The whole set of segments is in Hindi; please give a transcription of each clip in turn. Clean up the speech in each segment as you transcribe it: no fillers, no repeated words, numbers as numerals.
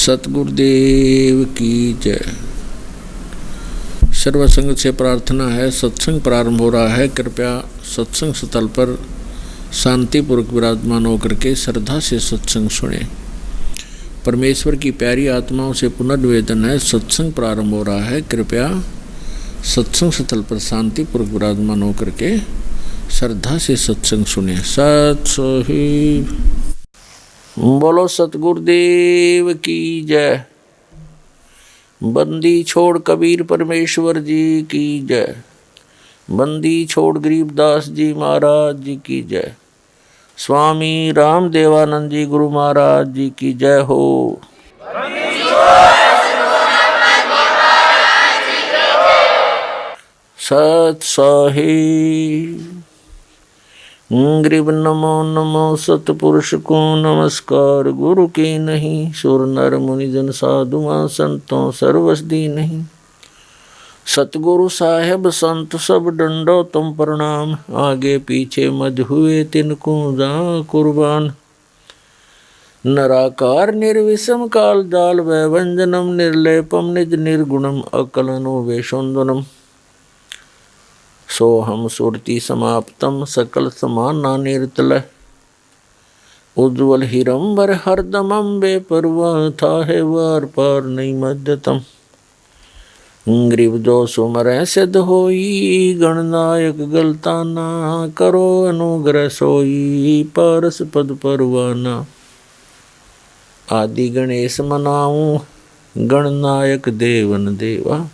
सतगुरुदेव की जय। सर्वसंग से प्रार्थना है, सत्संग प्रारंभ हो रहा है। कृपया सत्संग स्थल पर शांतिपूर्वक विराजमान होकर के श्रद्धा से सत्संग सुने। परमेश्वर की प्यारी आत्माओं से पुनर्निवेदन है, सत्संग प्रारंभ हो रहा है। कृपया सत्संग स्थल पर शांतिपूर्वक विराजमान होकर के श्रद्धा से सत्संग सुने। सत सोही बोलो सतगुरुदेव की जय। बंदी छोड़ कबीर परमेश्वर जी की जय। बंदी छोड़ गरीबदास जी महाराज जी की जय। स्वामी राम देवानंद जी गुरु महाराज जी की जय हो। सत साहिब गरीब नमो नमो सतपुरुष को नमस्कार। गुरु की नहीं सुर नर मुनि जन साधुआ संतों सर्वसदी नहीं। सतगुरु साहेब संत सब डंडो तुम प्रणाम। आगे पीछे मध हुए तिनको जा कुर्बान। नराकार निर्विषम काल जाल वैवंजनम निर्लेपम निज निर्गुणम अकलनो वेशोन्दनम। सोहम सुरति समाप्तम सकल समाना निर्तल। उज्ज्वल हिरंबर हरदमम बेपरवाह था है वार पार नहीं मध्यतम। ग्रीव जो सुमर सिद्ध होई गणनायक गलता ना। करो अनुग्रह सोई पारस पद परवाना। आदि गणेश मनाऊं गणनायक देवन देवा।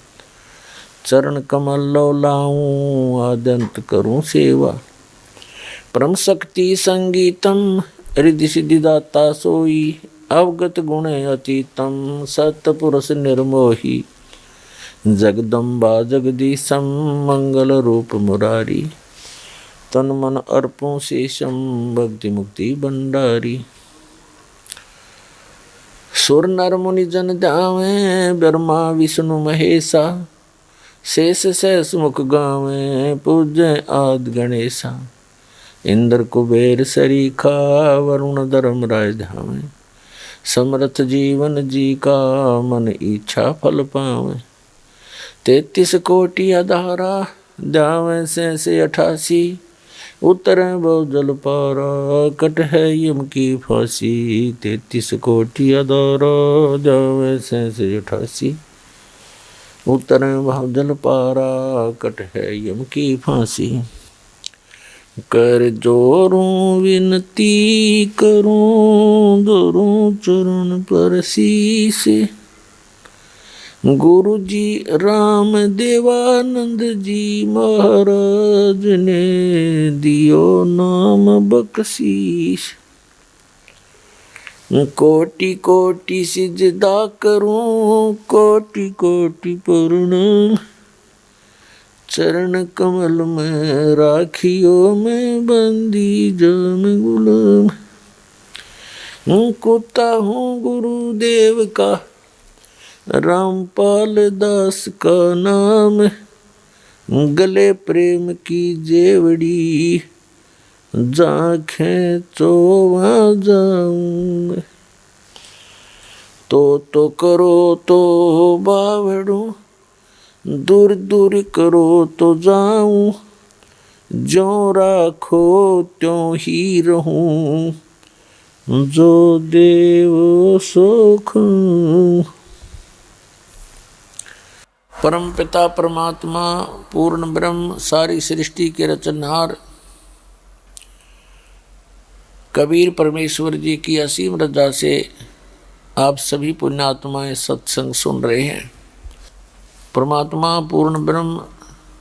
चरण कमल लो लाऊं आदंत करूं सेवा। परम शक्ति संगीतम रिद्धि सिद्धि दाता सोई। अवगत गुण अतीतम सतपुरुष निर्मोही। जगदम्बा जगदीशम मंगल रूप मुरारी। तन मन अर्पों शेषम भक्ति मुक्ति भंडारी। सुर नर मुनि जन ध्यावे ब्रह्मा विष्णु महेशा। शेष सहस मुख गावे पूज्य आदि गणेशा। इंद्र कुबेर सरीखा वरुण धर्म राय धावे। समर्थ जीवन जी का मन इच्छा फल पावे। 33 कोटि अधारा जावे से 88। उतर बहु जल पारा कट है यम की फांसी। 33 कोटि अधारा जावे से 88। उतर बहु जल पारा कट है यम की फांसी। कर जोरूं विनती करूं दोरूं चरण पर शीस। गुरु जी राम देवानंद जी महाराज ने दियो नाम बख्शीश। कोटि कोटि सिजदा करूं कोटि कोटि प्रणाम। चरण कमल में राखियो मैं बंदी जाम गुलाम। कुत्ता हूँ गुरुदेव का रामपाल दास का नाम। गले प्रेम की जेवड़ी जाखें चोवा जाऊं। तो करो तो बावड़ू दूर दूर करो तो जाऊं। जो राखो त्यों ही रहूं जो देव सुख। परम पिता परमात्मा पूर्ण ब्रह्म सारी सृष्टि के रचनहार कबीर परमेश्वर जी की असीम रजा से आप सभी पुण्यात्माएं सत्संग सुन रहे हैं। परमात्मा पूर्ण ब्रह्म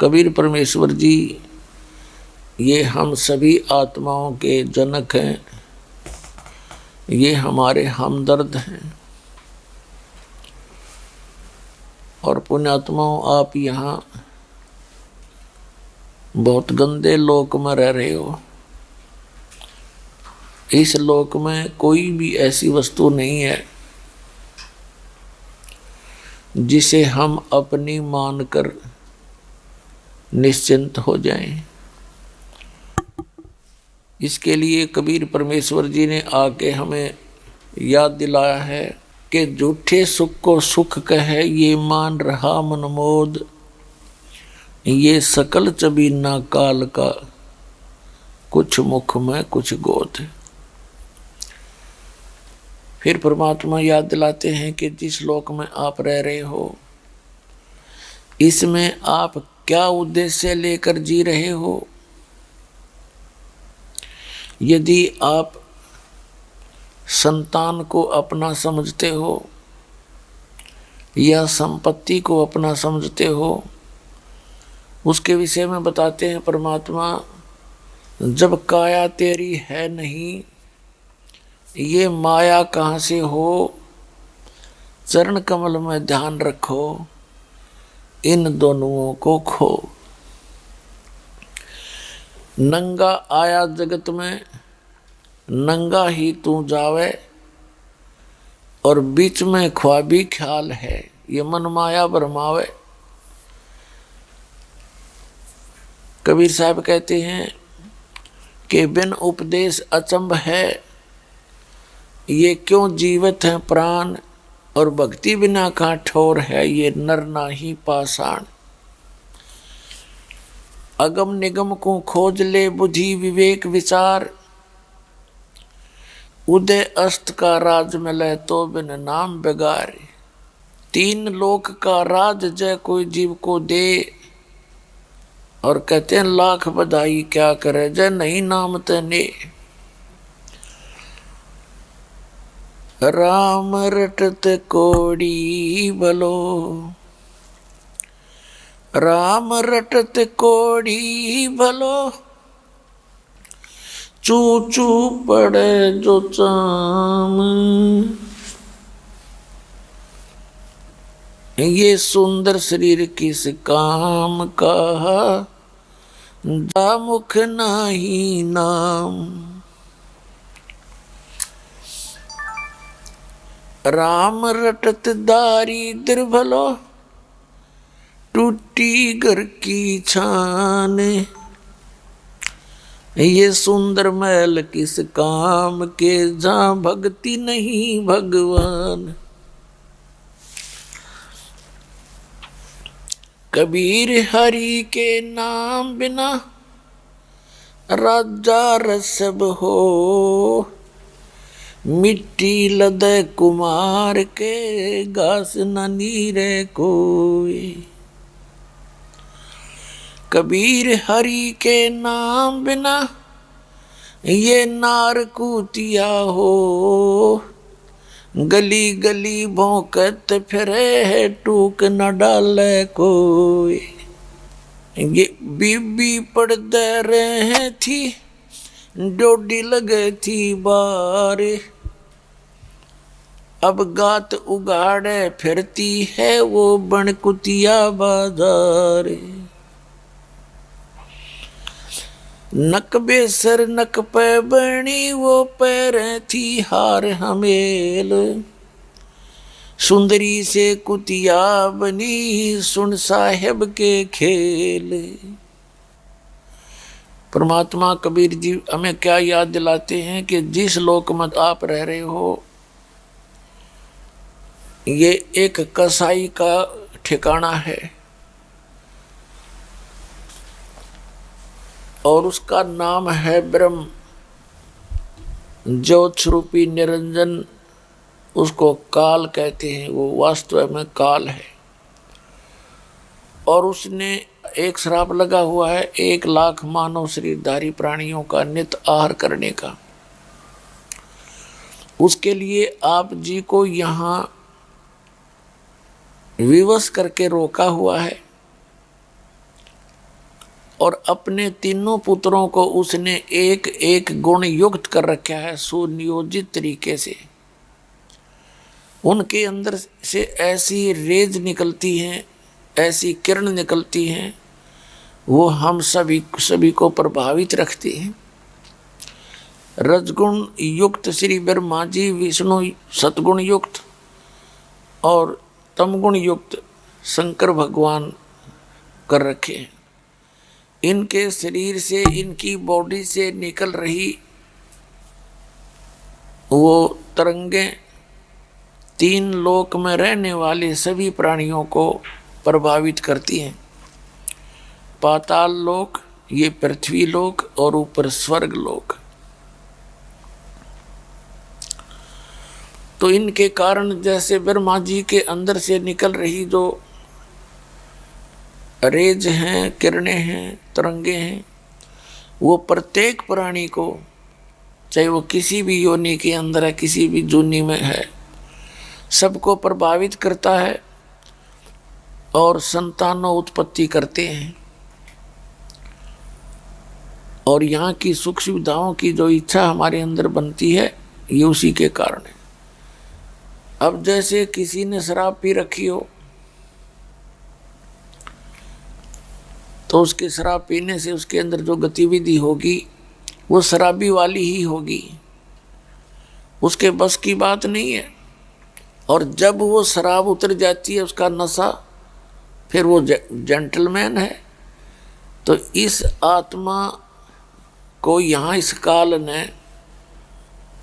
कबीर परमेश्वर जी ये हम सभी आत्माओं के जनक हैं। ये हमारे हमदर्द हैं। और पुण्यात्माओं आप यहाँ बहुत गंदे लोक में रह रहे हो। इस लोक में कोई भी ऐसी वस्तु नहीं है जिसे हम अपनी मानकर निश्चिंत हो जाएं। इसके लिए कबीर परमेश्वर जी ने आके हमें याद दिलाया है कि झूठे सुख को सुख कहे, ये मान रहा मनमोद, ये सकल चबीना काल का, कुछ मुख में कुछ गोद। फिर परमात्मा याद दिलाते हैं कि जिस लोक में आप रह रहे हो, इसमें आप क्या उद्देश्य लेकर जी रहे हो। यदि आप संतान को अपना समझते हो या संपत्ति को अपना समझते हो, उसके विषय में बताते हैं परमात्मा, जब काया तेरी है नहीं, ये माया कहाँ से हो। चरण कमल में ध्यान रखो, इन दोनों को खो। नंगा आया जगत में, नंगा ही तू जावे, और बीच में ख्वाबी ख्याल है, ये मन माया भरमावे। कबीर साहब कहते हैं कि बिन उपदेश अचंभ है, ये क्यों जीवित है प्राण, और भक्ति बिना का ठोर है, ये नर नाही पाषाण। अगम निगम को खोज ले बुद्धि विवेक विचार, उदय अस्त का राज मिले तो बिन नाम बेगार। तीन लोक का राज जय कोई जीव को दे, और कहते हैं लाख बधाई क्या करे जय नहीं नाम तने। राम रटत कोड़ी भलो, राम रटत कोड़ी भलो, चू चू पड़े जो चाम। ये सुंदर शरीर किस काम का, जा मुख नाही नाम। राम रटत दारिद्र भलो, टूटी घर की छान। ये सुंदर महल किस काम के, जहाँ भक्ति नहीं भगवान। कबीर हरि के नाम बिना, राजा रसब हो। मिट्टी लदे कुमार के, घास न नीरे कोई। कबीर हरि के नाम बिना, ये नार कूतिया हो। गली गली भौंकत फिरे है, टूक न डाले कोई। ये बीबी पड़दे रहे थी, डोडी लगे थी बार। अब गात उगाड़े फिरती है, वो बनकुतिया बाजार। नक बेसर नक पे बनी, वो पैरें थी हार हमेल। सुंदरी से कुतिया बनी, सुन साहेब के खेल। परमात्मा कबीर जी हमें क्या याद दिलाते हैं कि जिस लोक में आप रह रहे हो, ये एक कसाई का ठिकाना है, और उसका नाम है ब्रह्म। ज्योत रूपी निरंजन, उसको काल कहते हैं, वो वास्तव में काल है। और उसने एक श्राप लगा हुआ है 1,00,000 मानव शरीरधारी प्राणियों का नित आहार करने का। उसके लिए आप जी को यहाँ विवश करके रोका हुआ है, और अपने तीनों पुत्रों को उसने एक एक गुण युक्त कर रखा है सुनियोजित तरीके से। उनके अंदर से ऐसी रेज निकलती हैं, ऐसी किरण निकलती हैं, वो हम सभी को प्रभावित रखती हैं। रजगुण युक्त श्री ब्रह्मा जी विष्णु सतगुण युक्त, और तमगुण युक्त शंकर भगवान कर रखे हैं। इनके शरीर से, इनकी बॉडी से निकल रही वो तरंगें तीन लोक में रहने वाले सभी प्राणियों को प्रभावित करती हैं। पाताल लोक, ये पृथ्वी लोक और ऊपर स्वर्ग लोक। तो इनके कारण जैसे ब्रह्मा जी के अंदर से निकल रही जो रेज हैं, किरणें हैं, तरंगे हैं, वो प्रत्येक प्राणी को, चाहे वो किसी भी योनि के अंदर है, किसी भी जूनी में है, सबको प्रभावित करता है और संतानों उत्पत्ति करते हैं। और यहाँ की सुख सुविधाओं की जो इच्छा हमारे अंदर बनती है, ये उसी के कारण है। अब जैसे किसी ने शराब पी रखी हो तो उसके शराब पीने से उसके अंदर जो गतिविधि होगी वो शराबी वाली ही होगी, उसके बस की बात नहीं है। और जब वो शराब उतर जाती है, उसका नशा, फिर वो जेंटलमैन है। तो इस आत्मा को यहाँ इस काल ने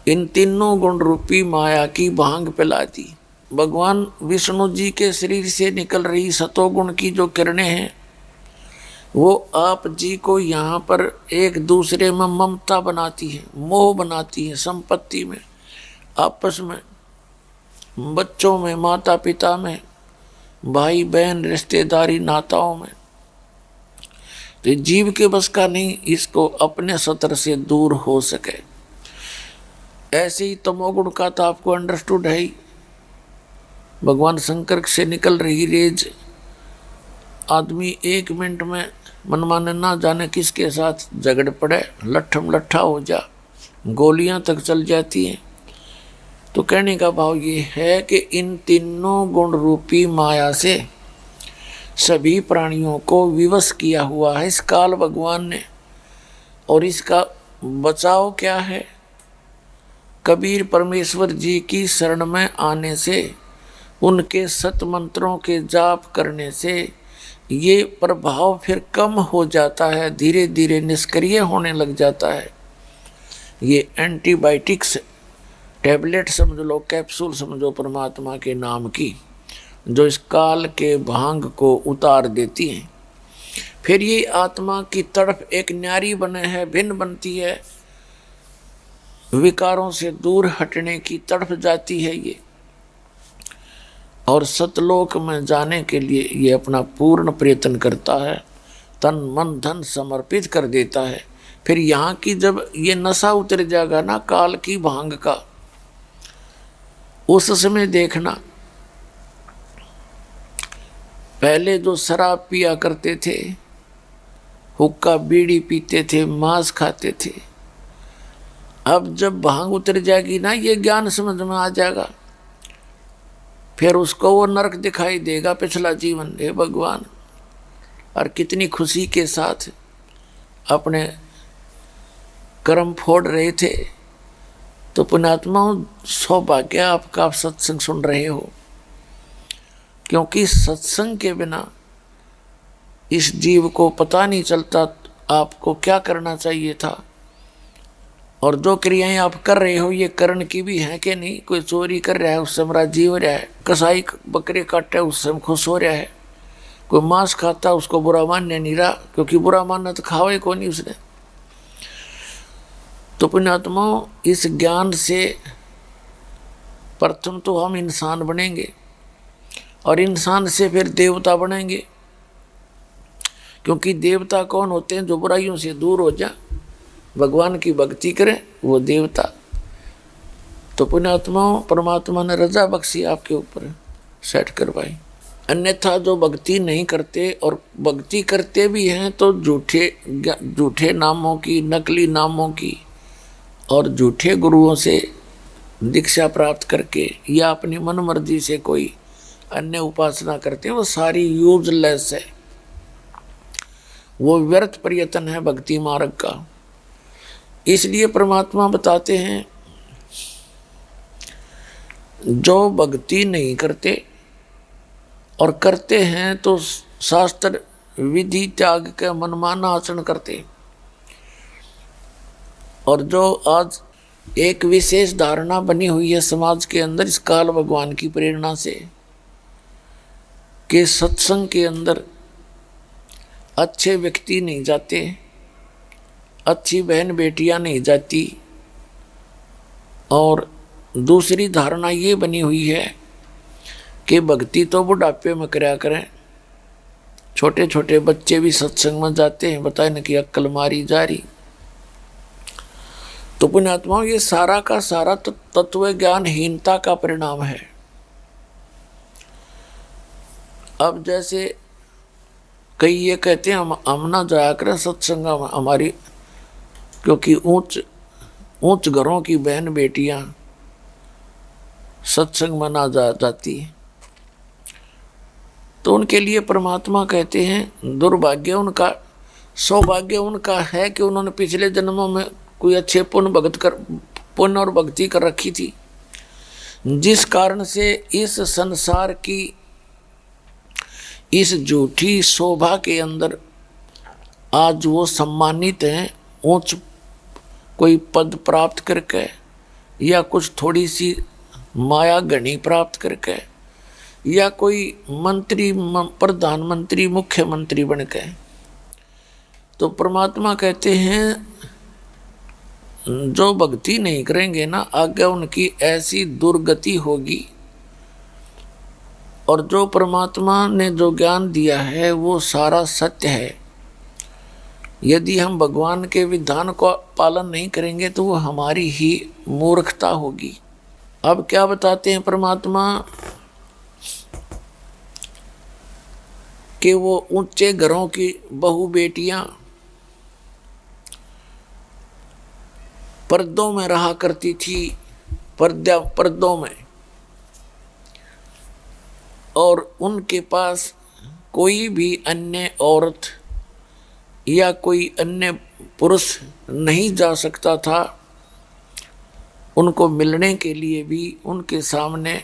इन तीनों गुण रूपी माया की भांग पिला दी। भगवान विष्णु जी के शरीर से निकल रही सतोगुण की जो किरणें हैं, वो आप जी को यहाँ पर एक दूसरे में ममता बनाती है, मोह बनाती है, संपत्ति में, आपस में, बच्चों में, माता पिता में, भाई बहन, रिश्तेदारी, नाताओं में। तो जीव के बस का नहीं इसको अपने सतर से दूर हो सके। ऐसे ही तमोगुण का तो आपको अंडरस्टूड है ही। भगवान शंकर से निकल रही रेज, आदमी 1 मिनट में मनमाने ना जाने किसके साथ झगड़ पड़े, लट्ठम लट्ठा हो जा, गोलियां तक चल जाती हैं। तो कहने का भाव ये है कि इन तीनों गुण रूपी माया से सभी प्राणियों को विवश किया हुआ है इस काल भगवान ने। और इसका बचाव क्या है? कबीर परमेश्वर जी की शरण में आने से, उनके सत मंत्रों के जाप करने से ये प्रभाव फिर कम हो जाता है, धीरे धीरे निष्क्रिय होने लग जाता है। ये एंटीबायोटिक्स टैबलेट समझ लो, कैप्सूल समझो परमात्मा के नाम की, जो इस काल के भांग को उतार देती हैं। फिर ये आत्मा की तड़प एक न्यारी बने है, भिन्न बनती है, विकारों से दूर हटने की तड़प जाती है ये, और सतलोक में जाने के लिए ये अपना पूर्ण प्रयत्न करता है, तन मन धन समर्पित कर देता है। फिर यहाँ की जब ये नशा उतर जाएगा ना काल की भांग का, उस समय देखना, पहले जो शराब पिया करते थे, हुक्का बीड़ी पीते थे, मांस खाते थे, अब जब भांग उतर जाएगी ना, ये ज्ञान समझ में आ जाएगा, फिर उसको वो नरक दिखाई देगा पिछला जीवन। हे भगवान, और कितनी खुशी के साथ अपने कर्म फोड़ रहे थे। तो पुण्यात्माओं, सौभाग्य आपका, आप सत्संग सुन रहे हो, क्योंकि सत्संग के बिना इस जीव को पता नहीं चलता आपको क्या करना चाहिए था। और जो क्रियाएं आप कर रहे हो ये करण की भी है कि नहीं? कोई चोरी कर रहा है, उससे राजी हो रहा है, कसाई बकरे काट रहा है, उससे खुश हो रहा है, कोई मांस खाता है, उसको बुरा मानने नहीं रहा, क्योंकि बुरा मानना तो खावे को नहीं उसने। तो पुण्यात्माओं, इस ज्ञान से प्रथम तो हम इंसान बनेंगे, और इंसान से फिर देवता बनेंगे। क्योंकि देवता कौन होते हैं? जो बुराइयों से दूर हो जाए, भगवान की भक्ति करें, वो देवता। तो पुण्यात्माओं, परमात्मा ने रजा बख्शी आपके ऊपर, सेट करवाई। अन्यथा जो भक्ति नहीं करते और भक्ति करते भी हैं तो झूठे नामों की, नकली नामों की और झूठे गुरुओं से दीक्षा प्राप्त करके या अपनी मन मर्जी से कोई अन्य उपासना करते हैं, वो सारी यूजलेस है, वो व्यर्थ प्रयत्न है भक्ति मार्ग का। इसलिए परमात्मा बताते हैं, जो भक्ति नहीं करते और करते हैं तो शास्त्र विधि त्याग के मनमाना आचरण करते, और जो आज एक विशेष धारणा बनी हुई है समाज के अंदर इस काल भगवान की प्रेरणा से कि सत्संग के अंदर अच्छे व्यक्ति नहीं जाते, अच्छी बहन बेटियां नहीं जाती। और दूसरी धारणा ये बनी हुई है कि भक्ति तो बुढ़ापे में कराया करें। छोटे छोटे बच्चे भी सत्संग में जाते हैं, बताए न कि अक्ल मारी जा रही। तो पुण्यात्माओं, ये सारा का सारा तत्व ज्ञानहीनता का परिणाम है। अब जैसे कई ये कहते हैं हम ना जाया करें सत्संग हमारी, क्योंकि ऊंच घरों की बहन बेटियां सत्संग में ना जाती, तो उनके लिए परमात्मा कहते हैं दुर्भाग्य उनका, सौभाग्य उनका है कि उन्होंने पिछले जन्मों में कोई अच्छे पुण्य और भक्ति कर रखी थी, जिस कारण से इस संसार की इस झूठी शोभा के अंदर आज वो सम्मानित हैं। ऊंच कोई पद प्राप्त करके या कुछ थोड़ी सी माया गणी प्राप्त करके या कोई मंत्री, प्रधानमंत्री, मुख्यमंत्री बन के। तो परमात्मा कहते हैं जो भक्ति नहीं करेंगे ना, आगे उनकी ऐसी दुर्गति होगी। और जो परमात्मा ने जो ज्ञान दिया है वो सारा सत्य है। यदि हम भगवान के विधान को पालन नहीं करेंगे तो वो हमारी ही मूर्खता होगी। अब क्या बताते हैं परमात्मा कि वो ऊंचे घरों की बहू बेटियां पर्दों में रहा करती थी, पर्दों में, और उनके पास कोई भी अन्य औरत या कोई अन्य पुरुष नहीं जा सकता था। उनको मिलने के लिए भी उनके सामने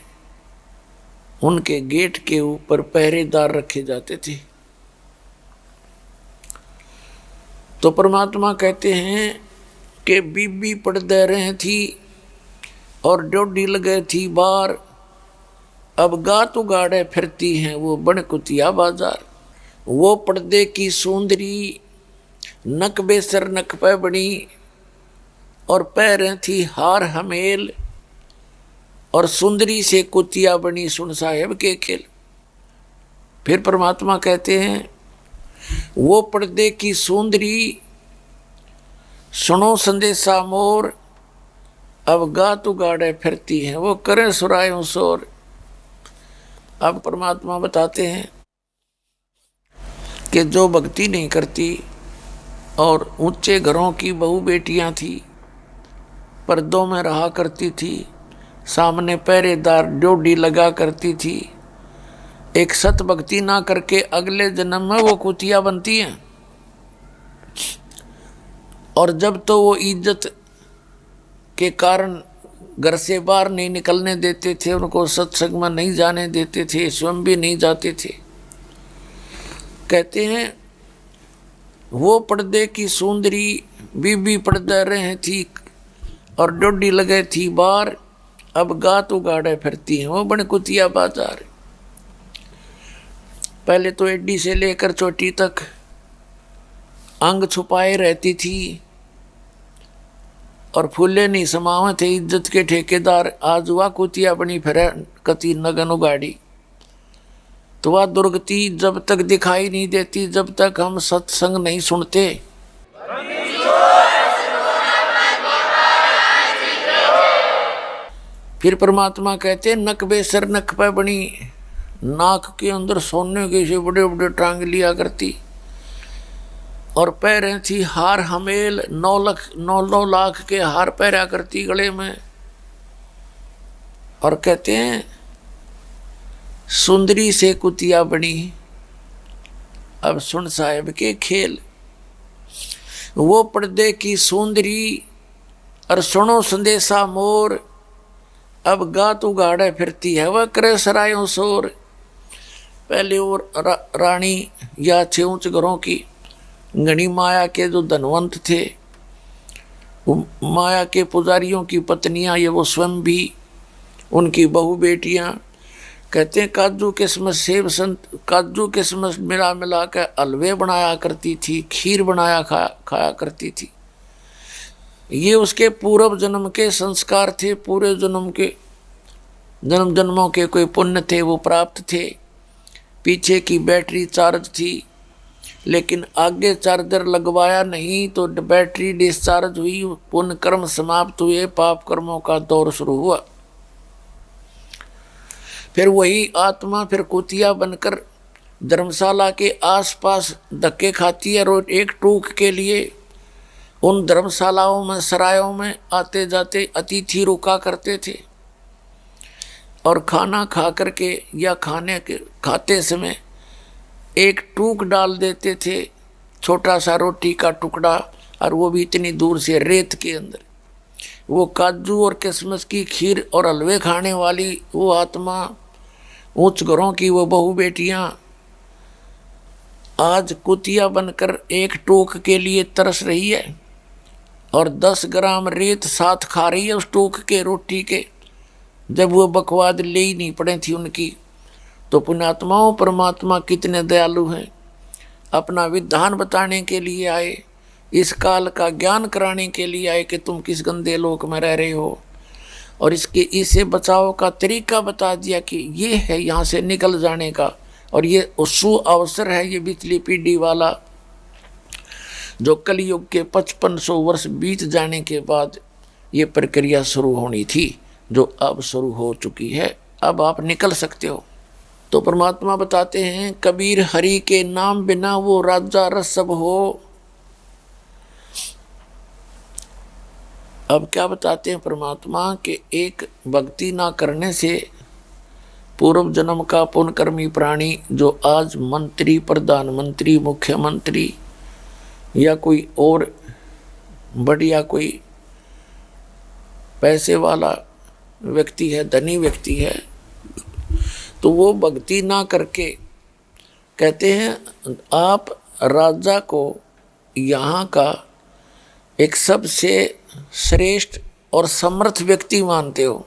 उनके गेट के ऊपर पहरेदार रखे जाते थे। तो परमात्मा कहते हैं कि बीबी पर्दे रही थी और ड्योढ़ी लगे थी बार, अब गात उगाड़े फिरती हैं वो बनकुतिया बाजार। वो पर्दे की सुंदरी नक बेसर नक पे बनी और पैरें थी हार हमेल, और सुंदरी से कुतिया बनी सुन साहेब के खेल। फिर परमात्मा कहते हैं वो पर्दे की सुंदरी सुनो संदेशा मोर, अब गात उगाड़े फिरती हैं वो करें सुरायों शोर। अब परमात्मा बताते हैं कि जो भक्ति नहीं करती और ऊंचे घरों की बहू बेटियां थी, पर्दों में रहा करती थी, सामने पहरेदार ड्योढ़ी लगा करती थी, एक सत भक्ति ना करके अगले जन्म में वो कुतिया बनती हैं। और जब तो वो इज्जत के कारण घर से बाहर नहीं निकलने देते थे, उनको सत्संग में नहीं जाने देते थे, स्वयं भी नहीं जाते थे। कहते हैं वो पर्दे की सुंदरी बीबी पर्दे रहे थी और ड्योढ़ी लगे थी बार, अब गात उगाड़े फिरती हैं वो बनकुतिया बाजार। पहले तो एडी से लेकर चोटी तक अंग छुपाए रहती थी और फूले नहीं समावे थे इज्जत के ठेकेदार। आज वह कुतिया बनी फिर कति नगन उगाड़ी। तो वह दुर्गति जब तक दिखाई नहीं देती, जब तक हम सत्संग नहीं सुनते। फिर परमात्मा कहते नक बेसर नक पे बनी, नाक के अंदर सोने के से बड़े बड़े टांग लिया करती, और पैरें थी हार हमेल, 9 लाख के हार पहरा करती गले में। और कहते हैं सुंदरी से कुतिया बनी, अब सुन साहेब के खेल। वो पर्दे की सुंदरी और सुनो संदेशा मोर, अब गात उगाड़े फिरती है वह करे सरायों शोर। पहले वो रानी या अच्छे ऊंच घरों की गणी माया के जो धनवंत थे माया के पुजारियों की पत्नियां, ये वो स्वयं भी, उनकी बहू बेटियां, कहते हैं काजू किस्मत सेब संत काजू किस्मत मिला मिला के हलवे बनाया करती थी, खीर बनाया खाया करती थी। ये उसके पूर्व जन्म के संस्कार थे, पूरे जन्म के जन्म जन्मों के कोई पुण्य थे वो प्राप्त थे। पीछे की बैटरी चार्ज थी, लेकिन आगे चार्जर लगवाया नहीं तो बैटरी डिस्चार्ज हुई, पुण्य कर्म समाप्त हुए, पाप कर्मों का दौर शुरू हुआ। फिर वही आत्मा फिर कुतिया बनकर धर्मशाला के आसपास धक्के खाती है, और एक टूक के लिए उन धर्मशालाओं में, सरायों में आते जाते अतिथि रुका करते थे, और खाना खा करके या खाते समय एक टूक डाल देते थे, छोटा सा रोटी का टुकड़ा, और वो भी इतनी दूर से रेत के अंदर। वो काजू और किस्मस की खीर और हलवे खाने वाली वो आत्मा, उच्च घरों की वो बहू बेटियां आज कुतिया बनकर एक टूक के लिए तरस रही है, और 10 ग्राम रेत साथ खा रही है उस टूक के रोटी के, जब वो बकवाद ले ही नहीं पड़े थी उनकी। तो पुण्यात्माओं, परमात्मा कितने दयालु हैं, अपना विधान बताने के लिए आए, इस काल का ज्ञान कराने के लिए आए कि तुम किस गंदे लोक में रह रहे हो, और इससे बचाव का तरीका बता दिया कि ये है यहाँ से निकल जाने का, और ये सु अवसर है, ये बिचली पीढ़ी वाला जो कलयुग के 5500 वर्ष बीत जाने के बाद ये प्रक्रिया शुरू होनी थी, जो अब शुरू हो चुकी है। अब आप निकल सकते हो। तो परमात्मा बताते हैं, कबीर हरि के नाम बिना वो राजा रसब हो। अब क्या बताते हैं परमात्मा कि एक भक्ति ना करने से पूर्व जन्म का पुण्यकर्मी प्राणी जो आज मंत्री, प्रधानमंत्री, मुख्यमंत्री या कोई और बढ़िया कोई पैसे वाला व्यक्ति है, धनी व्यक्ति है, तो वो भक्ति ना करके कहते हैं आप राजा को यहाँ का एक सबसे श्रेष्ठ और समर्थ व्यक्ति मानते हो।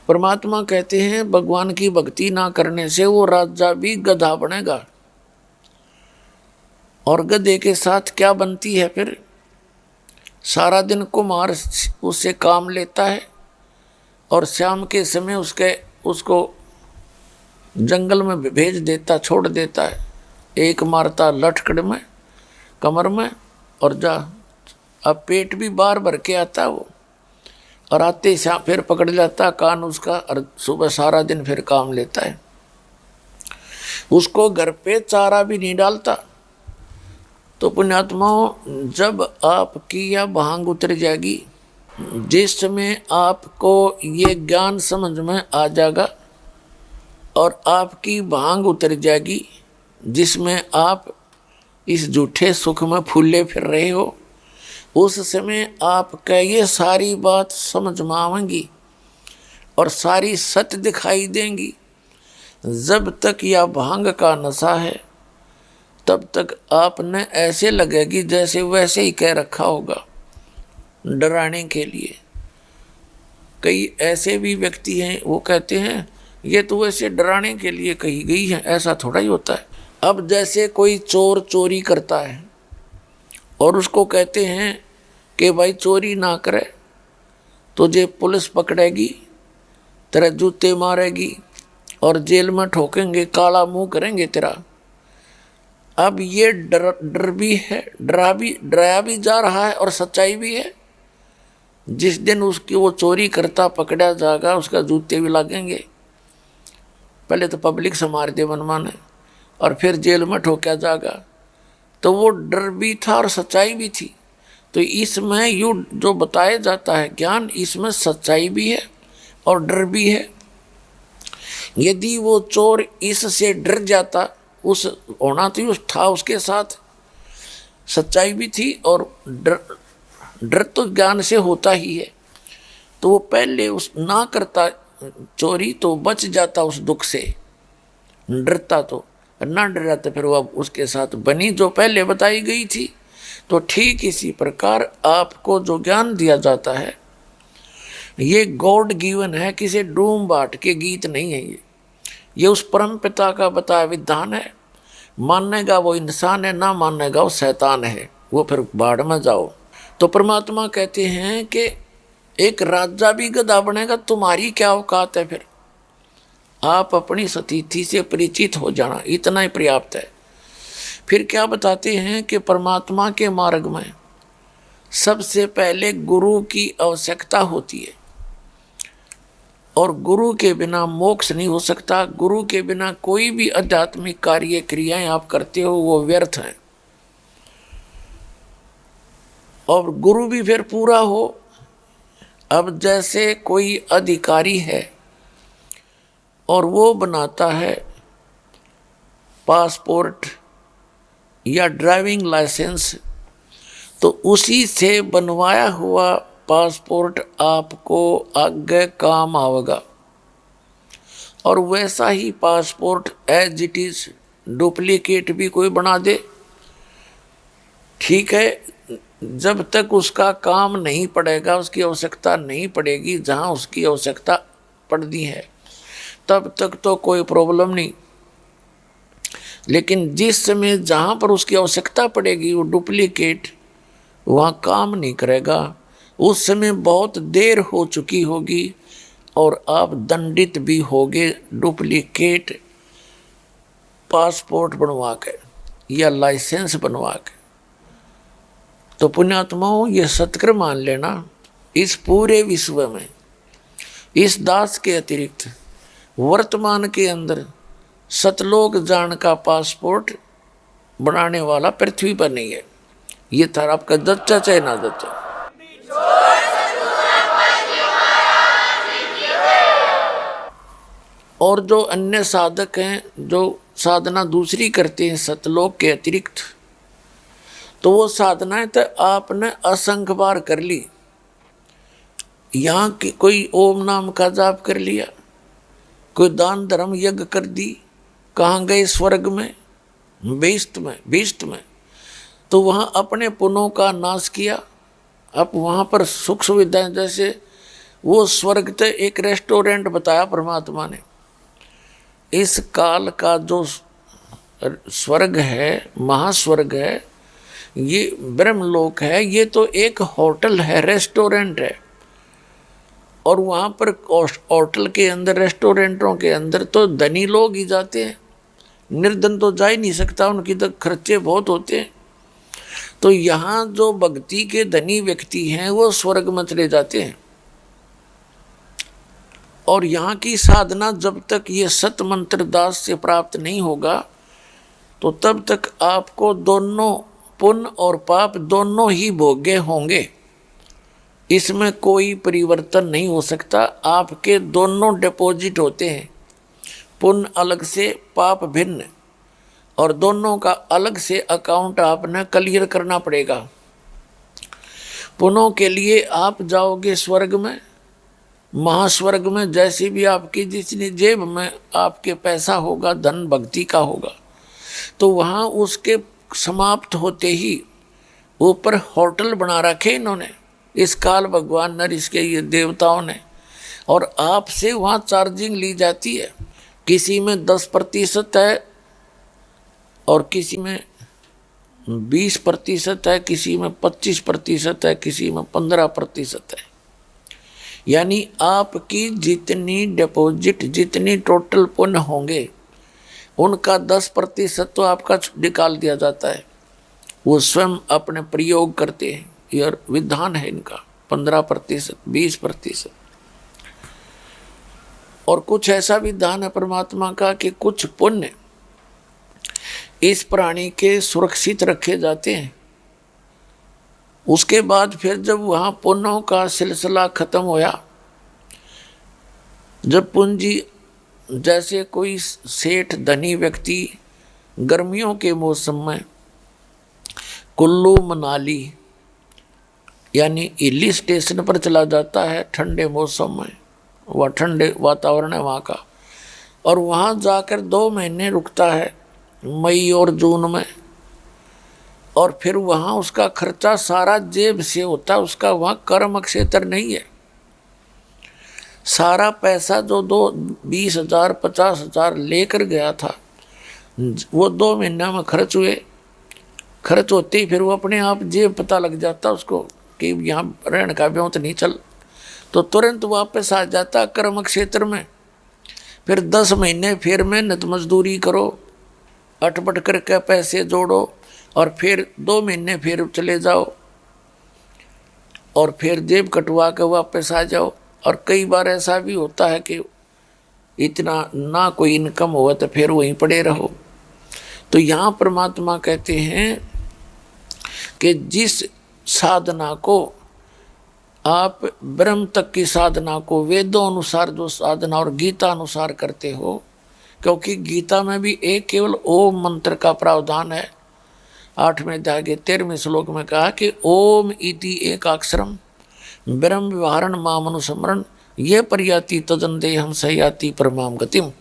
परमात्मा कहते हैं भगवान की भक्ति ना करने से वो राजा भी गधा बनेगा, और गधे के साथ क्या बनती है फिर, सारा दिन कुम्हार उससे काम लेता है, और शाम के समय उसको जंगल में भेज देता, छोड़ देता है, एक मारता लटकड़ में, कमर में, और जा। अब पेट भी बार भर के आता वो, और आते शाम फिर पकड़ जाता कान उसका, और सुबह सारा दिन फिर काम लेता है। उसको घर पे चारा भी नहीं डालता। तो पुण्यात्माओं, जब आपकी यह भांग उतर जाएगी, जिस समय आपको ये ज्ञान समझ में आ जाएगा और आपकी भांग उतर जाएगी, जिसमें आप इस झूठे सुख में फूले फिर रहे हो, उस समय आपका ये सारी बात समझ में आवेंगी और सारी सत्य दिखाई देंगी। जब तक यह भांग का नशा है तब तक आपने ऐसे लगेगी जैसे वैसे ही कह रखा होगा, डराने के लिए। कई ऐसे भी व्यक्ति हैं वो कहते हैं ये तो वैसे डराने के लिए कही गई है, ऐसा थोड़ा ही होता है। अब जैसे कोई चोर चोरी करता है और उसको कहते हैं कि भाई चोरी ना करे, तुझे पुलिस पकड़ेगी, तेरे जूते मारेगी और जेल में ठोकेंगे, काला मुंह करेंगे तेरा। अब ये डर भी है, डराया भी जा रहा है और सच्चाई भी है। जिस दिन उसकी वो चोरी करता पकड़ा जाएगा, उसका जूते भी लगेंगे। पहले तो पब्लिक से मार दे मनमाने और फिर जेल में ठोका जाएगा। तो वो डर भी था और सच्चाई भी थी। तो इसमें यू जो बताया जाता है ज्ञान, इसमें सच्चाई भी है और डर भी है। यदि वो चोर इससे डर जाता, उस होना तो था उसके साथ, सच्चाई भी थी और डर तो ज्ञान से होता ही है। तो वो पहले उस ना करता चोरी तो बच जाता उस दुख से, डरता तो ना डरा तो फिर वो उसके साथ बनी जो पहले बताई गई थी। तो ठीक इसी प्रकार आपको जो ज्ञान दिया जाता है ये गॉड गिवन है, किसी डूम बाट के गीत नहीं है। ये उस परम पिता का बताया विधान है। मानेगा वो इंसान है, ना मानेगा वो शैतान है, वो फिर बाढ़ में जाओ। तो परमात्मा कहते हैं कि एक राजा भी गधा बनेगा, तुम्हारी क्या औकात है। फिर आप अपनी स्थिति से परिचित हो जाना, इतना ही पर्याप्त है। फिर क्या बताते हैं कि परमात्मा के मार्ग में सबसे पहले गुरु की आवश्यकता होती है, और गुरु के बिना मोक्ष नहीं हो सकता। गुरु के बिना कोई भी आध्यात्मिक कार्य क्रियाएं आप करते हो वो व्यर्थ हैं। और गुरु भी फिर पूरा हो। अब जैसे कोई अधिकारी है और वो बनाता है पासपोर्ट या ड्राइविंग लाइसेंस, तो उसी से बनवाया हुआ पासपोर्ट आपको आगे काम आवेगा। और वैसा ही passport as it is duplicate भी कोई बना दे, ठीक है, जब तक उसका काम नहीं पड़ेगा, उसकी आवश्यकता नहीं पड़ेगी, जहाँ उसकी आवश्यकता पड़ती है तब तक तो कोई प्रॉब्लम नहीं। लेकिन जिस समय जहाँ पर उसकी आवश्यकता पड़ेगी वो डुप्लीकेट वहाँ काम नहीं करेगा, उस समय बहुत देर हो चुकी होगी और आप दंडित भी होगे डुप्लीकेट पासपोर्ट बनवा के या लाइसेंस बनवा के। तो पुण्यात्माओं, ये सत्कर मान लेना, इस पूरे विश्व में इस दास के अतिरिक्त वर्तमान के अंदर सतलोक जान का पासपोर्ट बनाने वाला पृथ्वी पर नहीं है। ये था आपका जच्चा चाहे ना जच्चा। और जो अन्य साधक हैं जो साधना दूसरी करते हैं सतलोक के अतिरिक्त, तो वो साधनाएं तो आपने असंख्य बार कर ली। यहाँ की कोई ओम नाम का जाप कर लिया, कोई दान धर्म यज्ञ कर दी, कहाँ गए स्वर्ग में, भीष्ट में, तो वहाँ अपने पुण्यों का नाश किया। अब वहाँ पर सुख सुविधाएं, जैसे वो स्वर्ग तो एक रेस्टोरेंट बताया परमात्मा ने। इस काल का जो स्वर्ग है, महास्वर्ग है, ये ब्रह्मलोक है, ये तो एक होटल है, रेस्टोरेंट है। और वहाँ पर होटल के अंदर, रेस्टोरेंटों के अंदर तो धनी लोग ही जाते हैं, निर्धन तो जा ही नहीं सकता, उनकी तो खर्चे बहुत होते हैं। तो यहाँ जो भक्ति के धनी व्यक्ति हैं वो स्वर्ग में चले जाते हैं। और यहाँ की साधना जब तक ये सत मंत्र दास से प्राप्त नहीं होगा, तो तब तक आपको दोनों पुण्य और पाप दोनों ही भोगे होंगे। इसमें कोई परिवर्तन नहीं हो सकता। आपके दोनों डिपॉजिट होते हैं, पुण्य अलग से पाप भिन्न, और दोनों का अलग से अकाउंट आपने क्लियर करना पड़ेगा। पुण्यों के लिए आप जाओगे स्वर्ग में, महास्वर्ग में, जैसी भी आपकी जितनी जेब में आपके पैसा होगा, धन भक्ति का होगा, तो वहाँ उसके समाप्त होते ही ऊपर होटल बना रखे इन्होंने, इस काल भगवान नर इसके ये देवताओं ने, और आपसे वहाँ चार्जिंग ली जाती है। किसी में 10% है और किसी में 20% है, किसी में 25% है, किसी में 15% है। यानी आपकी जितनी डिपॉजिट, जितनी टोटल पुण्य होंगे, उनका 10% तो आपका निकाल दिया जाता है। वो स्वयं अपने प्रयोग करते हैं, यह विधान है इनका। 15%, 20%। और कुछ ऐसा विधान है परमात्मा का कि कुछ पुण्य इस प्राणी के सुरक्षित रखे जाते हैं। उसके बाद फिर जब वहाँ पुण्यों का सिलसिला खत्म होया, जब पूंजी, जैसे कोई सेठ धनी व्यक्ति गर्मियों के मौसम में कुल्लू मनाली यानी हिली स्टेशन पर चला जाता है ठंडे मौसम में, वह ठंडे वातावरण है वहाँ का, और वहाँ जाकर 2 महीने रुकता है, मई और जून में, और फिर वहाँ उसका खर्चा सारा जेब से होता है, उसका वहाँ कर्म क्षेत्र नहीं है। सारा पैसा जो 20,000 50,000 लेकर गया था वो 2 महीना में खर्च हुए। खर्च होते ही फिर वो अपने आप जेब पता लग जाता उसको कि यहाँ रहने का ब्योंत नहीं चल, तो तुरंत वापस आ जाता कर्म क्षेत्र में। फिर 10 महीने फिर मेहनत मजदूरी करो, अटपट करके पैसे जोड़ो, और फिर 2 महीने फिर चले जाओ और फिर जेब कटवा के वापस आ जाओ। और कई बार ऐसा भी होता है कि इतना ना कोई इनकम हो तो फिर वहीं पड़े रहो। तो यहाँ परमात्मा कहते हैं कि जिस साधना को आप ब्रह्म तक की साधना को वेदों अनुसार जो साधना और गीता अनुसार करते हो, क्योंकि गीता में भी एक केवल ओम मंत्र का प्रावधान है। 8वें अध्याय के 13वें श्लोक में कहा कि ओम इति एकाक्षरम ब्रह्म व्यवहारण मामनुस्मरण ये पर्याति तदन देहम सयाति परमाम गतिम।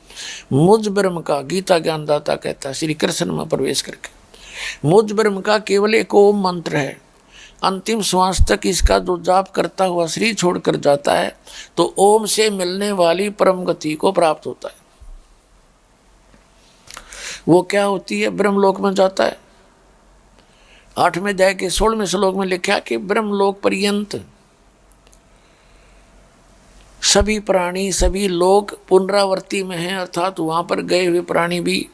मुझ ब्रह्म का, गीता ज्ञानदाता कहता है श्री कृष्ण में प्रवेश करके, मुझ ब्रह्म का केवल एक ओम मंत्र है। अंतिम श्वास तक इसका जो जाप करता हुआ शरीर छोड़कर जाता है तो ओम से मिलने वाली परम गति को प्राप्त होता है। वो क्या होती है? ब्रह्मलोक में जाता है। 8वें अध्याय के 16वें श्लोक में लिखा कि ब्रह्मलोक पर्यंत सभी प्राणी सभी लोग पुनरावृत्ति में हैं, अर्थात वहाँ पर गए हुए प्राणी भी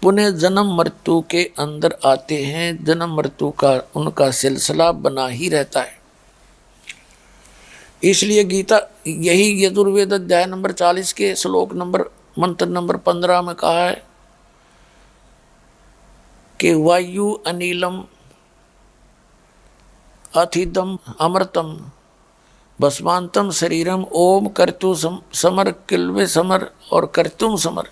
पुनः जन्म मृत्यु के अंदर आते हैं। जन्म मृत्यु का उनका सिलसिला बना ही रहता है। इसलिए गीता यही यजुर्वेद अध्याय नंबर 40 के श्लोक मंत्र नंबर 15 में कहा है कि वायु अनिलम अथिदम अमृतम भस्मांतम शरीरम ओम कर्तु समर किल्वे समर और कर्तुम समर।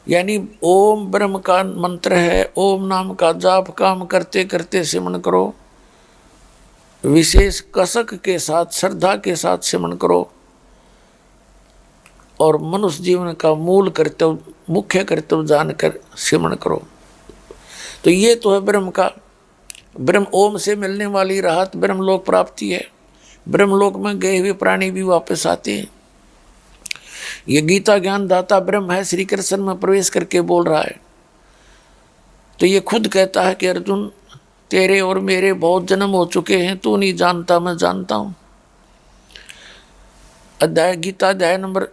यानी ओम ब्रह्म का मंत्र है। ओम नाम का जाप काम करते करते सिमरन करो, विशेष कसक के साथ श्रद्धा के साथ सिमरन करो, और मनुष्य जीवन का मूल कर्तव्य मुख्य कर्तव्य जानकर सिमरन करो। तो ये तो है ब्रह्म का, ब्रह्म ओम से मिलने वाली राहत ब्रह्मलोक प्राप्ति है। ब्रह्मलोक में गए हुए प्राणी भी वापस आते हैं। ये गीता ज्ञान दाता ब्रह्म है, श्री कृष्ण में प्रवेश करके बोल रहा है। तो ये खुद कहता है कि अर्जुन तेरे और मेरे बहुत जन्म हो चुके हैं, तू नहीं जानता मैं जानता हूँ। गीता अध्याय नंबर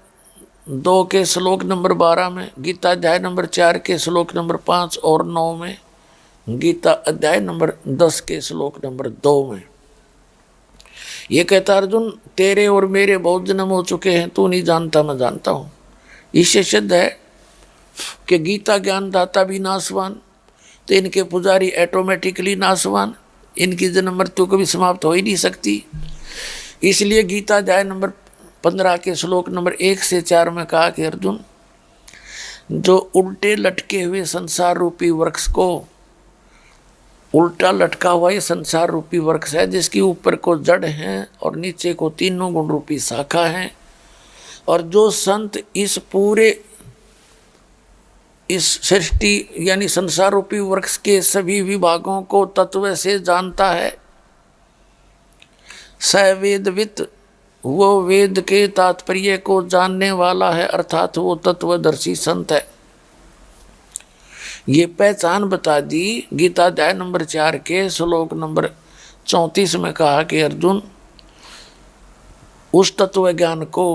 2 के श्लोक नंबर 12 में, गीता अध्याय नंबर 4 के श्लोक नंबर 5 और 9 में, गीता अध्याय नंबर 10 के श्लोक नंबर 2 में ये कहता अर्जुन तेरे और मेरे बहुत जन्म हो चुके हैं, तू नहीं जानता मैं जानता हूँ। इससे सिद्ध है कि गीता ज्ञान दाता भी नाशवान, तो इनके पुजारी ऑटोमेटिकली नाशवान, इनकी जन्म मृत्यु कभी समाप्त हो ही नहीं सकती। इसलिए गीता अध्याय नंबर 15 के श्लोक नंबर 1 से 4 में कहा कि अर्जुन जो उल्टे लटके हुए संसार रूपी वृक्ष को, उल्टा लटका हुआ ये संसार रूपी वृक्ष है जिसके ऊपर को जड़ हैं और नीचे को तीनों गुण रूपी शाखा हैं, और जो संत इस पूरे इस सृष्टि यानी संसार रूपी वृक्ष के सभी विभागों को तत्व से जानता है, स वेदवित वो वेद के तात्पर्य को जानने वाला है, अर्थात वो तत्वदर्शी संत है। ये पहचान बता दी गीता अध्याय नंबर 4 के श्लोक नंबर 34 में कहा कि अर्जुन उस तत्व ज्ञान को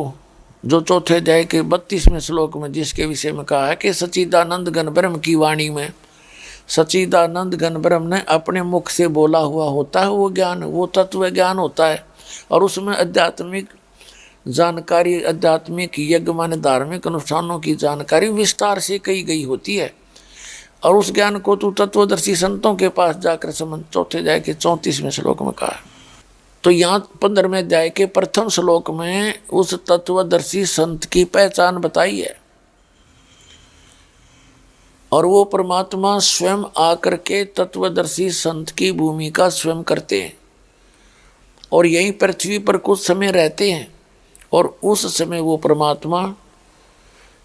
जो चौथे अध्याय के 32वें श्लोक में जिसके विषय में कहा है कि सच्चिदानंद घन ब्रह्म की वाणी में सच्चिदानंद घन ब्रह्म ने अपने मुख से बोला हुआ होता है, वो ज्ञान वो तत्व ज्ञान होता है। और उसमें आध्यात्मिक जानकारी, आध्यात्मिक यज्ञ माने धार्मिक अनुष्ठानों की जानकारी विस्तार से कही गई होती है, और उस ज्ञान को तू तत्वदर्शी संतों के पास जाकर समझ। चौथे अध्याय के 34वें श्लोक में कहा। तो यहाँ 15वें अध्याय के प्रथम श्लोक में उस तत्वदर्शी संत की पहचान बताई है, और वो परमात्मा स्वयं आकर के तत्वदर्शी संत की भूमिका स्वयं करते हैं, और यहीं पृथ्वी पर कुछ समय रहते हैं, और उस समय वो परमात्मा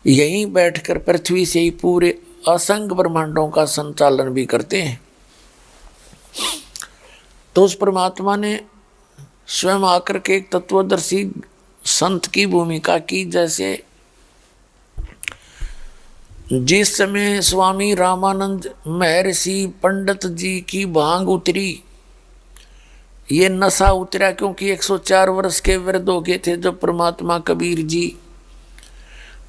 यहीं बैठकर पृथ्वी से ही पूरे असंख्य ब्रह्मांडों का संचालन भी करते हैं। तो उस परमात्मा ने स्वयं आकर के एक तत्वदर्शी संत की भूमिका की। जैसे जिस समय स्वामी रामानंद महर्षि पंडित जी की भांग उतरी, ये नशा उतरा, क्योंकि 104 वर्ष के वृद्ध हो गए थे जब परमात्मा कबीर जी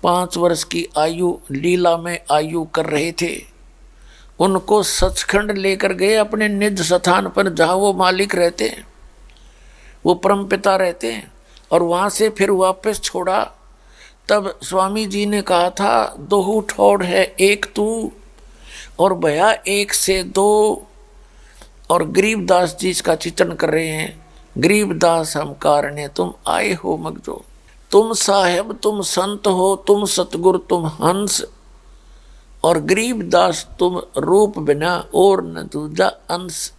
5 वर्ष की आयु लीला में आयु कर रहे थे। उनको सचखंड लेकर गए अपने निज स्थान पर, जहाँ वो मालिक रहते हैं, वो परमपिता रहते हैं, और वहाँ से फिर वापस छोड़ा। तब स्वामी जी ने कहा था, दोहू ठोड़ है एक तू और भया एक से दो। और गरीबदास जी इसका चित्रण कर रहे हैं। गरीबदास हम कारणे तुम आए हो मगजो, तुम साहेब तुम संत हो, तुम सतगुरु तुम हंस, और गरीबदास तुम रूप बिना और न दूजा अंश।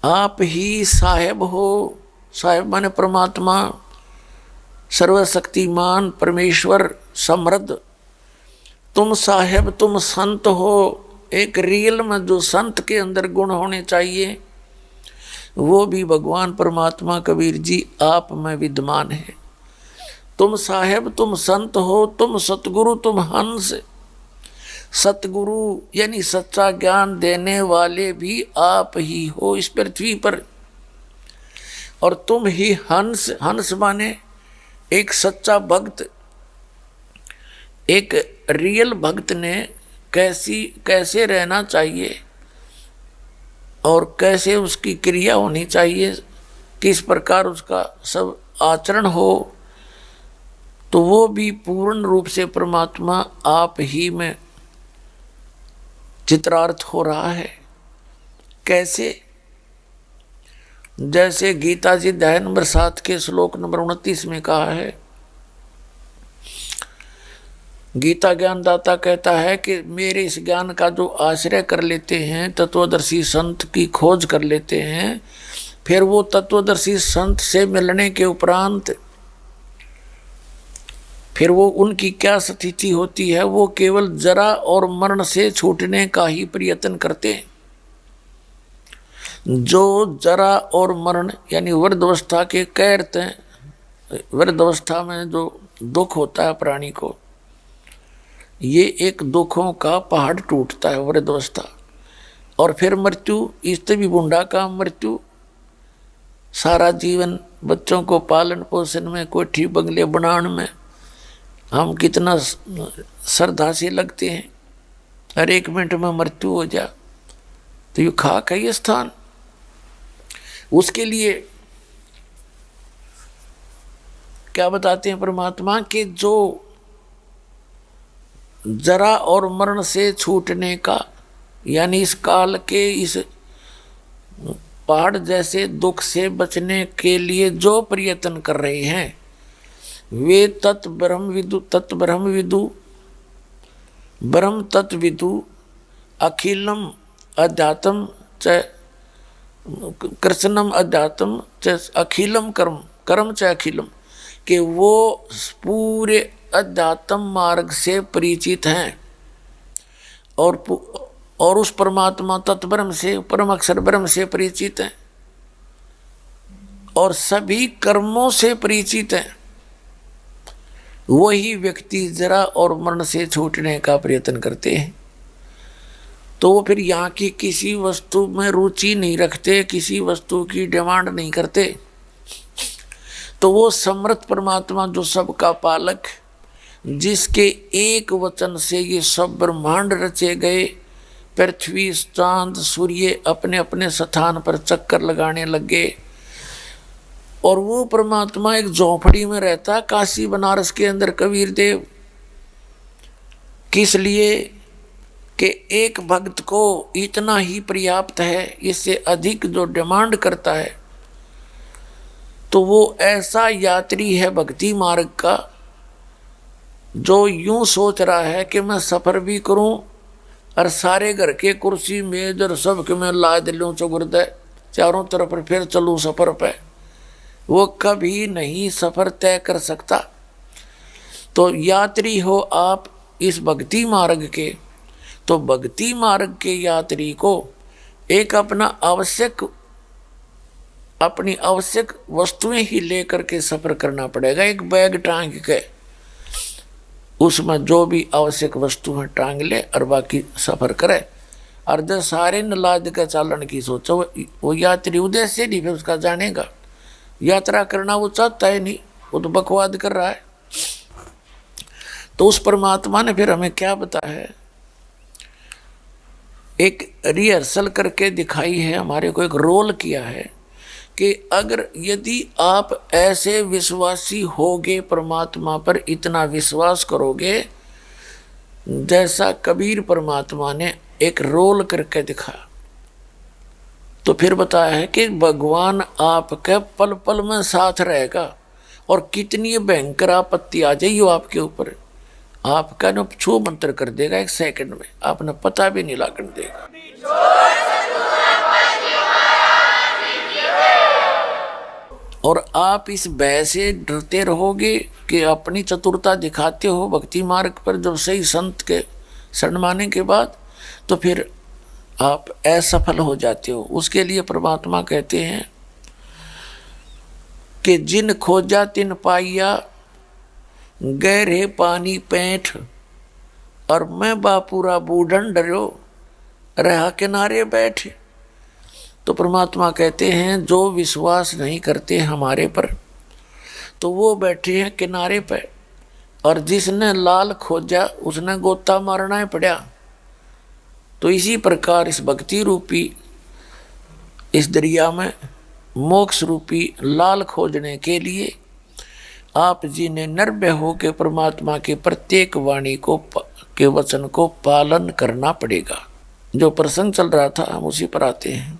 आप ही साहेब हो, साहेब माने परमात्मा, सर्वशक्तिमान परमेश्वर समृद्ध। तुम साहेब तुम संत हो, एक रियल में जो संत के अंदर गुण होने चाहिए वो भी भगवान परमात्मा कबीर जी आप में विद्यमान है। तुम साहेब तुम संत हो, तुम सतगुरु तुम हंस। सतगुरु यानी सच्चा ज्ञान देने वाले भी आप ही हो इस पृथ्वी पर, और तुम ही हंस। हंस माने एक सच्चा भक्त। एक रियल भक्त ने कैसे रहना चाहिए और कैसे उसकी क्रिया होनी चाहिए, किस प्रकार उसका सब आचरण हो, तो वो भी पूर्ण रूप से परमात्मा आप ही में चित्रार्थ हो रहा है। कैसे? जैसे गीता जी अध्याय नंबर 7 के श्लोक नंबर 29 में कहा है, गीता ज्ञानदाता कहता है कि मेरे इस ज्ञान का जो आश्रय कर लेते हैं, तत्वदर्शी संत की खोज कर लेते हैं, फिर वो तत्वदर्शी संत से मिलने के उपरांत फिर वो उनकी क्या स्थिति होती है, वो केवल जरा और मरण से छूटने का ही प्रयत्न करते हैं। जो जरा और मरण यानी वृद्धावस्था के कहते हैं, वृद्धावस्था में जो दुख होता है प्राणी को, ये एक दुखों का पहाड़ टूटता है वृद्धावस्था। और फिर मृत्यु, इससे भी बूढ़ा का मृत्यु। सारा जीवन बच्चों को पालन पोषण में, कोठी बंगले बनाने में हम कितना श्रद्धा से लगते हैं, हर एक मिनट में मृत्यु हो जा तो ये खाक है ये स्थान। उसके लिए क्या बताते हैं परमात्मा के जो जरा और मरण से छूटने का, यानी इस काल के इस पहाड़ जैसे दुख से बचने के लिए जो प्रयत्न कर रहे हैं, वे तत् ब्रह्म विदु ब्रह्म तत्व विदु अखिलम अध्यात्म च कृष्णम अध्यात्म च अखिलम कर्म कर्म च अखिलम, कि वो पूरे अध्यात्म मार्ग से परिचित हैं और उस परमात्मा तत्ब्रह्म से, परम अक्षर ब्रह्म से परिचित हैं और सभी कर्मों से परिचित हैं। वही व्यक्ति जरा और मरण से छूटने का प्रयत्न करते हैं। तो वो फिर यहाँ की किसी वस्तु में रुचि नहीं रखते, किसी वस्तु की डिमांड नहीं करते। तो वो समर्थ परमात्मा जो सबका पालक, जिसके एक वचन से ये सब ब्रह्मांड रचे गए, पृथ्वी चांद सूर्य अपने अपने स्थान पर चक्कर लगाने लगे, और वो परमात्मा एक झोंपड़ी में रहता काशी बनारस के अंदर कबीर देव। किस लिए? कि एक भक्त को इतना ही पर्याप्त है, इससे अधिक जो डिमांड करता है तो वो ऐसा यात्री है भक्ति मार्ग का, जो यूं सोच रहा है कि मैं सफ़र भी करूं और सारे घर के कुर्सी मेज और सब के मैं लाद लूँ चौगुर्दे चारों तरफ फिर चलूँ सफ़र पे। वो कभी नहीं सफ़र तय कर सकता। तो यात्री हो आप इस भक्ति मार्ग के, तो भक्ति मार्ग के यात्री को एक अपना आवश्यक अपनी आवश्यक वस्तुएं ही लेकर के सफर करना पड़ेगा। एक बैग टांग के उसमें जो भी आवश्यक वस्तु है टांग ले और बाकी सफर करे। और जब सारे न लाद के चालन की सोचो, वो यात्री उद्देश्य नहीं फिर उसका जानेगा। यात्रा करना वो चाहता है नहीं, वो तो बकवाद कर रहा है। तो उस परमात्मा ने फिर हमें क्या बताया है, एक रिहर्सल करके दिखाई है, हमारे को एक रोल किया है कि अगर यदि आप ऐसे विश्वासी होगे, परमात्मा पर इतना विश्वास करोगे जैसा कबीर परमात्मा ने एक रोल करके दिखाया, तो फिर बताया है कि भगवान आपके पल पल में साथ रहेगा। और कितनी भयंकर आपत्ति आ जाए वो आपके ऊपर, आपका न छू मंत्र कर देगा, एक सेकंड में आपने पता भी नहीं लागण देगा। और आप इस भय से डरते रहोगे कि अपनी चतुरता दिखाते हो भक्ति मार्ग पर जब सही संत के शरण माने के बाद, तो फिर आप असफल हो जाते हो। उसके लिए परमात्मा कहते हैं कि जिन खोजा तिन पाइया, गहरे पानी पैठ, और मैं बापूरा बूढ़न डरो, रहा किनारे बैठे। तो परमात्मा कहते हैं जो विश्वास नहीं करते हमारे पर, तो वो बैठे हैं किनारे पर, और जिसने लाल खोजा उसने गोता मारना ही पड़ा। तो इसी प्रकार इस भक्ति रूपी इस दरिया में मोक्ष रूपी लाल खोजने के लिए आप जी ने निर्भय हो के परमात्मा के प्रत्येक वाणी को के वचन को पालन करना पड़ेगा। जो प्रसंग चल रहा था हम उसी पर आते हैं।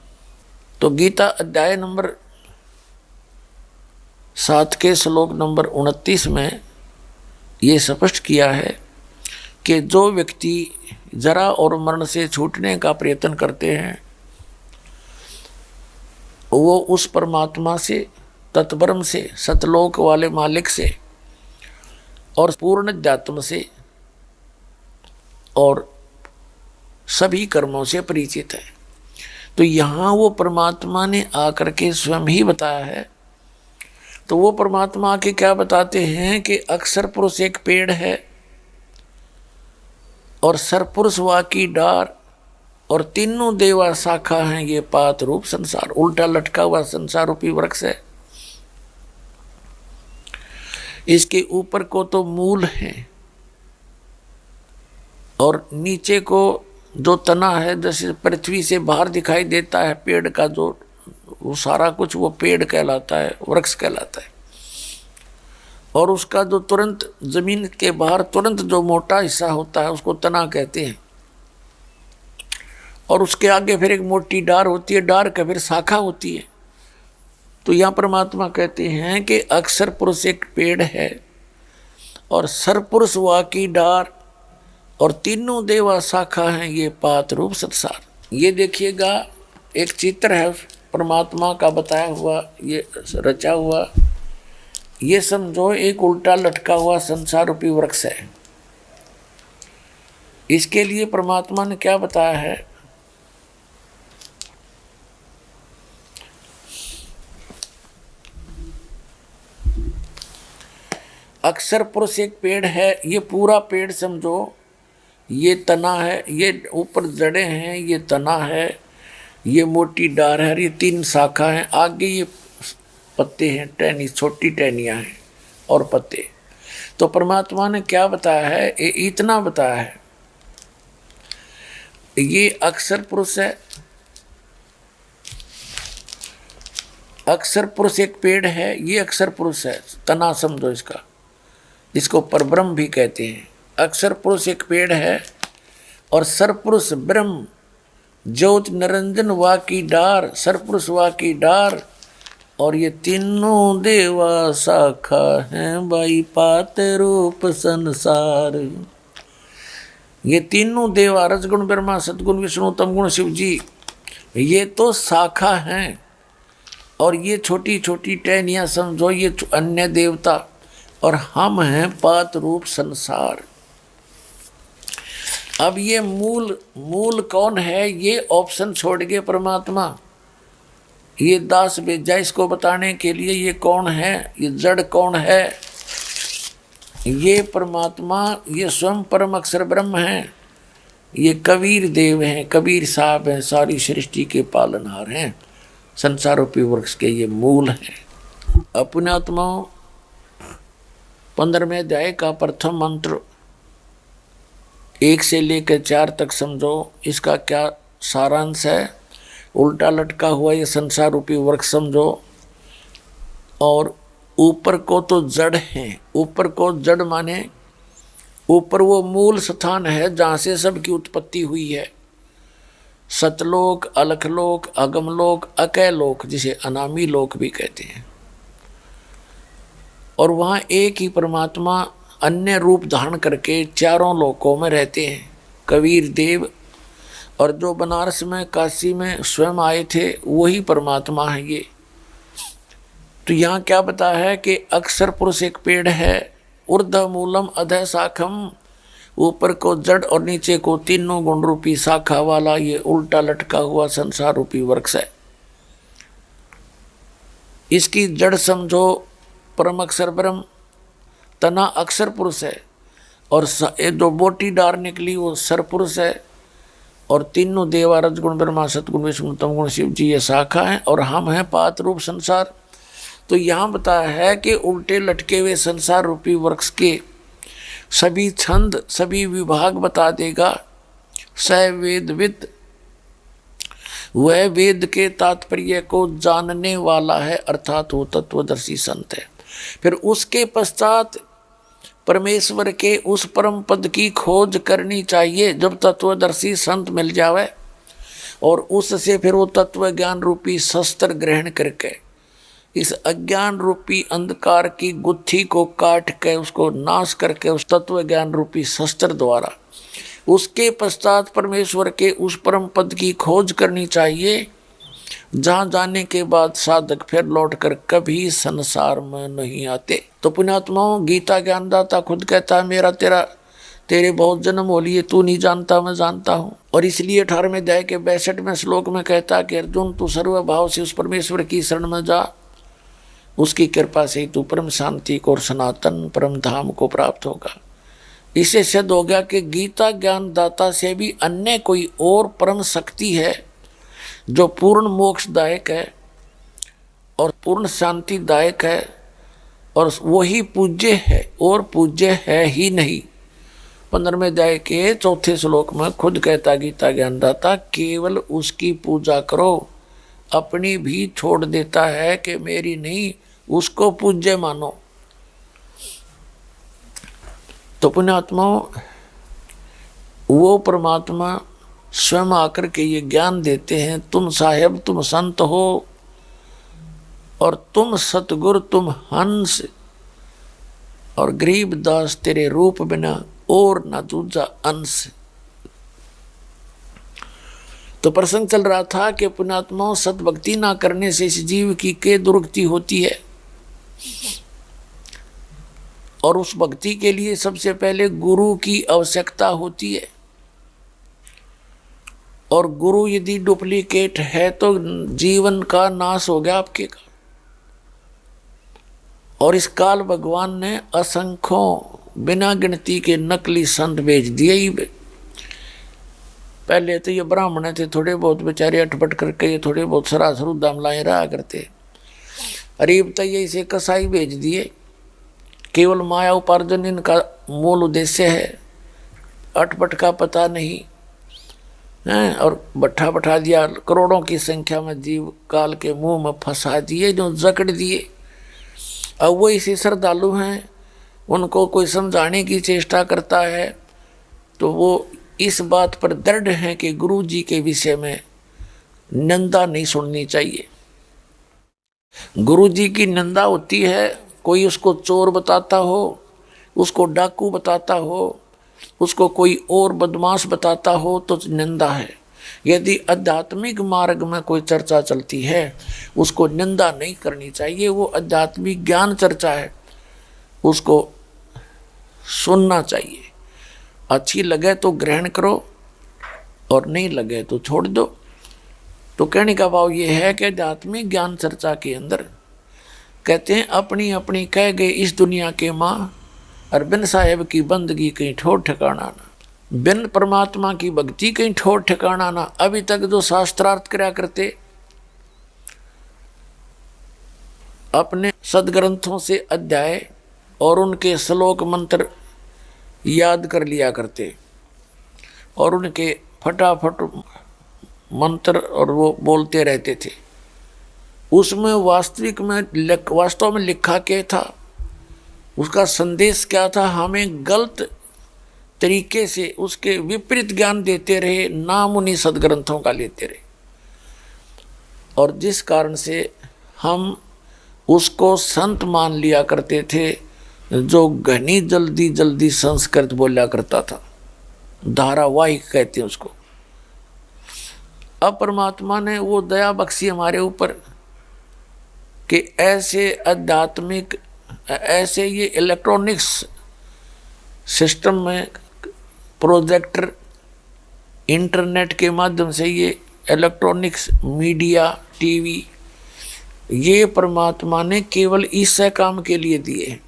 तो गीता अध्याय नंबर 7 के श्लोक नंबर 29 में ये स्पष्ट किया है कि जो व्यक्ति जरा और मरण से छूटने का प्रयत्न करते हैं वो उस परमात्मा से, तत्ब्रह्म से, सतलोक वाले मालिक से और पूर्ण अध्यात्म से और सभी कर्मों से परिचित है। तो यहाँ वो परमात्मा ने आकर के स्वयं ही बताया है। तो वो परमात्मा आके क्या बताते हैं कि अक्षर पुरुष एक पेड़ है और सरपुरुष वा की डार और तीनों देवा शाखा हैं ये पात रूप संसार। उल्टा लटका हुआ संसार रूपी वृक्ष है। इसके ऊपर को तो मूल है और नीचे को जो तना है, जैसे पृथ्वी से बाहर दिखाई देता है पेड़ का जो वो सारा कुछ, वो पेड़ कहलाता है, वृक्ष कहलाता है। और उसका जो तुरंत जमीन के बाहर तुरंत जो मोटा हिस्सा होता है उसको तना कहते हैं। और उसके आगे फिर एक मोटी डार होती है, डार का फिर शाखा होती है। तो यहाँ परमात्मा कहते हैं कि अक्षर पुरुष एक पेड़ है और सरपुरुष वा की डार और तीनों देवा शाखा हैं ये पात रूप संसार। ये देखिएगा एक चित्र है परमात्मा का बताया हुआ, ये रचा हुआ। ये समझो एक उल्टा लटका हुआ संसार रूपी वृक्ष है। इसके लिए परमात्मा ने क्या बताया है, अक्षर पुरुष एक पेड़ है। ये पूरा पेड़ समझो, ये तना है, ये ऊपर जड़ें हैं, ये तना है, ये मोटी डार है, ये 3 शाखा हैं, आगे ये पत्ते हैं, टहनी, छोटी टहनियाँ हैं और पत्ते। तो परमात्मा ने क्या बताया है, ये इतना बताया है, ये अक्षर पुरुष है। अक्षर पुरुष एक पेड़ है, ये अक्षर पुरुष है, तना समझो इसका, इसको परब्रह्म भी कहते हैं। अक्षर पुरुष एक पेड़ है और सरपुरुष ब्रह्म ज्योत निरंजन वा की डार, सरपुरुष वा की डार और ये तीनों देवा शाखा हैं बाई पात रूप संसार। ये तीनों देवा रजगुण ब्रह्मा, सतगुण विष्णु, तमगुण शिव जी, ये तो शाखा हैं। और ये छोटी छोटी टहनियाँ समझो ये अन्य देवता, और हम हैं पात रूप संसार। अब ये मूल कौन है, ये ऑप्शन छोड़ के परमात्मा ये दास भेजा इसको बताने के लिए ये कौन है, ये जड़ कौन है, ये परमात्मा, ये स्वयं परम अक्षर ब्रह्म है, ये कबीर देव हैं, कबीर साहब हैं, सारी सृष्टि के पालनहार हैं, संसार रूपी वृक्ष के ये मूल हैं। अपने आत्माओं 15वें अध्याय का प्रथम मंत्र 1 से लेकर 4 तक समझो। इसका क्या सारांश है? उल्टा लटका हुआ ये संसार रूपी वृक्ष समझो, और ऊपर को तो जड़ है। ऊपर को जड़ माने ऊपर वो मूल स्थान है जहाँ से सबकी उत्पत्ति हुई है। सतलोक, अलखलोक, अगमलोक, अकैलोक, जिसे अनामी लोक भी कहते हैं। और वहाँ एक ही परमात्मा अन्य रूप धारण करके चारों लोकों में रहते हैं, कबीर देव। और जो बनारस में, काशी में स्वयं आए थे वही परमात्मा है ये। तो यहाँ क्या बता है कि अक्षर पुरुष एक पेड़ है, ऊर्ध्व मूलम अधः शाखम, ऊपर को जड़ और नीचे को तीनों गुण रूपी शाखा वाला ये उल्टा लटका हुआ संसार रूपी वृक्ष है। इसकी जड़ समझो परम अक्षर ब्रह्म, तना अक्षर पुरुष है, और जो बोटी डार निकली वो सर पुरुष है, और तीनों देवा रजगुण ब्रह्मा सतगुण विष्णु तम गुण शिव जी ये शाखा है, और हम हैं पात रूप संसार। तो यहाँ बताया है कि उल्टे लटके हुए संसार रूपी वृक्ष के सभी छंद, सभी विभाग बता देगा। स वेदविद, वह वेद के तात्पर्य को जानने वाला है, अर्थात वो तत्वदर्शी संत है। फिर उसके पश्चात परमेश्वर के उस परम पद की खोज करनी चाहिए जब तत्वदर्शी संत मिल जावे, और उससे फिर वो तत्व ज्ञान रूपी शस्त्र ग्रहण करके इस अज्ञान रूपी अंधकार की गुत्थी को काट के उसको नाश करके उस तत्व ज्ञान रूपी शस्त्र द्वारा उसके पश्चात परमेश्वर के उस परम पद की खोज करनी चाहिए, जहाँ जाने के बाद साधक फिर लौटकर कभी संसार में नहीं आते। तो पुण्यात्माओं, गीता ज्ञानदाता खुद कहता है मेरा तेरे बहुत जन्म हो लिए, तू नहीं जानता मैं जानता हूँ। और इसलिए 18वें अध्याय के 62वें श्लोक में कहता कि अर्जुन तू सर्वभाव से उस परमेश्वर की शरण में जा, उसकी कृपा से तू परम शांति को और सनातन परम धाम को प्राप्त होगा। इससे सिद्ध हो गया कि गीता ज्ञानदाता से भी अन्य कोई और परम शक्ति है जो पूर्ण मोक्षदायक है और पूर्ण शांतिदायक है, और वही पूज्य है, और पूज्य है ही नहीं। 15वें अध्याय के 4 श्लोक में खुद कहता गीता ज्ञानदाता, केवल उसकी पूजा करो, अपनी भी छोड़ देता है कि मेरी नहीं, उसको पूज्य मानो। तो पुण्यात्माओं, वो परमात्मा स्वयं आकर के ये ज्ञान देते हैं, तुम साहेब तुम संत हो, और तुम सतगुरु तुम हंस, और गरीब दास तेरे रूप बिना और न दूजा अंश। तो प्रसंग चल रहा था कि पुण्यात्माओं, सतभक्ति ना करने से इस जीव की के दुर्गति होती है, और उस भक्ति के लिए सबसे पहले गुरु की आवश्यकता होती है। और गुरु यदि डुप्लीकेट है तो जीवन का नाश हो गया आपके का। और इस काल भगवान ने असंख्यों बिना गिनती के नकली संत भेज दिए ही। पहले तो ये ब्राह्मण थे, थोड़े बहुत बेचारे अटपट करके ये थोड़े बहुत सरासर दामलाएं रहा करते। अरीब तो ये इसे कसाई भेज दिए, केवल माया उपार्जन इनका मूल उद्देश्य है, अटपट का पता नहीं है। और बैठा दिया, करोड़ों की संख्या में जीव काल के मुंह में फंसा दिए, जो जकड़ दिए। अब वो इसी श्रद्धालु हैं, उनको कोई समझाने की चेष्टा करता है तो वो इस बात पर दृढ़ हैं कि गुरु जी के विषय में निंदा नहीं सुननी चाहिए। गुरु जी की निंदा होती है, कोई उसको चोर बताता हो, उसको डाकू बताता हो, उसको कोई और बदमाश बताता हो तो निंदा है। यदि आध्यात्मिक मार्ग में कोई चर्चा चलती है उसको निंदा नहीं करनी चाहिए, वो आध्यात्मिक ज्ञान चर्चा है, उसको सुनना चाहिए। अच्छी लगे तो ग्रहण करो और नहीं लगे तो छोड़ दो। तो कहने का भाव ये है कि आध्यात्मिक ज्ञान चर्चा के अंदर कहते हैं अपनी अपनी कह गए इस दुनिया के माँ, और बिन साहेब की बंदगी कहीं ठोर ठिकाना ना, बिन परमात्मा की भक्ति कहीं ठोर ठिकाना ना। अभी तक जो शास्त्रार्थ कराया करते अपने सदग्रंथों से अध्याय और उनके श्लोक मंत्र याद कर लिया करते और उनके फटाफट मंत्र और वो बोलते रहते थे। उसमें वास्तव में लिखा क्या था, उसका संदेश क्या था, हमें गलत तरीके से उसके विपरीत ज्ञान देते रहे, नाम उन्हीं सदग्रंथों का लेते रहे, और जिस कारण से हम उसको संत मान लिया करते थे जो घनी जल्दी जल्दी संस्कृत बोला करता था, धारावाहिक कहते हैं उसको। अब परमात्मा ने वो दया बख्शी हमारे ऊपर कि ऐसे आध्यात्मिक, ऐसे ये इलेक्ट्रॉनिक्स सिस्टम में प्रोजेक्टर, इंटरनेट के माध्यम से ये इलेक्ट्रॉनिक्स मीडिया, टीवी, ये परमात्मा ने केवल इस काम के लिए दिए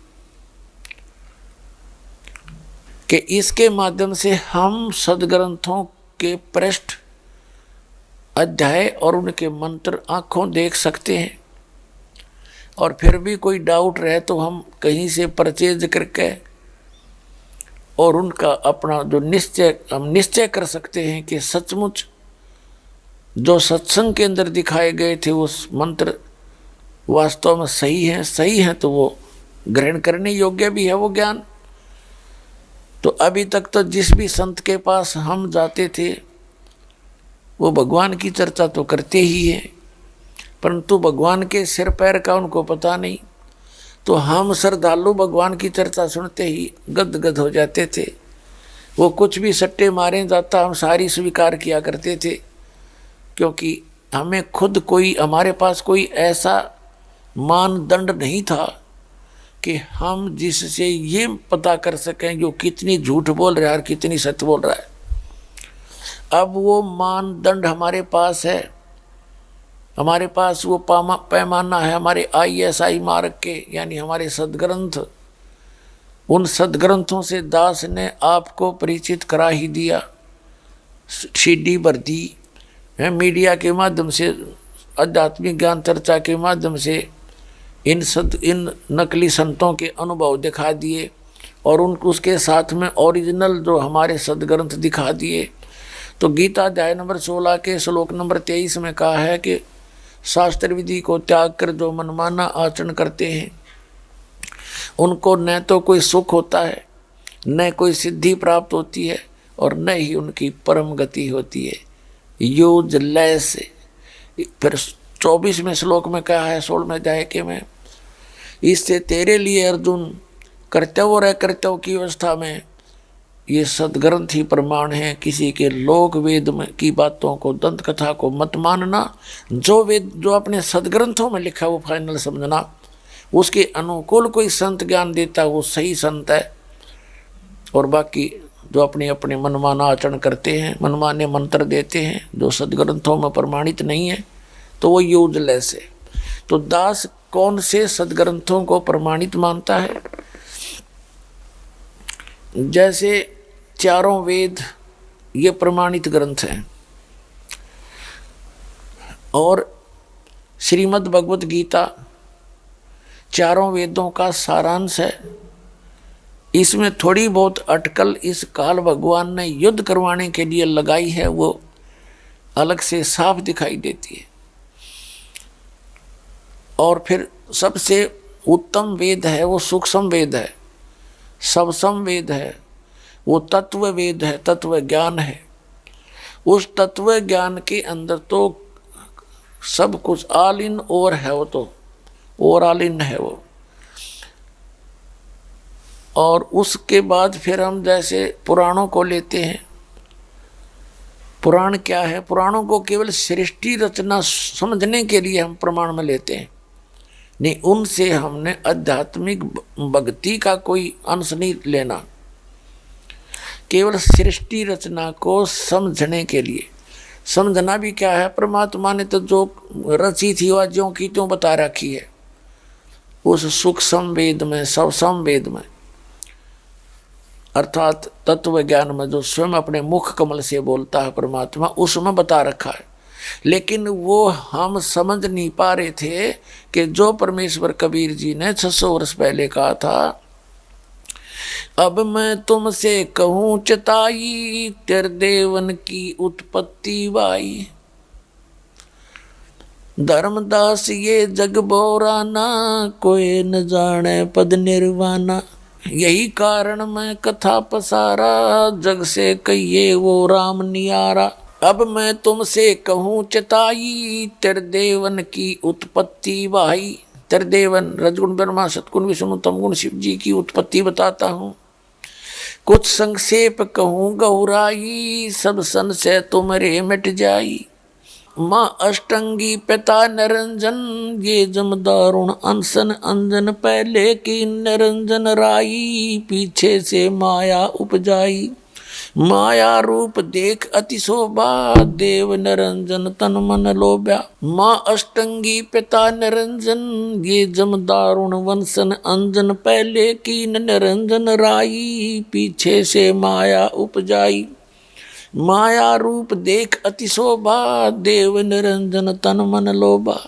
कि इसके माध्यम से हम सदग्रंथों के पृष्ठ, अध्याय और उनके मंत्र आँखों देख सकते हैं, और फिर भी कोई डाउट रहे तो हम कहीं से परचेज करके और उनका अपना जो हम निश्चय कर सकते हैं कि सचमुच जो सत्संग के अंदर दिखाए गए थे उस मंत्र वास्तव में सही है तो वो ग्रहण करने योग्य भी है वो ज्ञान। तो अभी तक तो जिस भी संत के पास हम जाते थे वो भगवान की चर्चा तो करते ही हैं, परंतु भगवान के सिर पैर का उनको पता नहीं। तो हम श्रद्धालु भगवान की चर्चा सुनते ही गदगद हो जाते थे। वो कुछ भी सट्टे मारे जाता हम सारी स्वीकार किया करते थे, क्योंकि हमें खुद हमारे पास कोई ऐसा मानदंड नहीं था कि हम जिससे ये पता कर सकें जो कितनी झूठ बोल रहा है और कितनी सत्य बोल रहा है। अब वो मानदंड हमारे पास है, हमारे पास वो पैमाना है हमारे ISI मार्ग के, यानी हमारे सदग्रंथ। उन सदग्रंथों से दास ने आपको परिचित करा ही दिया, CD भर दी है, मीडिया के माध्यम से, आध्यात्मिक ज्ञान चर्चा के माध्यम से इन नकली संतों के अनुभव दिखा दिए, और उसके साथ में ओरिजिनल जो हमारे सदग्रंथ दिखा दिए। तो गीता अध्याय नंबर 16 के श्लोक नंबर 23 में कहा है कि शास्त्र विधि को त्याग कर जो मनमाना आचरण करते हैं उनको न तो कोई सुख होता है, न कोई सिद्धि प्राप्त होती है, और न ही उनकी परम गति होती है, यूजलेस। फिर 24वें श्लोक में कहा है 16वें अध्याय के में, इससे तेरे लिए अर्जुन कर्तव्य और अकर्तव्य की अवस्था में ये सदग्रंथ ही प्रमाण है। किसी के लोक वेद में की बातों को, दंत कथा को मत मानना। जो अपने सदग्रंथों में लिखा वो फाइनल समझना। उसके अनुकूल कोई संत ज्ञान देता वो सही संत है, और बाकी जो अपने अपने मनमाना आचरण करते हैं, मनमाने मंत्र देते हैं जो सदग्रंथों में प्रमाणित नहीं है, तो वो यूजलेस है। तो दास कौन से सदग्रंथों को प्रमाणित मानता है? जैसे चारों वेद ये प्रमाणित ग्रंथ हैं, और श्रीमद् भगवत गीता चारों वेदों का सारांश है। इसमें थोड़ी बहुत अटकल इस काल भगवान ने युद्ध करवाने के लिए लगाई है, वो अलग से साफ दिखाई देती है। और फिर सबसे उत्तम वेद है वो सूक्ष्म वेद है, सबसम वेद है, वो तत्व वेद है, तत्व ज्ञान है। उस तत्व ज्ञान के अंदर तो सब कुछ ऑल इन और है, वो तो और ऑल इन है वो। और उसके बाद फिर हम जैसे पुराणों को लेते हैं। पुराण क्या है? पुराणों को केवल सृष्टि रचना समझने के लिए हम प्रमाण में लेते हैं, नहीं उनसे हमने आध्यात्मिक भक्ति का कोई अंश नहीं लेना। केवल सृष्टि रचना को समझने के लिए, समझना भी क्या है, परमात्मा ने तो जो रची थी वह ज्यों की त्यों बता रखी है, उस सुख संवेद में, सब संवेद में, अर्थात तत्व ज्ञान में जो स्वयं अपने मुख कमल से बोलता है परमात्मा, उसमें बता रखा है। लेकिन वो हम समझ नहीं पा रहे थे कि जो परमेश्वर कबीर जी ने 600 वर्ष पहले कहा था, अब मैं तुमसे कहूँ चताई, तेरे देवन की उत्पत्ति वाई। धर्मदास ये जग बोराना, कोई न जाने पद निर्वाणा। यही कारण मैं कथा पसारा, जग से कहिए वो राम नियारा। अब मैं तुमसे कहूँ चताई, तेरे देवन की उत्पत्ति वाई। तेरे देवन रजगुण ब्रह्मा सतगुण विष्णु तमगुण शिव जी की उत्पत्ति बताता हूँ। कुछ संक्षेप कहूँ गौराई, सब संशय तुम्हारे मिट जाई। माँ अष्टंगी पिता निरंजन, ये जमदारुण अनसन अंजन। पहले की निरंजन राई, पीछे से माया उपजाई। माया रूप देख अति शोभा, देव निरंजन तन मन लोभ्या। माँ अष्टंगी पिता निरंजन, ये जमदारुण वंशन अंजन। पहले की निरंजन राई, पीछे से माया उपजाई। माया रूप देख अति शोभा, देव निरंजन तन मन लोभा।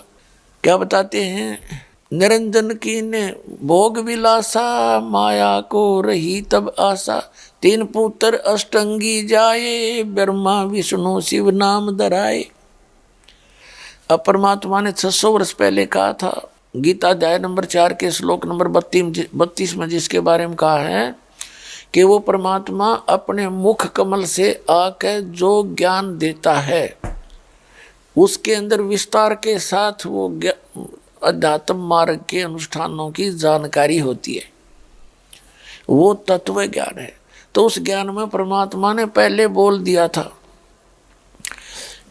क्या बताते हैं, निरंजन की ने भोग विलासा, माया को रही तब आशा। 3 पुत्र अष्टंगी जाए, ब्रह्मा विष्णु शिव नाम धराए। अब परमात्मा ने 600 वर्ष पहले कहा था, गीता अध्याय नंबर 4 के श्लोक नंबर 32 में जिसके बारे में कहा है कि वो परमात्मा अपने मुख कमल से आकर जो ज्ञान देता है, उसके अंदर विस्तार के साथ वो अध्यात्म मार्ग के अनुष्ठानों की जानकारी होती है, वो तत्व ज्ञान है। तो उस ज्ञान में परमात्मा ने पहले बोल दिया था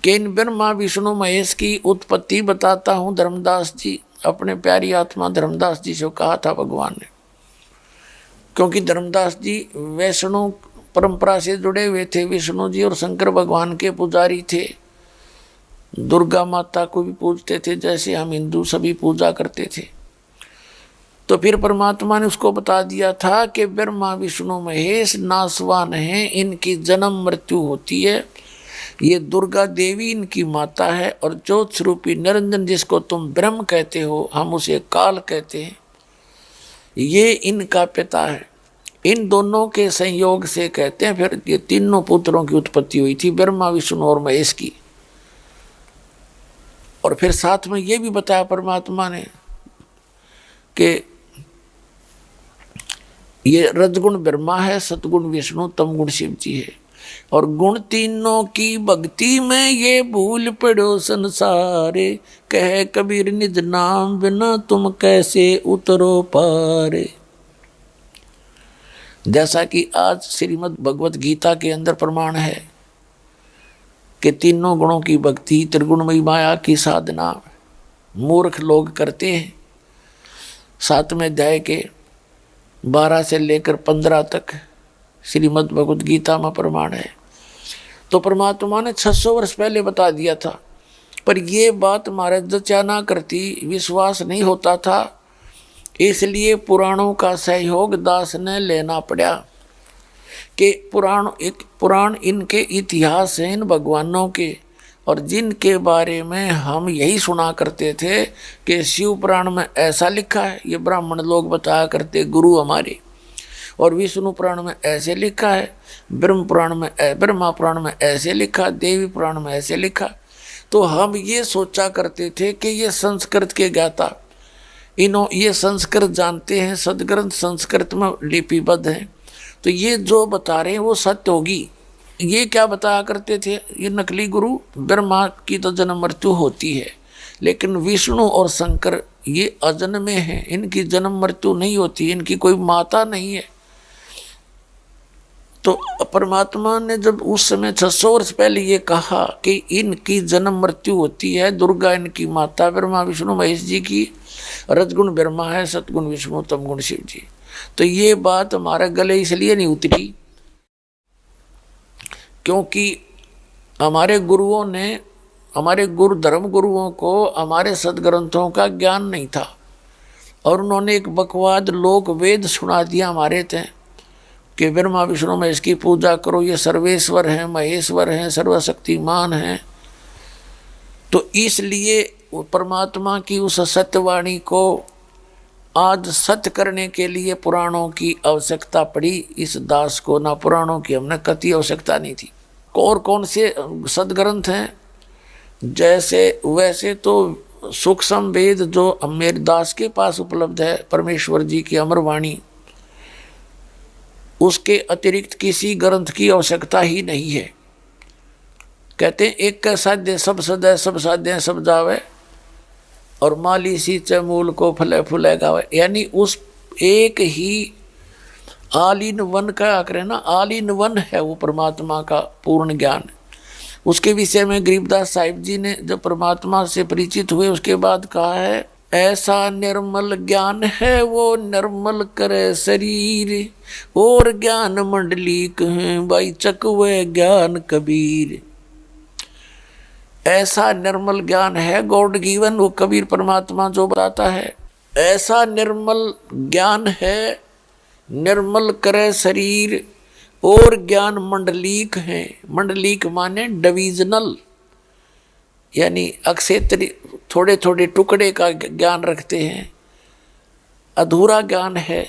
कि इन ब्रह्मा विष्णु महेश की उत्पत्ति बताता हूँ। धर्मदास जी, अपने प्यारी आत्मा धर्मदास जी से कहा था भगवान ने, क्योंकि धर्मदास जी वैष्णव परंपरा से जुड़े हुए थे। विष्णु जी और शंकर भगवान के पुजारी थे, दुर्गा माता को भी पूजते थे जैसे हम हिंदू सभी पूजा करते थे। तो फिर परमात्मा ने उसको बता दिया था कि ब्रह्मा विष्णु महेश नासवान हैं, इनकी जन्म मृत्यु होती है। ये दुर्गा देवी इनकी माता है, और ज्योत स्वरूपी निरंजन जिसको तुम ब्रह्म कहते हो, हम उसे काल कहते हैं, ये इनका पिता है। इन दोनों के संयोग से कहते हैं फिर ये तीनों पुत्रों की उत्पत्ति हुई थी, ब्रह्मा विष्णु और महेश की। और फिर साथ में ये भी बताया परमात्मा ने कि ये रजगुण ब्रह्मा है, सतगुण विष्णु, तमगुण शिव जी है। और गुण तीनों की भक्ति में ये भूल पड़ो संसारे, कहे कबीर निज नाम बिना तुम कैसे उतरो पारे। जैसा कि आज श्रीमद् भगवत गीता के अंदर प्रमाण है कि तीनों गुणों की भक्ति, त्रिगुणमयी माया की साधना मूर्ख लोग करते हैं। 7वें अध्याय के 12 से लेकर 15 तक श्रीमद् भगवत गीता में प्रमाण है। तो परमात्मा ने 600 वर्ष पहले बता दिया था, पर ये बात महाराज जचा ना करती, विश्वास नहीं होता था, इसलिए पुराणों का सहयोग दास ने लेना पड़ा कि पुराण इनके इतिहास हैं, इन भगवानों के, और जिनके बारे में हम यही सुना करते थे कि शिव पुराण में ऐसा लिखा है, ये ब्राह्मण लोग बताया करते गुरु हमारे, और विष्णु पुराण में ऐसे लिखा है, ब्रह्मा पुराण में ऐसे लिखा, देवी पुराण में ऐसे लिखा। तो हम ये सोचा करते थे कि ये संस्कृत के ज्ञाता, ये संस्कृत जानते हैं, सदग्रंथ संस्कृत में लिपिबद्ध हैं, तो ये जो बता रहे हैं वो सत्य होगी। ये क्या बताया करते थे, ये नकली गुरु, ब्रह्मा की तो जन्म मृत्यु होती है, लेकिन विष्णु और शंकर ये अजन्मे हैं, इनकी जन्म मृत्यु नहीं होती, इनकी कोई माता नहीं है। तो परमात्मा ने जब उस समय 600 वर्ष पहले ये कहा कि इनकी जन्म मृत्यु होती है, दुर्गा इनकी माता, ब्रह्मा विष्णु महेश जी की, रजगुण ब्रह्मा है, सतगुण विष्णु, तमगुण शिव जी, तो ये बात हमारे गले इसलिए नहीं उतरी क्योंकि हमारे गुरुओं ने, हमारे गुरु धर्म गुरुओं को हमारे सदग्रंथों का ज्ञान नहीं था और उन्होंने एक बकवाद लोक वेद सुना दिया हमारे थे कि ब्रह्मा विष्णु में इसकी पूजा करो, ये सर्वेश्वर हैं, महेश्वर हैं, सर्वशक्तिमान हैं। तो इसलिए परमात्मा की उस सत्यवाणी को आज सत्य करने के लिए पुराणों की आवश्यकता पड़ी इस दास को, ना पुराणों की हमने कति आवश्यकता नहीं थी। और कौन से सदग्रंथ हैं? जैसे वैसे तो सूक्ष्म वेद जो मेरे दास के पास उपलब्ध है, परमेश्वर जी की अमरवाणी, उसके अतिरिक्त किसी ग्रंथ की आवश्यकता ही नहीं है। कहते हैं एक का साध्य सब सदै, सब साध्य सब जावे, और माली सींचे मूल को फले फूले गावे। यानी उस एक ही ऑल इन वन का आकर ना, ऑल इन वन है वो परमात्मा का पूर्ण ज्ञान। उसके विषय में गरीबदास साहिब जी ने जब परमात्मा से परिचित हुए उसके बाद कहा है, ऐसा निर्मल ज्ञान है वो निर्मल करे शरीर, और ज्ञान मंडली कहें भाई चकवे ज्ञान कबीर। ऐसा निर्मल ज्ञान है गॉड गिवन, वो कबीर परमात्मा जो बताता है। ऐसा निर्मल ज्ञान है निर्मल करे शरीर, और ज्ञान मंडलीक है। मंडलीक माने डिविजनल, यानी अक्षेत्र, थोड़े थोड़े टुकड़े का ज्ञान रखते हैं, अधूरा ज्ञान है।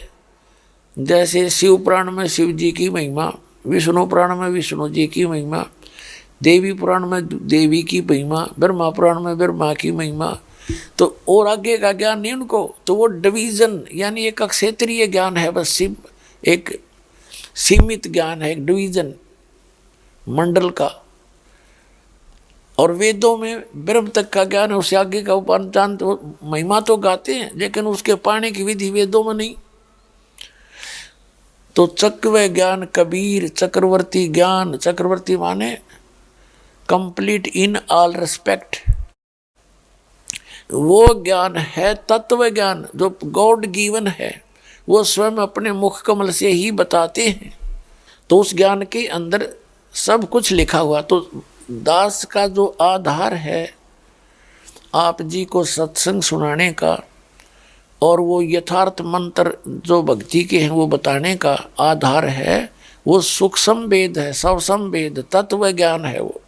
जैसे शिव पुराण में शिव जी की महिमा, विष्णु पुराण में विष्णु जी की महिमा, देवी पुराण में देवी की महिमा, ब्रह्मा पुराण में ब्रह्मा की महिमा, तो और आगे का ज्ञान नहीं उनको। तो वो डिवीजन यानी एक अक्षेत्रीय ज्ञान है, बस एक सीमित ज्ञान है, एक डिवीजन मंडल का। और वेदों में ब्रह्म तक का ज्ञान है, उससे आगे का उपाचान तो महिमा तो गाते हैं, लेकिन उसके पाने की विधि वेदों में नहीं। तो चक्रव ज्ञान कबीर, चक्रवर्ती ज्ञान, चक्रवर्ती माने कंप्लीट इन ऑल रिस्पेक्ट, वो ज्ञान है तत्व ज्ञान जो गॉड गिवन है, वो स्वयं अपने मुख कमल से ही बताते हैं। तो उस ज्ञान के अंदर सब कुछ लिखा हुआ। तो दास का जो आधार है आप जी को सत्संग सुनाने का, और वो यथार्थ मंत्र जो भक्ति के हैं वो बताने का आधार है, वो सूक्ष्म वेद है, सवसम वेद तत्व ज्ञान है, वो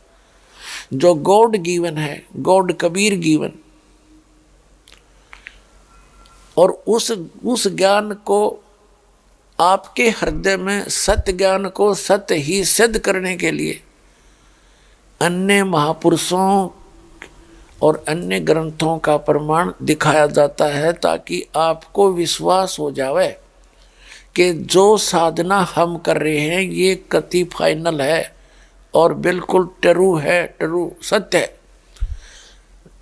जो गॉड गिवन है, गॉड कबीर गिवन। और उस ज्ञान को आपके हृदय में सत्य ज्ञान को सत्य ही सिद्ध करने के लिए अन्य महापुरुषों और अन्य ग्रंथों का प्रमाण दिखाया जाता है, ताकि आपको विश्वास हो जावे कि जो साधना हम कर रहे हैं ये कति फाइनल है और बिल्कुल ट्रू है, ट्रू सत्य है।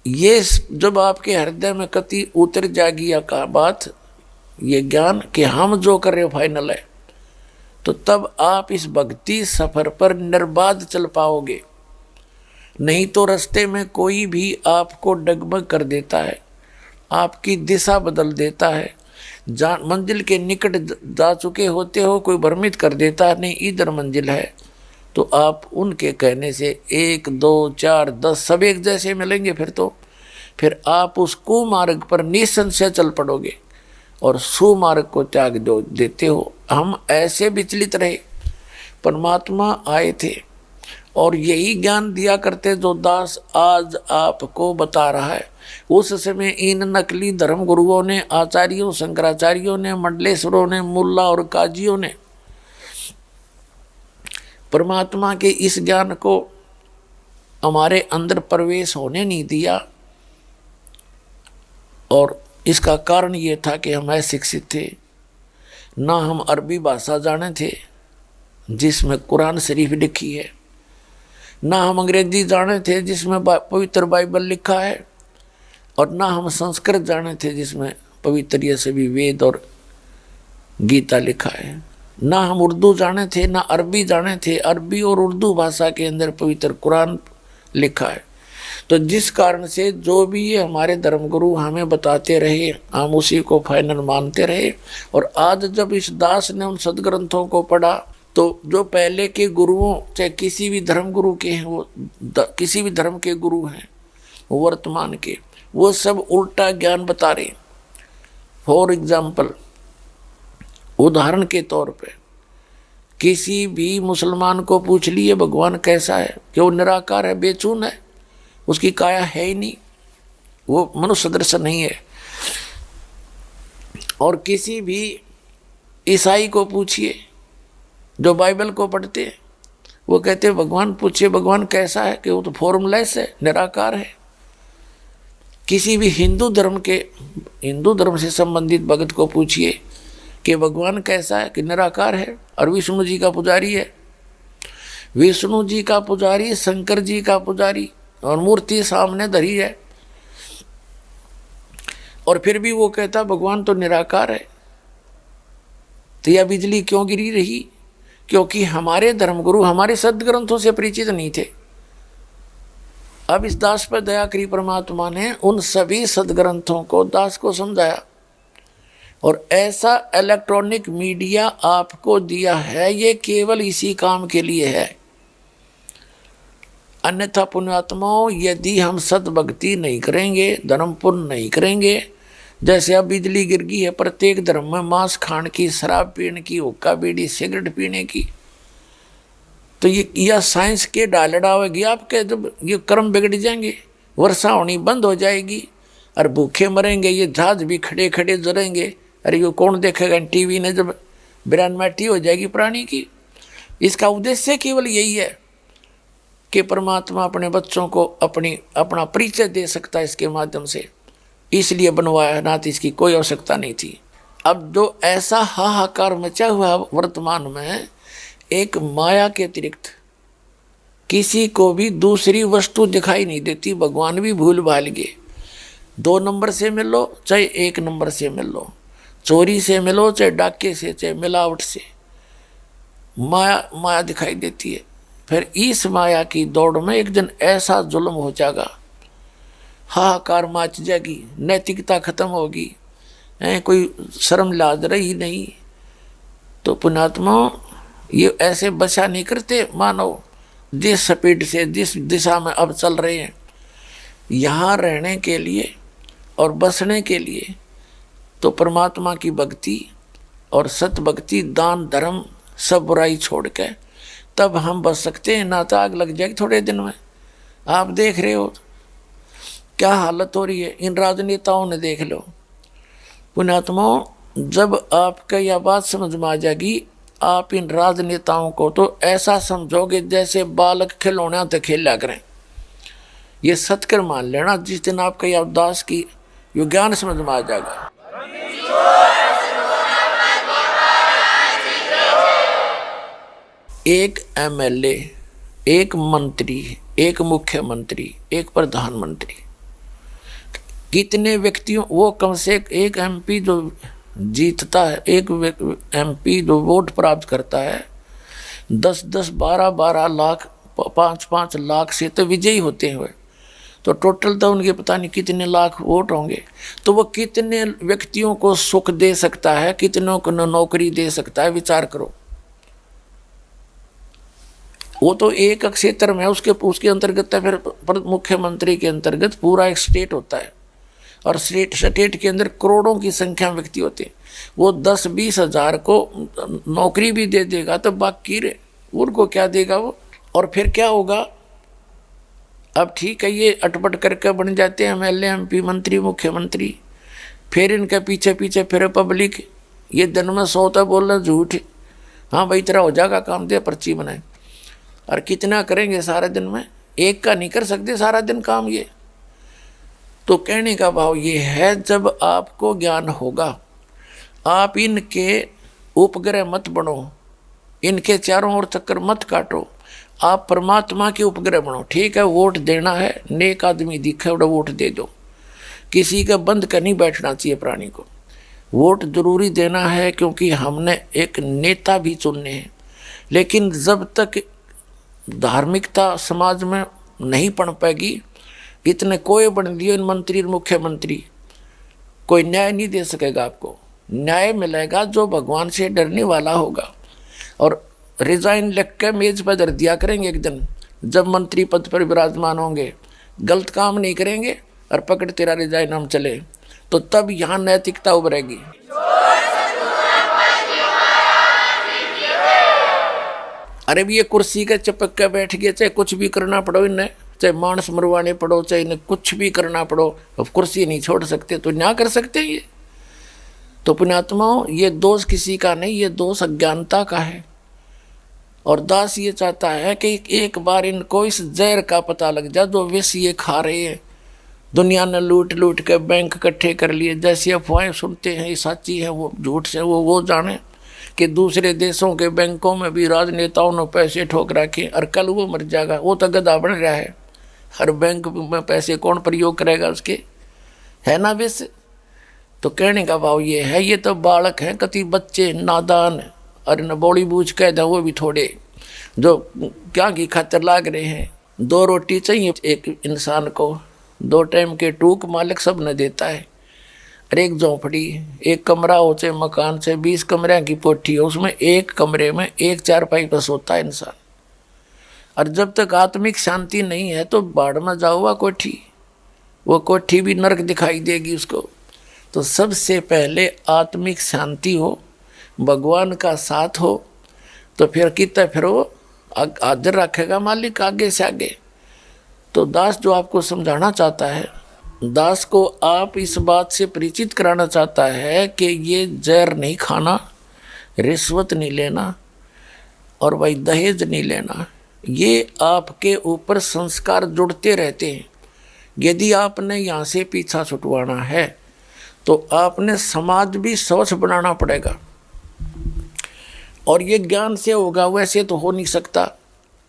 ये जब आपके हृदय में कति उतर जाएगी का बात, ये ज्ञान कि हम जो कर रहे हो फाइनल है, तो तब आप इस भक्ति सफर पर निर्बाध चल पाओगे। नहीं तो रास्ते में कोई भी आपको डगमग कर देता है, आपकी दिशा बदल देता है, मंजिल के निकट जा चुके होते हो कोई भ्रमित कर देता है, नहीं इधर मंजिल है, तो आप उनके कहने से 1, 2, 4, 10 सब एक जैसे मिलेंगे। फिर आप उस कुमार्ग पर निसंशय चल पड़ोगे और सुमार्ग को त्याग देते हो। हम ऐसे विचलित रहे, परमात्मा आए थे और यही ज्ञान दिया करते जो दास आज आपको बता रहा है। उस समय इन नकली धर्म गुरुओं ने, आचार्यों, शंकराचार्यों ने, मंडलेश्वरों ने, मुल्ला और काजियों ने परमात्मा के इस ज्ञान को हमारे अंदर प्रवेश होने नहीं दिया। और इसका कारण ये था कि हम अशिक्षित थे, ना हम अरबी भाषा जाने थे जिसमें कुरान शरीफ लिखी है, ना हम अंग्रेजी जाने थे जिसमें पवित्र बाइबल लिखा है, और ना हम संस्कृत जाने थे जिसमें पवित्र ये सभी वेद और गीता लिखा है, ना हम उर्दू जाने थे, ना अरबी जाने थे, अरबी और उर्दू भाषा के अंदर पवित्र कुरान लिखा है। तो जिस कारण से जो भी ये हमारे धर्मगुरु हमें बताते रहे हम उसी को फाइनल मानते रहे। और आज जब इस दास ने उन सदग्रंथों को पढ़ा तो जो पहले के गुरुओं, चाहे किसी भी धर्म गुरु के हैं, वो किसी भी धर्म के गुरु हैं वर्तमान के, वो सब उल्टा ज्ञान बता रहे। फॉर एग्जाम्पल, उदाहरण के तौर पे किसी भी मुसलमान को पूछ लिए भगवान कैसा है, कि वो निराकार है, बेचून है, उसकी काया है ही नहीं, वो मनुष्य सदृश नहीं है। और किसी भी ईसाई को पूछिए जो बाइबल को पढ़ते हैं, वो कहते हैं भगवान, पूछिए भगवान कैसा है, कि वो तो फॉर्मलेस है, निराकार है। किसी भी हिंदू धर्म से संबंधित भगत को पूछिए कि भगवान कैसा है, कि निराकार है और विष्णु जी का पुजारी है। विष्णु जी का पुजारी, शंकर जी का पुजारी, और मूर्ति सामने धरी है, और फिर भी वो कहता भगवान तो निराकार है। तो यह बिजली क्यों गिरी रही? क्योंकि हमारे धर्मगुरु हमारे सदग्रंथों से परिचित नहीं थे। अब इस दास पर दया करी परमात्मा ने उन सभी सदग्रंथों को दास को समझाया, और ऐसा इलेक्ट्रॉनिक मीडिया आपको दिया है, ये केवल इसी काम के लिए है। अन्यथा पुण्यात्माओं, यदि हम सद्भक्ति नहीं करेंगे, धर्म पुण्य नहीं करेंगे, जैसे अब बिजली गिर गई है प्रत्येक धर्म में, मांस खाने की, शराब पीने की, हुक्का बीड़ी सिगरेट पीने की, तो ये यह साइंस के डाल डावेगी आपके, जब ये कर्म बिगड़ जाएंगे, वर्षा होनी बंद हो जाएगी और भूखे मरेंगे, ये जहाज भी खड़े खड़े जरेंगे। अरे ये कौन देखेगा टीवी ने, जब बिरानमैटी हो जाएगी प्राणी की। इसका उद्देश्य केवल यही है कि परमात्मा अपने बच्चों को अपना परिचय दे सकता है इसके माध्यम से, इसलिए बनवाया, ना तो इसकी कोई आवश्यकता नहीं थी। अब जो ऐसा हाहाकार मचा हुआ वर्तमान में, एक माया के अतिरिक्त किसी को भी दूसरी वस्तु दिखाई नहीं देती। भगवान भी भूल भाल गए। 2 नंबर से मिल लो चाहे 1 नंबर से मिल लो, चोरी से मिलो चाहे डाके से, चाहे मिलावट से, माया दिखाई देती है। फिर इस माया की दौड़ में एक दिन ऐसा जुल्म हो जाएगा, हाहाकार मच जाएगी, नैतिकता खत्म होगी, कोई शर्म लाज रही नहीं। तो पुण्यात्मा, ये ऐसे बचा नहीं करते मानव, जिस स्पीड से, जिस दिशा में अब चल रहे हैं, यहाँ रहने के लिए और बसने के लिए तो परमात्मा की भक्ति और सत भक्ति, दान धर्म, सब बुराई छोड़ के तब हम बच सकते हैं, ना तो आग लग जाएगी थोड़े दिन में। आप देख रहे हो क्या हालत हो रही है, इन राजनेताओं ने देख लो। पुण्यात्माओं, जब आपका यह बात समझ में आ जाएगी, आप इन राजनेताओं को तो ऐसा समझोगे जैसे बालक खिलौना तो खेला करें। ये सत्कर मान लेना, जिस दिन आपका यह उदास की यो ज्ञान समझ में आ जाएगा। एक एमएलए, एक मंत्री, एक मुख्यमंत्री, एक प्रधानमंत्री, कितने व्यक्तियों, वो कम से एक एमपी जो जीतता है, एक एमपी जो वोट प्राप्त करता है, 10-10, 12-12 लाख, 5-5 लाख से तो विजयी होते हुए, तो टोटल तो उनके पता नहीं कितने लाख वोट होंगे। तो वो कितने व्यक्तियों को सुख दे सकता है, कितनों को नौकरी दे सकता है, विचार करो। वो तो एक क्षेत्र में, उसके अंतर्गत है, फिर मुख्यमंत्री के अंतर्गत पूरा एक स्टेट होता है, और स्टेट के अंदर करोड़ों की संख्या में व्यक्ति होते हैं। वो 10-20 हज़ार को नौकरी भी दे देगा तो बाकी उनको क्या देगा वो? और फिर क्या होगा? अब ठीक है, ये अटपट करके बन जाते हैं एमएलए, एमपी, मंत्री, मुख्यमंत्री, फिर इनके पीछे पीछे फिर पब्लिक, ये दिन में 100 तो बोल रहे झूठ, हाँ भाई तेरा हो जाएगा काम, दे पर्ची बनाए। और कितना करेंगे सारे दिन में? एक का नहीं कर सकते सारा दिन काम ये। तो कहने का भाव ये है, जब आपको ज्ञान होगा, आप इनके उपग्रह मत बनो, इनके चारों ओर चक्कर मत काटो, आप परमात्मा के उपग्रह बनो। ठीक है, वोट देना है, नेक आदमी दिखे उड़ा वोट दे दो, किसी का बंद कर नहीं बैठना चाहिए प्राणी को। वोट जरूरी देना है क्योंकि हमने एक नेता भी चुनने हैं, लेकिन जब तक धार्मिकता समाज में नहीं पड़ पाएगी, इतने कोई बन दिए मंत्री मुख्यमंत्री, कोई न्याय नहीं दे सकेगा। आपको न्याय मिलेगा जो भगवान से डरने वाला होगा। और रिजाइन लिख के मेज पर धर दिया करेंगे। एक दिन जब मंत्री पद पर विराजमान होंगे, गलत काम नहीं करेंगे और पकड़ तेरा रिजाइन हम चले, तो तब यहाँ नैतिकता उभरेगी। अरे भी ये कुर्सी के चिपक के बैठ गए, चाहे कुछ भी करना पड़ो इन्हें, चाहे मांस मरवाने पड़ो, चाहे इन्हें कुछ भी करना पड़ो, अब कुर्सी नहीं छोड़ सकते तो क्या कर सकते ये। तो पुण्यात्माओं, ये दोष किसी का नहीं, ये दोष अज्ञानता का है। और दास ये चाहता है कि एक बार इनको इस जहर का पता लग जाए जो विष ये खा रहे हैं। दुनिया ने लूट लूट के बैंक इकट्ठे कर लिए, जैसी अफवाहें सुनते हैं ये सच्ची है वो झूठ से वो जाने कि दूसरे देशों के बैंकों में भी राजनेताओं ने पैसे ठोक रखे, और कल वो मर जाएगा, वो तो गधा बन रहा है। हर बैंक में पैसे कौन प्रयोग करेगा उसके, है ना विष। तो कहने का भाव ये है, ये तो बालक हैं, कति बच्चे नादान, और न बौड़ी बूझ कह दे वो भी थोड़े, जो क्या की खातिर लाग रहे हैं। 2 रोटी चाहिए एक इंसान को, 2 टाइम के टूक मालिक सब न देता है। और एक झोंपड़ी, एक कमरा हो चाहे मकान से 20 कमरे की कोठी हो, उसमें एक कमरे में एक चारपाई पर सोता है इंसान। और जब तक आत्मिक शांति नहीं है तो बाढ़ में जाओगा कोठी, वो कोठी भी नरक दिखाई देगी उसको। तो सबसे पहले आत्मिक शांति हो, भगवान का साथ हो, तो फिर कितना फिर वो आदर रखेगा मालिक आगे से आगे। तो दास जो आपको समझाना चाहता है, दास को आप इस बात से परिचित कराना चाहता है कि ये जहर नहीं खाना, रिश्वत नहीं लेना, और भाई दहेज नहीं लेना। ये आपके ऊपर संस्कार जुड़ते रहते हैं। यदि आपने यहाँ से पीछा छुटवाना है तो आपने समाज भी स्वच्छ बनाना पड़ेगा। और ये ज्ञान से होगा, वैसे तो हो नहीं सकता।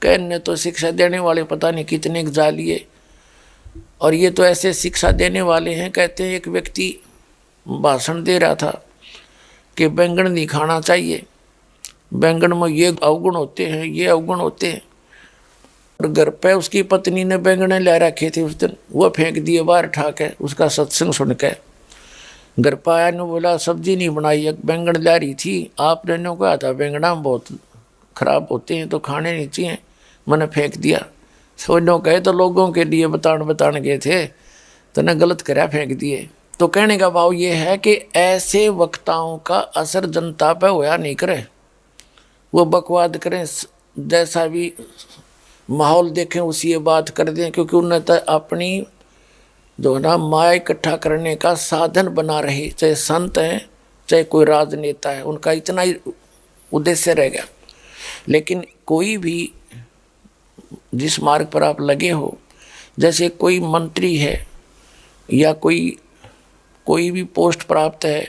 कहने तो शिक्षा देने वाले पता नहीं कितने जालिए, और ये तो ऐसे शिक्षा देने वाले हैं। कहते हैं एक व्यक्ति भाषण दे रहा था कि बैंगन नहीं खाना चाहिए, बैंगन में ये अवगुण होते हैं, ये अवगुण होते हैं। और घर पे उसकी पत्नी ने बैंगन ले रखे थे उस दिन, वो फेंक दिए बाहर ठाके उसका सत्संग सुन के। घर पर आया ने बोला सब्जी नहीं बनाई, एक बैंगन ला रही थी, आपने ने कहा था बैंगना बहुत खराब होते हैं तो खाने नहीं चाहिए, मैंने फेंक दिया। सोनो कहे तो लोगों के लिए बतान गए थे, तो ने गलत करा फेंक दिए। तो कहने का भाव ये है कि ऐसे वक्ताओं का असर जनता पे होया नहीं करे, वो बकवाद करें, जैसा भी माहौल देखें उसी ये बात कर दें, क्योंकि उन्हें तो अपनी जो ना माया इकट्ठा करने का साधन बना रहे, चाहे संत हैं चाहे कोई राजनेता है, उनका इतना ही उद्देश्य रह गया। लेकिन कोई भी जिस मार्ग पर आप लगे हो, जैसे कोई मंत्री है या कोई भी पोस्ट प्राप्त है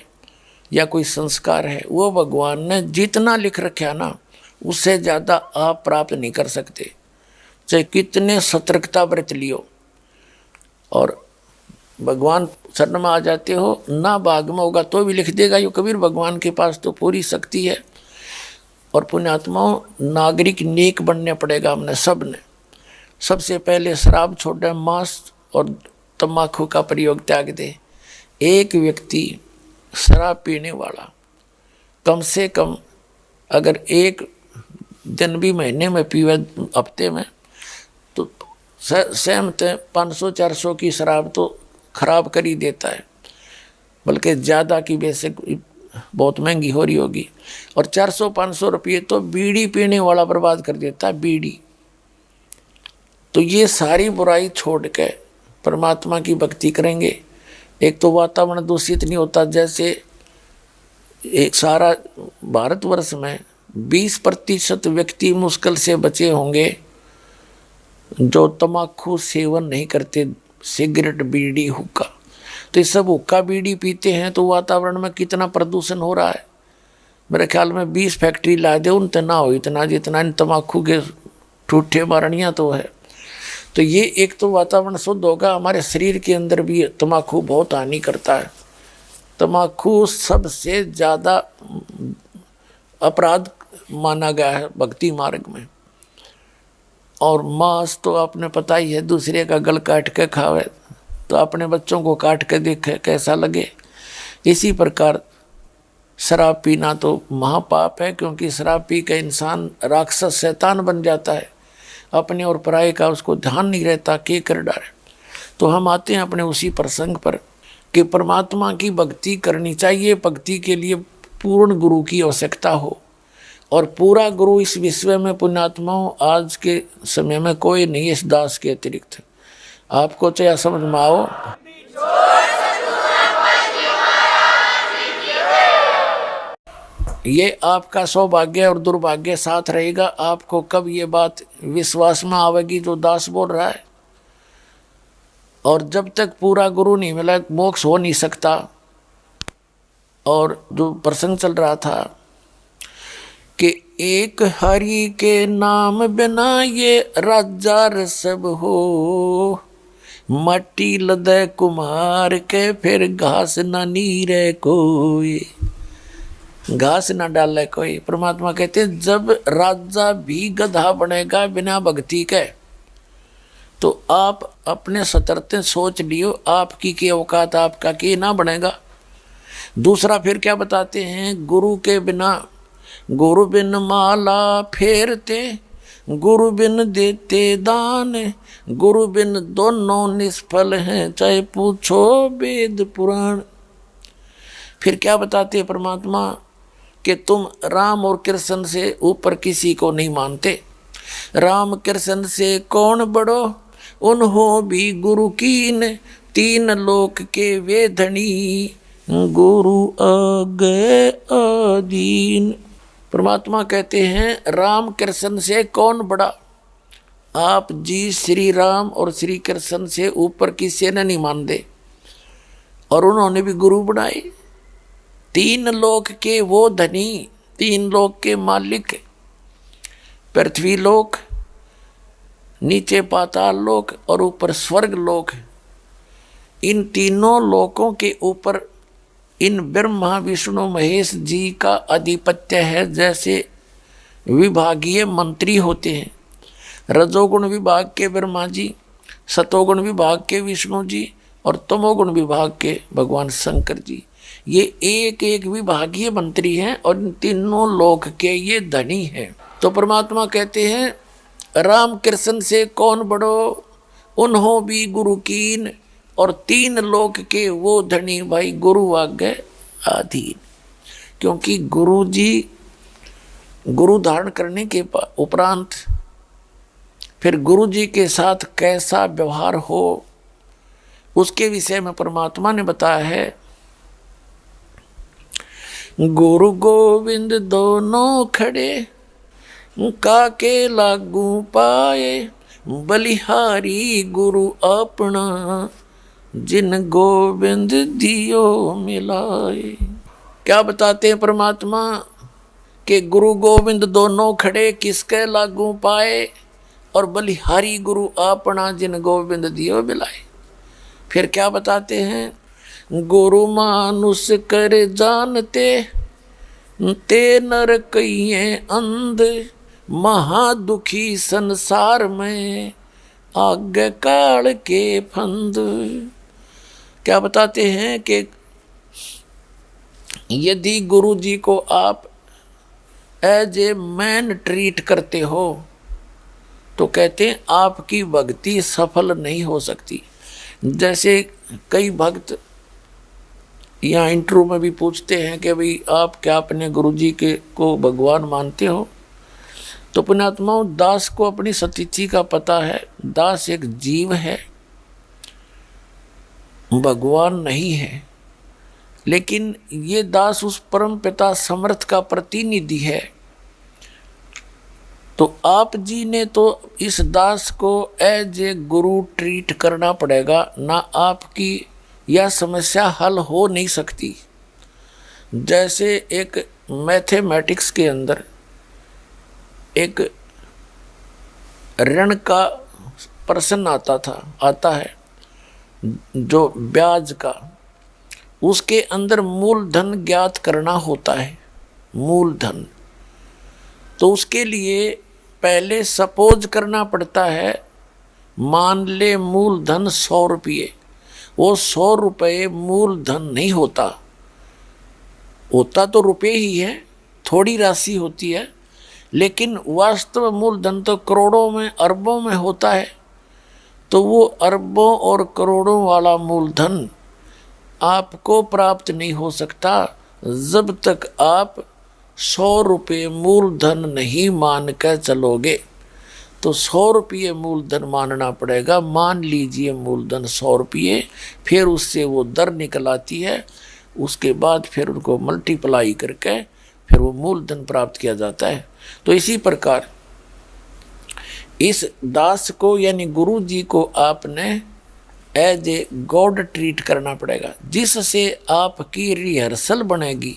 या कोई संस्कार है, वो भगवान ने जितना लिख रखा ना उससे ज़्यादा आप प्राप्त नहीं कर सकते, चाहे कितने सतर्कता बरत लियो। और भगवान शरण में आ जाते हो, ना भाग में होगा तो भी लिख देगा यो कबीर, भगवान के पास तो पूरी शक्ति है। और पुण्यात्माओं, नागरिक नेक बनने पड़ेगा हमने सब ने। सबसे पहले शराब छोड़ दे, मांस और तम्बाकू का प्रयोग त्याग दे। एक व्यक्ति शराब पीने वाला कम से कम अगर एक दिन भी महीने में पीवे, हफ्ते में, तो सहमत 500-400 की शराब तो खराब कर ही देता है, बल्कि ज़्यादा की वैसे बहुत महंगी हो रही होगी। और 400-500 रुपये तो बीड़ी पीने वाला बर्बाद कर देता है, बीड़ी। तो ये सारी बुराई छोड़ के परमात्मा की भक्ति करेंगे, एक तो वातावरण दूषित नहीं होता। जैसे एक सारा भारतवर्ष में 20% व्यक्ति मुश्किल से बचे होंगे जो तम्बाकू सेवन नहीं करते, सिगरेट, बीड़ी, हुक्का। तो ये सब हुक्का बीड़ी पीते हैं तो वातावरण में कितना प्रदूषण हो रहा है। मेरे ख्याल में 20 फैक्ट्री ला दे, उनते ना हो इतना जितना इन तम्बाकू के ठूठे मारनियाँ तो है। तो ये एक तो वातावरण शुद्ध होगा। हमारे शरीर के अंदर भी तम्बाकू बहुत हानि करता है। तम्बाकू सबसे ज़्यादा अपराध माना गया है भक्ति मार्ग में। और मांस तो आपने पता ही है, दूसरे का गल काट के खावे तो अपने बच्चों को काट के देखे कैसा लगे। इसी प्रकार शराब पीना तो महापाप है, क्योंकि शराब पी के इंसान राक्षस शैतान बन जाता है, अपने और पराये का उसको ध्यान नहीं रहता, के कर डाले। तो हम आते हैं अपने उसी प्रसंग पर कि परमात्मा की भक्ति करनी चाहिए। भक्ति के लिए पूर्ण गुरु की आवश्यकता हो, और पूरा गुरु इस विश्व में पुण्यात्माओं आज के समय में कोई नहीं है इस दास के अतिरिक्त। आपको चाहे समझ में आओ, ये आपका सौभाग्य और दुर्भाग्य साथ रहेगा। आपको कब ये बात विश्वास में आवेगी जो दास बोल रहा है। और जब तक पूरा गुरु नहीं मिला मोक्ष हो नहीं सकता। और जो प्रसंग चल रहा था कि एक हरि के नाम बिना ये राजा सब हो, मट्टी लदे कुमार के फिर घास न नीरे कोई, घास न डाले कोई। परमात्मा कहते जब राजा भी गधा बनेगा बिना भक्ति के, तो आप अपने सतर्कते सोच लियो आपकी की औकात, आपका की ना बनेगा। दूसरा फिर क्या बताते हैं, गुरु के बिना, गुरु बिन माला फेरते, गुरु बिन देते दान, गुरु बिन दोनों निष्फल हैं, चाहे पूछो वेद पुराण। फिर क्या बताते हैं परमात्मा कि तुम राम और कृष्ण से ऊपर किसी को नहीं मानते। राम कृष्ण से कौन बड़ो, उन्हों भी गुरु कीन, तीन लोक के वे धनी, गुरु आगे अधीन। परमात्मा कहते हैं राम कृष्ण से कौन बड़ा। आप जी श्री राम और श्री कृष्ण से ऊपर किसी ने नहीं मान दे, और उन्होंने भी गुरु बनाए। तीन लोक के वो धनी, तीन लोक के मालिक, पृथ्वी लोक, नीचे पाताल लोक और ऊपर स्वर्ग लोक। इन तीनों लोकों के ऊपर इन ब्रह्मा विष्णु महेश जी का आधिपत्य है। जैसे विभागीय मंत्री होते हैं, रजोगुण विभाग के ब्रह्मा जी, सतोगुण विभाग के विष्णु जी और तमोगुण विभाग के भगवान शंकर जी। ये एक एक विभागीय मंत्री हैं और इन तीनों लोक के ये धनी हैं। तो परमात्मा कहते हैं राम कृष्ण से कौन बड़ो, उन्हों भी गुरु कीन, और तीन लोक के वो धनी भाई गुरु आगे अधीन। क्योंकि गुरु जी गुरु धारण करने के उपरांत फिर गुरु जी के साथ कैसा व्यवहार हो उसके विषय में परमात्मा ने बताया है। गुरु गोविंद दोनों खड़े, काके लागू पाए, बलिहारी गुरु अपना, जिन गोविंद दियो मिलाए। क्या बताते हैं परमात्मा कि गुरु गोविंद दोनों खड़े, किसके लागू पाए, और बलिहारी गुरु अपना, जिन गोविंद दियो मिलाए। फिर क्या बताते हैं, गुरु मानुष कर जानते, ते नर कहिए अंध, महादुखी संसार में, आगे काल के फंद। क्या बताते हैं कि यदि गुरु जी को आप एज ए मैन ट्रीट करते हो तो कहते हैं आपकी भक्ति सफल नहीं हो सकती। जैसे कई भक्त यहाँ इंटरव्यू में भी पूछते हैं कि भाई आप क्या अपने गुरु जी के को भगवान मानते हो। तो पुण्यात्माओं, दास को अपनी सतीची का पता है। दास एक जीव है, भगवान नहीं है। लेकिन ये दास उस परम पिता समर्थ का प्रतिनिधि है। तो आप जी ने तो इस दास को एज ए गुरु ट्रीट करना पड़ेगा, ना आपकी यह समस्या हल हो नहीं सकती। जैसे एक मैथमेटिक्स के अंदर एक ऋण का प्रश्न आता है जो ब्याज का, उसके अंदर मूलधन ज्ञात करना होता है। मूलधन तो उसके लिए पहले सपोज करना पड़ता है, मान ले मूलधन 100 रुपये। वो 100 रुपये मूलधन नहीं होता, होता तो रुपये ही है, थोड़ी राशि होती है, लेकिन वास्तव मूलधन तो करोड़ों में अरबों में होता है। तो वो अरबों और करोड़ों वाला मूलधन आपको प्राप्त नहीं हो सकता जब तक आप 100 रुपये मूलधन नहीं मान कर चलोगे। तो 100 रुपये मूलधन मानना पड़ेगा। मान लीजिए मूलधन 100 रुपये, फिर उससे वो दर निकल आती है, उसके बाद फिर उनको मल्टीप्लाई करके फिर वो मूलधन प्राप्त किया जाता है। तो इसी प्रकार इस दास को यानी गुरु जी को आपने एज ए गॉड ट्रीट करना पड़ेगा, जिससे आपकी रिहर्सल बनेगी,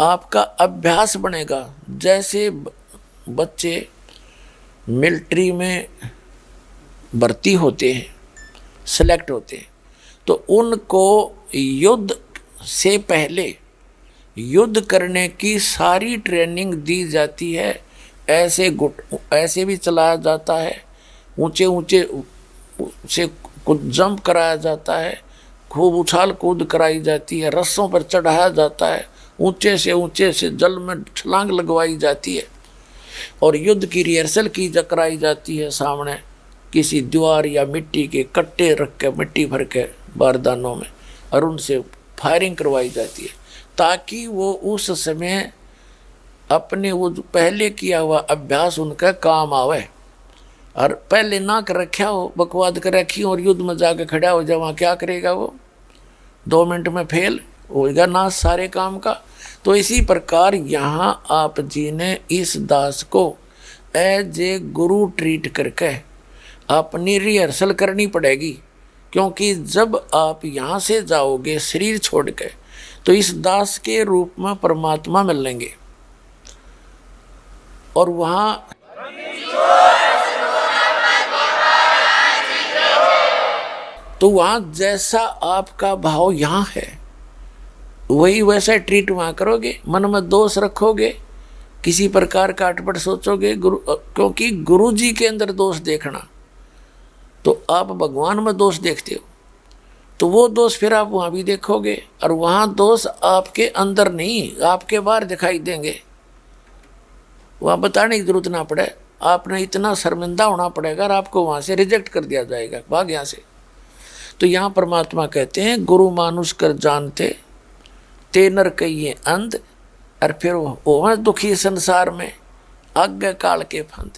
आपका अभ्यास बनेगा। जैसे बच्चे मिलिट्री में भर्ती होते हैं, सेलेक्ट होते हैं, तो उनको युद्ध से पहले युद्ध करने की सारी ट्रेनिंग दी जाती है। ऐसे भी चलाया जाता है, ऊंचे ऊंचे से कुछ जंप कराया जाता है, खूब उछाल कूद कराई जाती है, रस्सों पर चढ़ाया जाता है, ऊंचे से जल में छलांग लगवाई जाती है, और युद्ध की रिहर्सल कराई जाती है। सामने किसी दीवार या मिट्टी के कट्टे रख के, मिट्टी भर के बारदानों में, और उनसे फायरिंग करवाई जाती है, ताकि वो उस समय अपने वो पहले किया हुआ अभ्यास उनका काम आवे। और पहले ना कर रखा हो, बकवाद कर रखी हो, और युद्ध में जाकर खड़ा हो जाए, वहाँ क्या करेगा वो? 2 मिनट में फेल होएगा ना सारे काम का। तो इसी प्रकार यहाँ आप जी ने इस दास को एज ए गुरु ट्रीट करके अपनी रिहर्सल करनी पड़ेगी, क्योंकि जब आप यहाँ से जाओगे शरीर छोड़ के, तो इस दास के रूप में परमात्मा मिल लेंगे, और वहाँ तो वहाँ जैसा आपका भाव यहाँ है वही वैसा ट्रीट वहाँ करोगे। मन में दोष रखोगे, किसी प्रकार का अटपट सोचोगे, क्योंकि गुरु जी के अंदर दोष देखना, तो आप भगवान में दोष देखते हो, तो वो दोष फिर आप वहाँ भी देखोगे, और वहाँ दोष आपके अंदर नहीं आपके बाहर दिखाई देंगे। वहाँ बताने की जरूरत ना पड़े, आपने इतना शर्मिंदा होना पड़ेगा और आपको वहाँ से रिजेक्ट कर दिया जाएगा, भाग यहाँ से। तो यहाँ परमात्मा कहते हैं गुरु मानुष कर जानते ते नर कहिए अंध, और फिर वो दुखी संसार में आज्ञा काल के फंद।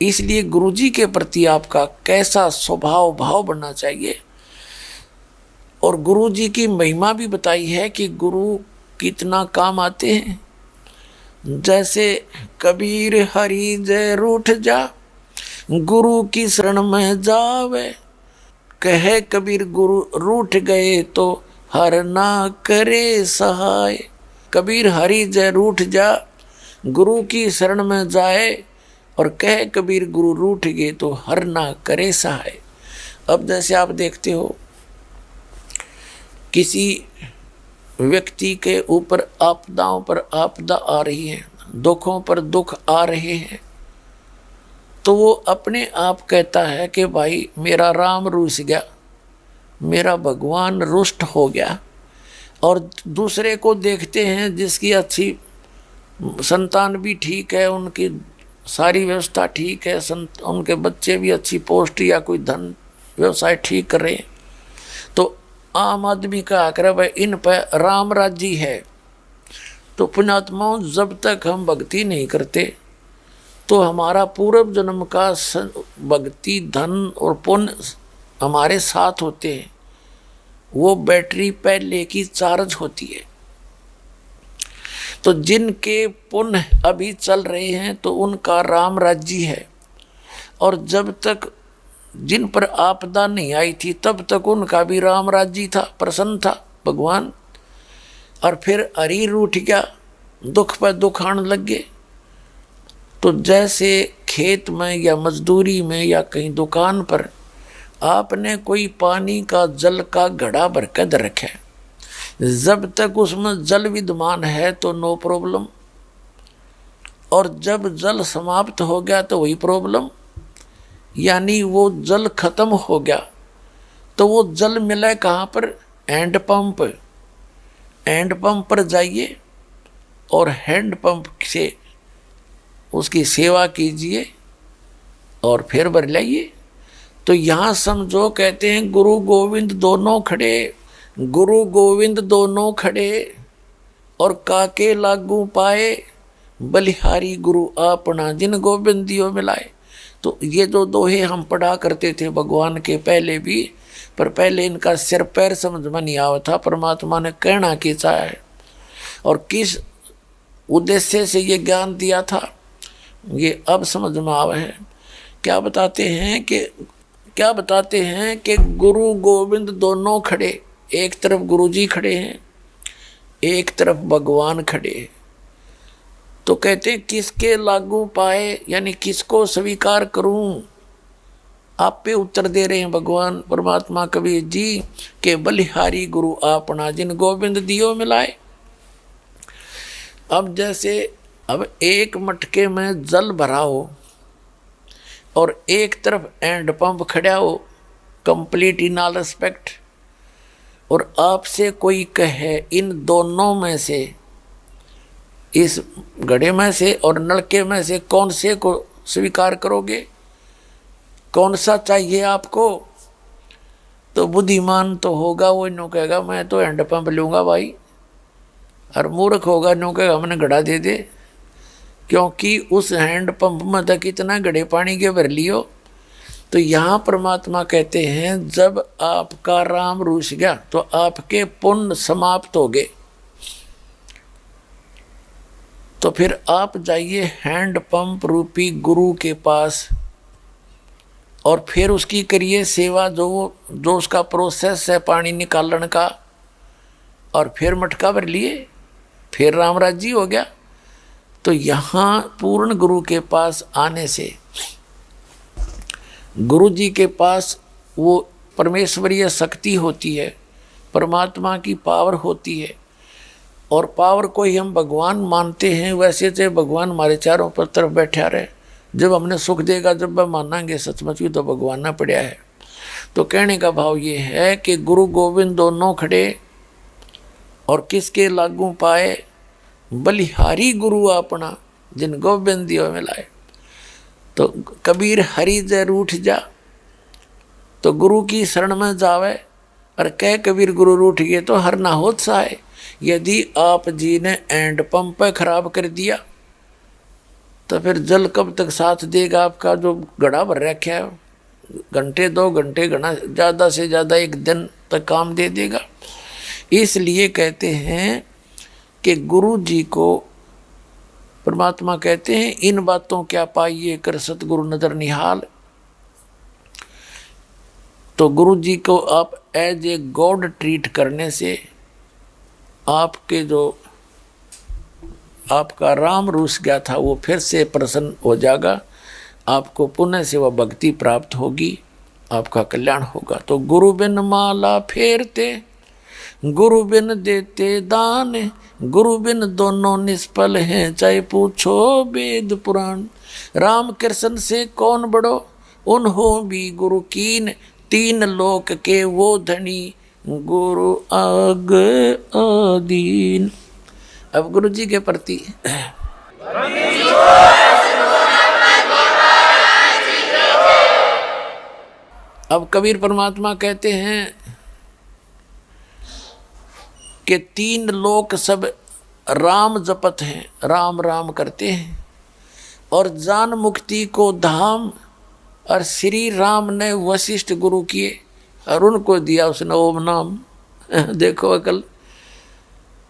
इसलिए गुरु जी के प्रति आपका कैसा स्वभाव भाव बनना चाहिए। और गुरु जी की महिमा भी बताई है कि गुरु कितना काम आते हैं। जैसे कबीर हरि जय रूठ जा, गुरु की शरण में जावे, कहे कबीर गुरु रूठ गए तो हर ना करे सहाय। कबीर हरि जय रूठ जा, गुरु की शरण में जाए, और कहे कबीर गुरु रूठ गए तो हर ना करे सहाय। अब जैसे आप देखते हो किसी व्यक्ति के ऊपर आपदाओं पर आपदा आ रही है, दुखों पर दुख आ रहे हैं, तो वो अपने आप कहता है कि भाई मेरा राम रूठ गया, मेरा भगवान रुष्ट हो गया। और दूसरे को देखते हैं जिसकी अच्छी संतान भी ठीक है, उनकी सारी व्यवस्था ठीक है, उनके बच्चे भी अच्छी पोस्ट या कोई धन व्यवसाय ठीक कर रहे हैं, तो आम आदमी का आकर भाई इन पर राम राज्य है। तो पुण्यात्माओं, जब तक हम भक्ति नहीं करते तो हमारा पूर्व जन्म का भक्ति धन और पुण्य हमारे साथ होते हैं, वो बैटरी पहले की चार्ज होती है। तो जिनके पुण्य अभी चल रहे हैं तो उनका राम राज्य है, और जब तक जिन पर आपदा नहीं आई थी तब तक उनका भी राम राज्य था, प्रसन्न था भगवान। और फिर हरि रूठ गया, दुख पर दुख आने लग गए। तो जैसे खेत में या मजदूरी में या कहीं दुकान पर आपने कोई पानी का जल का घड़ा भर कर रखा है, जब तक उसमें जल विद्यमान है तो नो प्रॉब्लम, और जब जल समाप्त हो गया तो वही प्रॉब्लम। यानी वो जल खत्म हो गया तो वो जल मिला कहाँ पर? Hand pump. हैंड पंप पर जाइए और हैंड पंप से उसकी सेवा कीजिए और फिर भर लाइए। तो यहाँ समझो, कहते हैं गुरु गोविंद दोनों खड़े, गुरु गोविंद दोनों खड़े और काके लागू पाए, बलिहारी गुरु आपना जिन गोविंद दियो मिलाए। तो ये जो दोहे हम पढ़ा करते थे भगवान के पहले भी, पर पहले इनका सिर पैर समझ में नहीं आवा था परमात्मा ने कहना क्या है और किस उद्देश्य से ये ज्ञान दिया था, ये अब समझ में आवा है। क्या बताते हैं कि गुरु गोविंद दोनों खड़े, एक तरफ गुरु जी खड़े हैं, एक तरफ भगवान खड़े हैं। तो कहते हैं किसके लागू पाए, यानी किसको स्वीकार करूं। आप पे उत्तर दे रहे हैं भगवान परमात्मा कबीर जी के बलिहारी गुरु आपना जिन गोविंद दियो मिलाए। अब जैसे अब एक मटके में जल भरा हो और एक तरफ हैंड पंप खड़ा हो, कंप्लीट इन ऑल रिस्पेक्ट, और आपसे कोई कहे इन दोनों में से, इस घड़े में से और नलके में से कौन से को स्वीकार करोगे, कौन सा चाहिए आपको, तो बुद्धिमान तो होगा वो इन्हों कहेगा मैं तो हैंड पंप लूँगा भाई, और मूर्ख होगा इन्हों कहेगा हमने घड़ा दे दे, क्योंकि उस हैंड पंप में तक कितना घड़े पानी के भर लियो। तो यहाँ परमात्मा कहते हैं जब आपका राम रूस गया तो आपके पुण्य समाप्त हो गए, तो फिर आप जाइए हैंड पंप रूपी गुरु के पास और फिर उसकी करिए सेवा, जो उसका प्रोसेस है पानी निकालने का, और फिर मटका भर लिए, फिर राम राज्य हो गया। तो यहाँ पूर्ण गुरु के पास आने से, गुरु जी के पास वो परमेश्वरीय शक्ति होती है, परमात्मा की पावर होती है, और पावर को ही हम भगवान मानते हैं। वैसे तो भगवान हमारे चारों पर तरफ बैठा रहे, जब हमने सुख देगा जब हम मानेंगे सचमुच ही तो भगवान ना पड़ा है। तो कहने का भाव ये है कि गुरु गोविंद दोनों खड़े और किसके लागू पाए, बलिहारी गुरु अपना जिन गोविंद दियो मिलाए। तो कबीर हरि जय रूठ जा, तो गुरु की शरण में जावे, और कह कबीर गुरु रूठ गए तो हर ना होत साए। यदि आप जी ने एंड पंप खराब कर दिया तो फिर जल कब तक साथ देगा आपका जो घड़ा भर रखा है, घंटे 2 घंटे घना ज़्यादा से ज़्यादा 1 दिन तक काम दे देगा। इसलिए कहते हैं कि गुरु जी को परमात्मा कहते हैं इन बातों क्या पाइए कर सतगुरु नजर निहाल। तो गुरु जी को आप एज ए गॉड ट्रीट करने से आपके जो आपका राम रूस गया था वो फिर से प्रसन्न हो जाएगा, आपको पुण्य से वह भक्ति प्राप्त होगी, आपका कल्याण होगा। तो गुरु बिन माला फेरते, गुरु बिन देते दान, गुरु बिन दोनों निष्फल हैं, चाहे पूछो वेद पुराण। राम कृष्ण से कौन बड़ो, उन्हों भी गुरु कीन, 3 लोक के वो धनी, गुरु आग आदीन। अब गुरु जी के प्रति अब कबीर परमात्मा कहते हैं कि 3 लोक सब राम जपत हैं, राम राम करते हैं, और जान मुक्ति को धाम और श्री राम ने वशिष्ठ गुरु किए और उनको दिया उसने ओम नाम। देखो अकल,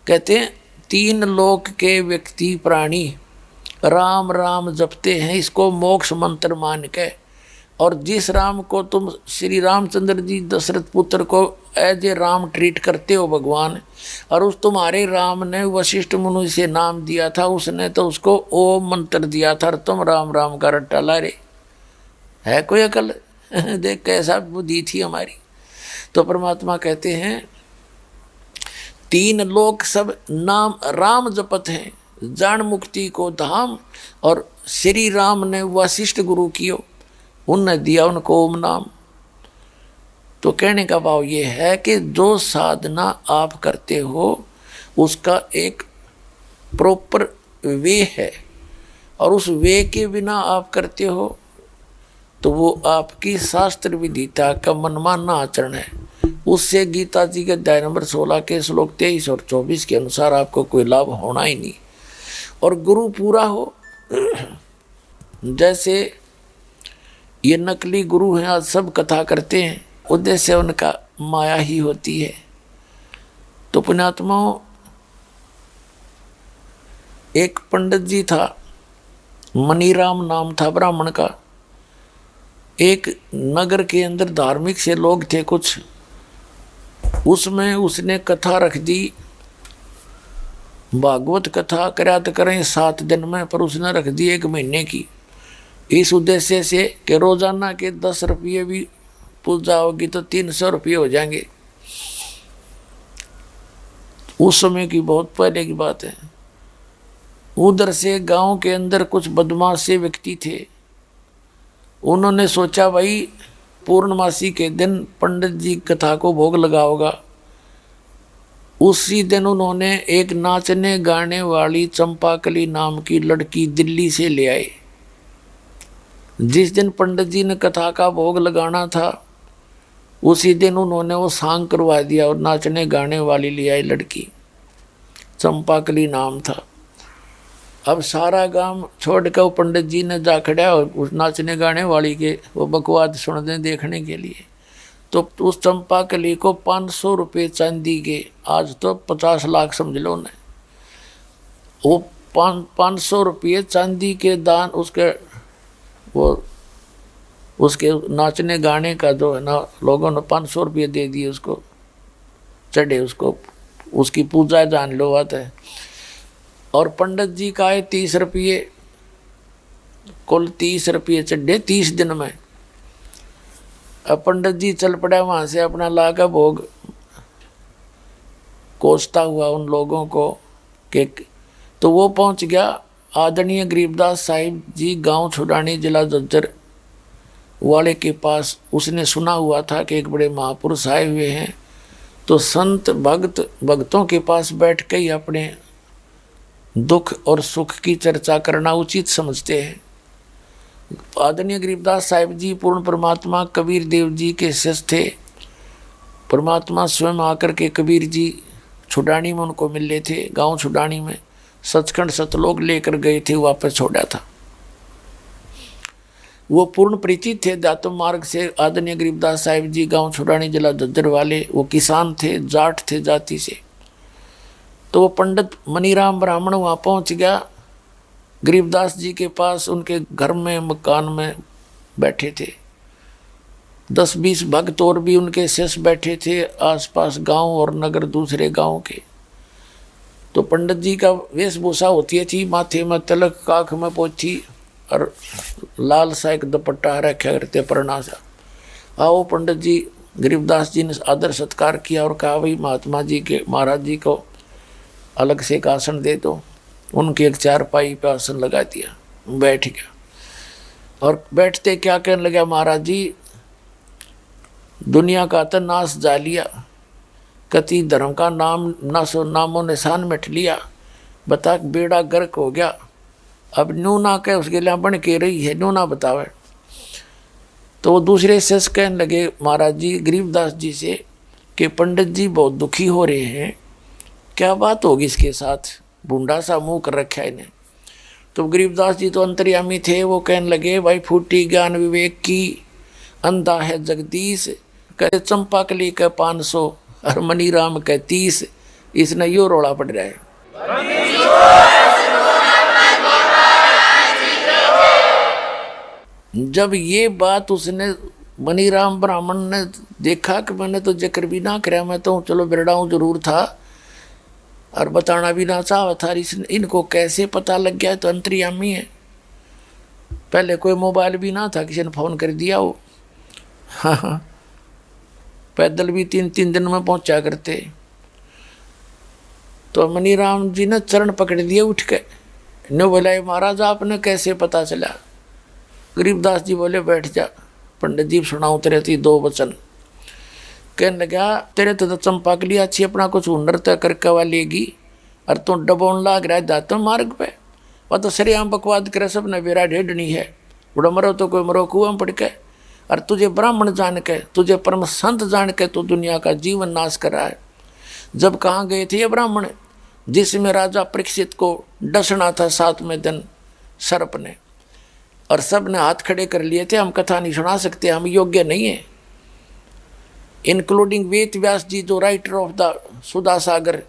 कहते हैं 3 लोक के व्यक्ति प्राणी राम राम जपते हैं, इसको मोक्ष मंत्र मान के। और जिस राम को तुम श्री रामचंद्र जी दशरथ पुत्र को एज ए राम ट्रीट करते हो भगवान, और उस तुम्हारे राम ने वशिष्ठ मुनि से नाम दिया था, उसने तो उसको ओम मंत्र दिया था, और तुम राम राम का रट्टा ला रहे। है कोई अकल? देख कैसा बुद्धि थी हमारी। तो परमात्मा कहते हैं 3 लोक सब नाम राम जपत हैं, जान मुक्ति को धाम, और श्री राम ने वशिष्ठ गुरु कियो, उनने दिया उनको ओम नाम। तो कहने का भाव ये है कि जो साधना आप करते हो उसका एक प्रॉपर वे है, और उस वे के बिना आप करते हो तो वो आपकी शास्त्र विधिता का मनमाना आचरण है। उससे गीता जी के अध्याय नंबर 16 के श्लोक 23 और 24 के अनुसार आपको कोई लाभ होना ही नहीं। और गुरु पूरा हो, जैसे ये नकली गुरु हैं आज सब कथा करते हैं, उद्देश्य उनका माया ही होती है। तो पुण्यात्माओं, एक पंडित जी था, मनीराम नाम था ब्राह्मण का। एक नगर के अंदर धार्मिक से लोग थे कुछ, उसमें उसने कथा रख दी, भागवत कथा करा तो करें 7 दिन में, पर उसने रख दी 1 महीने की, इस उद्देश्य से कि रोजाना के 10 रुपये भी पूजा होगी तो 300 रुपये हो जाएंगे। उस समय की बहुत पहले की बात है। उधर से गांव के अंदर कुछ बदमाश से व्यक्ति थे, उन्होंने सोचा भाई पूर्णमासी के दिन पंडित जी कथा को भोग लगा होगा। उसी दिन उन्होंने एक नाचने गाने वाली चंपाकली नाम की लड़की दिल्ली से ले आए। जिस दिन पंडित जी ने कथा का भोग लगाना था उसी दिन उन्होंने वो सांग करवा दिया और नाचने गाने वाली ले आई लड़की, चंपाकली नाम था। अब सारा गांव छोड़ कर पंडित जी ने जा खड़ा और उस नाचने गाने वाली के वो बकवाद सुनने देखने के लिए। तो उस चंपाकली को 500 रुपये चांदी के, आज तो 50 लाख समझ लो ने, वो 500 रुपये चांदी के दान उसके उसके नाचने गाने का जो है ना, लोगों ने 500 रुपये दे दिए उसको, चढ़े उसको, उसकी पूजा जान लो बात है। और पंडित जी का आए 30 रुपये, कुल 30 रुपये चढ़े 30 दिन में। अब पंडित जी चल पड़ा वहाँ से अपना लागा भोग कोसता हुआ उन लोगों को के, तो वो पहुँच गया आदरणीय गरीबदास साहिब जी गांव छुड़ानी जिला झज्जर वाले के पास। उसने सुना हुआ था कि एक बड़े महापुरुष आए हुए हैं, तो संत भक्तों के पास बैठ के ही अपने दुख और सुख की चर्चा करना उचित समझते हैं। आदरणीय गरीबदास साहिब जी पूर्ण परमात्मा कबीर देव जी के शिष्य थे। परमात्मा स्वयं आकर के कबीर जी छुड़ानी में उनको मिल रहे थे, गांव छुड़ानी में सचखंड सतलोक लेकर गए थे, वापस छोड़ा था। वो पूर्ण परिचित थे दातम मार्ग से। आदरणीय गरीबदास साहिब जी गांव छुड़ानी जिला झज्जर वाले, वो किसान थे, जाट थे जाति से। तो वो पंडित मनीराम ब्राह्मण वहाँ पहुँच गया गरीबदास जी के पास, उनके घर में मकान में बैठे थे। 10-20 भक्त और भी उनके शिष्य बैठे थे, आसपास गांव और नगर दूसरे गांव के। तो पंडित जी का वेशभूषा होती थी, माथे में तिलक, काख में पोथी और लाल सा एक दुपट्टा रखा करते परना सा। आओ पंडित जी, गरीबदास जी ने आदर सत्कार किया और कहा भाई महात्मा जी के महाराज जी को अलग से एक आसन दे दो। उनके एक चारपाई पे आसन लगा दिया, बैठ गया। और बैठते क्या कहने लगा, महाराज जी दुनिया का तो नाश जा लिया, कति धर्म का नामो निशान मिट लिया, बता बेड़ा गर्क हो गया, अब न्यू ना कह उसके लिए बन के रही है, न्यू ना बतावे। तो वो दूसरे शिष्य कहने लगे महाराज जी गरीबदास जी से कि पंडित जी बहुत दुखी हो रहे हैं, क्या बात होगी इसके साथ, बूढ़ा सा मुँह कर रखा है इन्हें। तो गरीबदास जी तो अंतर्यामी थे, वो कहने लगे भाई फूटी ज्ञान विवेक की, अंधा है जगदीश, कहे चंपाकली का 500 और मनीराम का 30, इसने यो रोड़ा पड़ रहा है। जब ये बात उसने मनीराम ब्राह्मण ने देखा कि मैंने तो जिक्र भी ना कराया, मैं तो चलो बिरड़ाऊँ जरूर था और बताना भी ना चाहा था, इनको कैसे पता लग गया, तो अंतर्यामी है। पहले कोई मोबाइल भी ना था, किसी ने फ़ोन कर दिया हो। हाँ, पैदल भी 3-3 दिन में पहुंचा करते। तो मनीराम जी ने चरण पकड़ दिए उठ के, ने बोला महाराज आपने कैसे पता चला। गरीबदास जी बोले बैठ जा, पंडित जी सुनाऊँ तेरे थी 2 वचन। कहने लगा तेरे तो चंपाकली अच्छी, अपना कुछ हुनर तय करके लेगी, और तू डबोन लाग रहा जाते मार्ग पे, वह तो सरेआम बकवाद करे सब ने बेरा ढेडनी है, बड़ा मरो तो कोई मरो कुआं में पड़ के। और तुझे ब्राह्मण जान के, तुझे परम संत जान के तू दुनिया का जीवन नाश कर रहा है। जब कहाँ गए थे ये ब्राह्मण, जिसमें राजा परीक्षित को डसना था 7वें दिन सर्प ने, और सब ने हाथ खड़े कर लिए थे, हम कथा नहीं सुना सकते, हम योग्य नहीं है, इंक्लूडिंग वेद व्यास जी जो राइटर ऑफ द सुधा सागर,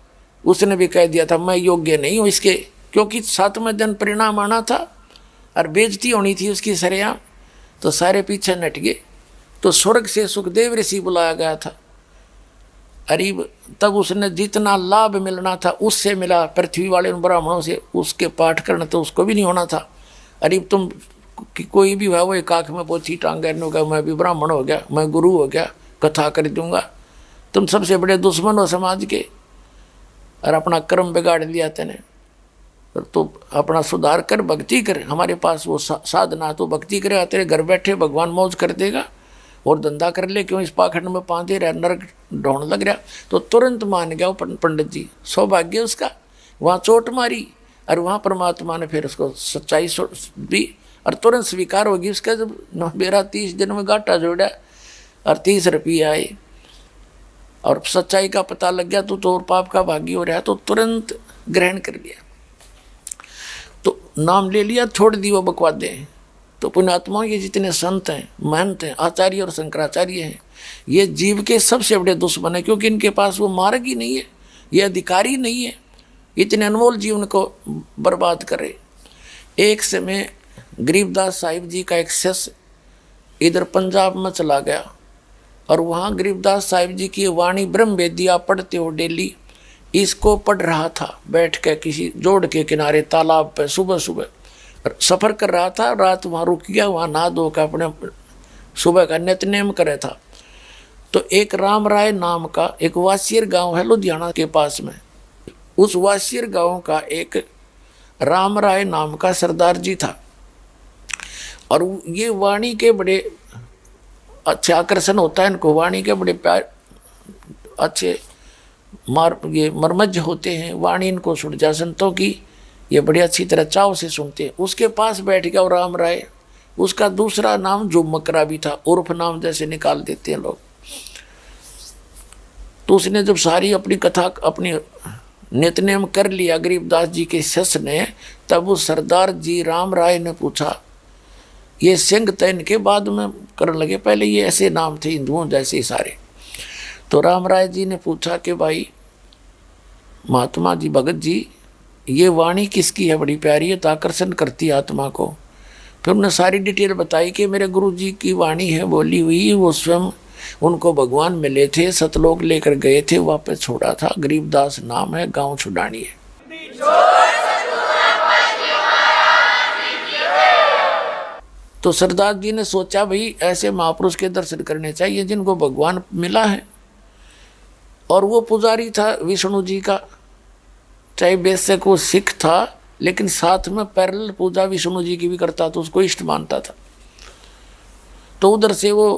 उसने भी कह दिया था मैं योग्य नहीं हूँ इसके, क्योंकि 7वें दिन परिणाम आना था और बेइज्जती होनी थी उसकी सरेआम। तो सारे पीछे नट गए। तो स्वर्ग से सुखदेव ऋषि बुलाया गया था, अरीब तब उसने जितना लाभ मिलना था उससे मिला, पृथ्वी वाले उन ब्राह्मणों से उसके पाठ करना तो उसको भी नहीं होना था। अरीब तुम कोई भी हुआ वो एक आँख में पोथी टांगे का मैं भी ब्राह्मण हो गया, मैं गुरु हो गया, कथा कर दूंगा, तुम सबसे बड़े दुश्मन हो समाज के, और अपना कर्म बिगाड़ लिया तेने। तो अपना सुधार कर, भक्ति कर, हमारे पास वो साधना, तो भक्ति करे, तेरे घर बैठे भगवान मौज कर देगा, और धंधा कर ले, क्यों इस पाखंड में पांधे रहा, नरक ढूंढ लग रहा। तो तुरंत मान गया वो पंडित जी, सौभाग्य उसका, वहाँ चोट मारी और वहाँ परमात्मा ने फिर उसको सच्चाई दी और तुरंत स्वीकार होगी उसका। जब मेरा 30 दिन में घाटा जोड़ा और 30 रुपये आए और सच्चाई का पता लग गया, तो और पाप का भागी हो रहा, तो तुरंत ग्रहण कर लिया, तो नाम ले लिया, छोड़ दी वो बकवादें। तो पुण्यात्माओं के जितने संत हैं, महंत हैं, आचार्य और शंकराचार्य हैं, ये जीव के सबसे बड़े दुश्मन है, क्योंकि इनके पास वो मार्ग ही नहीं है, ये अधिकारी नहीं है, इतने अनमोल जीवन को बर्बाद करे। एक समय गरीबदास साहिब जी का एक शिष्य इधर पंजाब में चला गया, और वहाँ गरीबदास साहिब जी की वाणी ब्रह्म वेदिया पढ़ते हो डेली, इसको पढ़ रहा था बैठ के किसी जोड़ के किनारे तालाब पे, सुबह सुबह सफ़र कर रहा था, रात वहाँ रुक गया, वहाँ नहा धो कर अपने सुबह का नित्यनेम करे था। तो एक राम राय नाम का एक वासियर गांव है लुधियाना के पास में, उस वासियर गांव का एक राम राय नाम का सरदार जी था, और ये वाणी के बड़े अच्छे आकर्षण होता है इनको, वाणी के बड़े प्यार अच्छे ये मर्मज्ज होते हैं, वाणी इनको सुन जा संतों की ये बड़ी अच्छी तरह चाव से सुनते हैं। उसके पास बैठ गया और राम राय, उसका दूसरा नाम जुम्मकरा भी था, उर्फ नाम जैसे निकाल देते हैं लोग। तो उसने जब सारी अपनी कथा अपनी नित्यनेम कर लिया गरीबदास जी के शिष्य ने, तब उस सरदार जी राम राय ने पूछा, ये सिंह तैन के बाद में करने लगे, पहले ये ऐसे नाम थे हिंदुओं जैसे सारे। तो राम राय जी ने पूछा कि भाई महात्मा जी, भगत जी, ये वाणी किसकी है, बड़ी प्यारी है, तो आकर्षण करती आत्मा को। फिर उन्होंने सारी डिटेल बताई कि मेरे गुरु जी की वाणी है बोली हुई, वो स्वयं उनको भगवान मिले थे, सतलोक लेकर गए थे, वापस छोड़ा था, गरीबदास नाम है, गांव छुडानी है। तो सरदार जी ने सोचा भाई ऐसे महापुरुष के दर्शन करने चाहिए जिनको भगवान मिला है, और वो पुजारी था विष्णु जी का, चाहे बेशक वो सिख था, लेकिन साथ में पैरेलल पूजा विष्णु जी की भी करता, तो उसको इष्ट मानता था। तो उधर से वो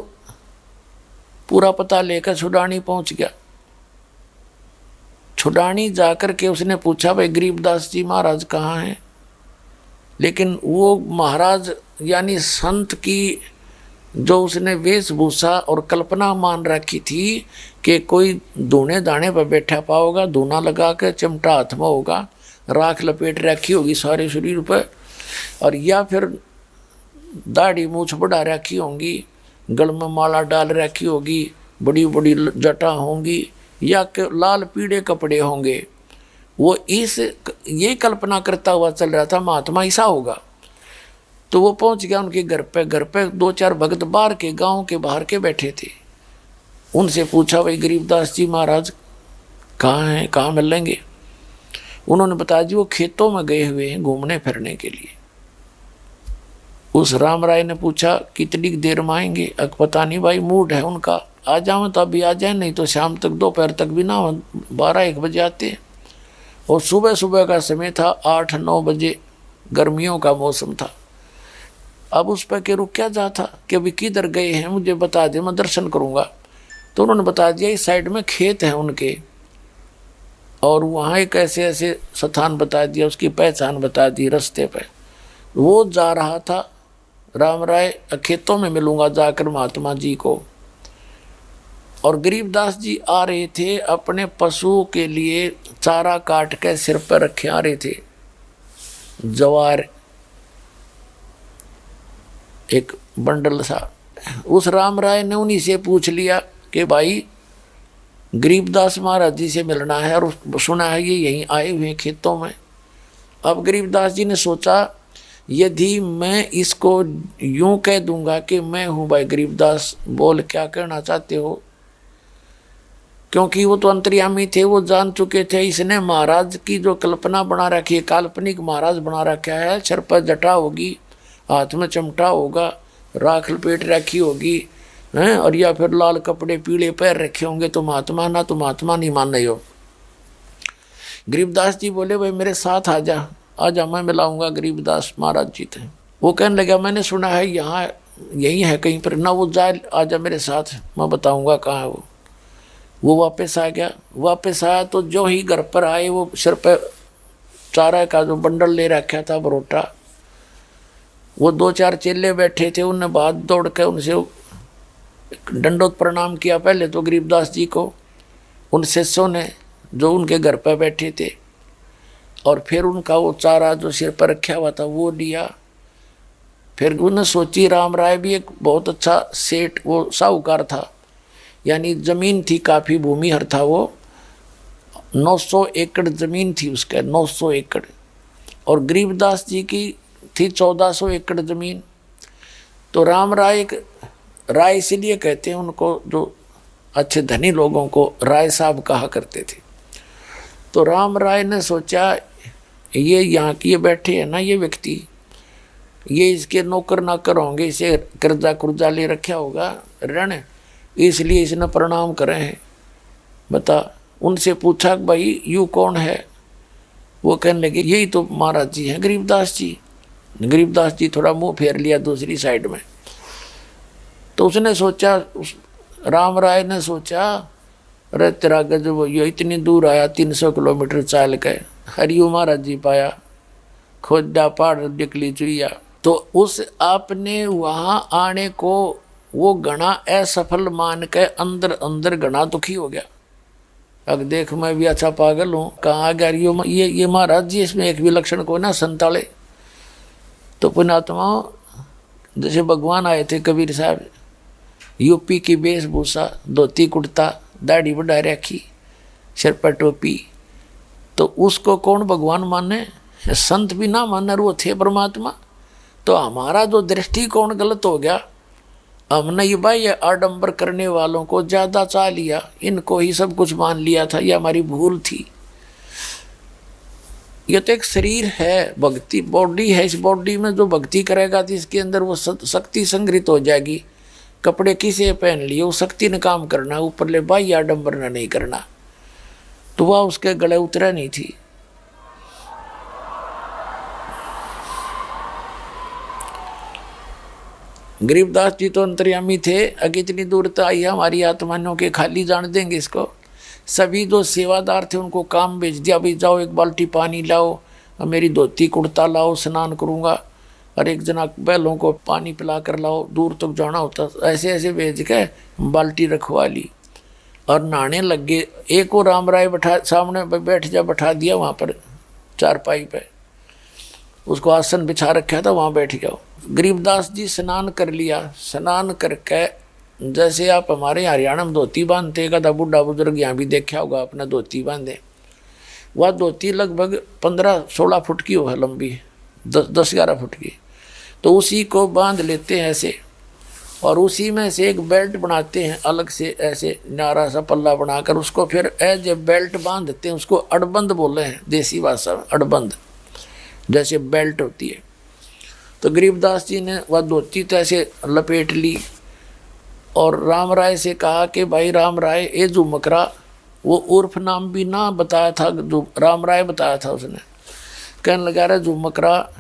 पूरा पता लेकर छुडानी पहुंच गया। छुडानी जाकर के उसने पूछा भाई गरीबदास जी महाराज कहाँ हैं, लेकिन वो महाराज यानी संत की जो उसने वेशभूषा और कल्पना मान रखी थी कि कोई धूने दाने पर बैठा पाओगा, धूना लगा के चिमटा हाथ में होगा, राख लपेट रखी होगी सारे शरीर पर, और या फिर दाढ़ी मूछ बढ़ा रखी होंगी, गल में माला डाल रखी होगी, बड़ी बड़ी जटा होंगी, या लाल पीले कपड़े होंगे, वो ये कल्पना करता हुआ चल रहा था महात्मा ऐसा होगा। तो वो पहुंच गया उनके घर पे 2-4 भक्त बाहर के गांव के बाहर के बैठे थे। उनसे पूछा भाई गरीबदास जी महाराज कहाँ हैं, कहाँ मिलेंगे? उन्होंने बताया जी वो खेतों में गए हुए हैं घूमने फिरने के लिए। उस राम राय ने पूछा कितनी देर में आएंगे? पता नहीं भाई, मूड है उनका, आ जाओ तो अभी आ जाए, नहीं तो शाम तक दोपहर तक भी ना हो, 12-1 बजे आते हैं। और सुबह सुबह का समय था, 8-9 बजे, गर्मियों का मौसम था। अब उस पर के रुक क्या जाता कि अभी किधर गए हैं मुझे बता दे, मैं दर्शन करूंगा। तो उन्होंने बता दिया इस साइड में खेत है उनके, और वहाँ एक ऐसे ऐसे स्थान बता दिया, उसकी पहचान बता दी रास्ते पे। वो जा रहा था राम राय, खेतों में मिलूंगा जाकर महात्मा जी को। और गरीबदास जी आ रहे थे, अपने पशुओं के लिए चारा काट के सिर पर रखे आ रहे थे, जवार एक बंडल सा। उस राम राय ने उन्हीं से पूछ लिया कि भाई गरीबदास महाराज जी से मिलना है, और सुना है ये यहीं आए हुए खेतों में। अब गरीबदास जी ने सोचा, यदि मैं इसको यूं कह दूंगा कि मैं हूं भाई गरीबदास, बोल क्या कहना चाहते हो, क्योंकि वो तो अंतर्यामी थे, वो जान चुके थे इसने महाराज की जो कल्पना बना रखी है, काल्पनिक महाराज बना रखा है, सर पर जटा होगी, हाथ में चमटा होगा, राख लपेट रखी होगी हैं, और या फिर लाल कपड़े पीले पैर रखे होंगे, तो महात्मा ना, तो महात्मा नहीं मान रहे हो। गरीबदास जी बोले भाई मेरे साथ आ जा, आजा मैं मिलाऊंगा गरीबदास महाराज जी थे। वो कहने लगा मैंने सुना है यहाँ यही है कहीं पर ना, वो जाए, आजा मेरे साथ, मैं बताऊंगा कहाँ है वो वापस आ गया। वापस आया तो जो ही घर पर आए, वो सिर पर चारा का जो बंडल ले रखा था बरोटा, वो 2-4 चेले बैठे थे, उनने बात दौड़ के उनसे दंडोत प्रणाम किया पहले तो गरीबदास जी को, उन शिष्यों ने जो उनके घर पर बैठे थे, और फिर उनका वो चारा जो सिर पर रखा हुआ था वो लिया। फिर उन्हें सोची, राम राय भी एक बहुत अच्छा सेठ, वो साहूकार था, यानी जमीन थी काफ़ी, भूमिहर था वो, 900 एकड़ जमीन थी उसके, 900 एकड़, और गरीबदास जी की थी 1400 एकड़ जमीन। तो राम राय, एक राय इसीलिए कहते हैं उनको, जो अच्छे धनी लोगों को राय साहब कहा करते थे। तो राम राय ने सोचा, ये यहाँ की ये बैठे हैं ना ये व्यक्ति, ये इसके नौकर नाकर होंगे, इसे कर्जा कुर्जा ले रखा होगा ऋण, इसलिए इसने प्रणाम करे हैं, बता। उनसे पूछा भाई यू कौन है, वो कहने लगे यही तो महाराज जी हैं गरीबदास जी। गरीबदास जी थोड़ा मुंह फेर लिया दूसरी साइड में। तो उसने सोचा, राम राय ने सोचा, अरे तेरा गजब, ये इतनी दूर आया 300 किलोमीटर चाल के, हरिओ महाराज जी पाया, खोदा पहाड़ निकली चुईया। तो उस आपने वहाँ आने को वो घना असफल मान के अंदर अंदर घना दुखी हो गया। अब देख मैं भी अच्छा पागल हूँ, कहाँ आ गया ये महाराज जी, इसमें एक भी लक्षण को ना संताले। तो पुण्यात्मा जैसे भगवान आए थे कबीर साहब, यूपी की वेशभूषा, धोती कुर्ता, दाढ़ी बढ़ा रखी, सिर पर टोपी, तो उसको कौन भगवान माने, संत भी ना माने, वो थे परमात्मा। तो हमारा जो दृष्टिकोण गलत हो गया, हमने ये भाई ये आडंबर करने वालों को ज़्यादा चाह लिया, इनको ही सब कुछ मान लिया था, ये हमारी भूल थी। ये तो एक शरीर है, भक्ति बॉडी है, इस बॉडी में जो भक्ति करेगा तो इसके अंदर वो शक्ति संग्रहित हो जाएगी। कपड़े किसे पहन लिए, वो शक्ति ने काम करना, ऊपर ले भाई आडंबर ने नहीं करना, तो वह उसके गले उतरा नहीं थी। गरीबदास जी तो अंतर्यामी थे, अगर इतनी दूर तो आई है हमारी आत्माओं के, खाली जान देंगे इसको। सभी जो सेवादार थे उनको काम भेज दिया, भाई जाओ एक बाल्टी पानी लाओ, मेरी धोती कुर्ता लाओ, स्नान करूँगा, और एक जना बैलों को पानी पिला कर लाओ, दूर तक जाना होता, ऐसे ऐसे भेज के बाल्टी रखवा ली और नहाने लग गए। एक और राम राय सामने बैठ जा, बैठा दिया वहाँ पर चारपाई पे, उसको आसन बिछा रखा था, वहाँ बैठ जाओ। गरीबदास जी स्नान कर लिया, स्नान करके जैसे आप हमारे हरियाणा में धोती बांधते, कदा बुढ़ा बुजुर्ग यहाँ भी देखा होगा अपना धोती बांधे, वह धोती लगभग 15-16 फुट की हो है लंबी, 10-11 फुट की, तो उसी को बांध लेते हैं ऐसे, और उसी में से एक बेल्ट बनाते हैं अलग से, ऐसे नारा सा पल्ला बनाकर उसको फिर एज ए बेल्ट बांधते हैं, उसको अड़बंद बोले हैं देसी भाषा में, अड़बंद जैसे बेल्ट होती है। तो गरीबदास जी ने वह धोती तो ऐसे लपेट ली और राम राय से कहा कि भाई राम राय, ये झुमकरा, वो उर्फ नाम भी ना बताया था, जो राम राय बताया था उसने, कहने लगा रहा झुमकरा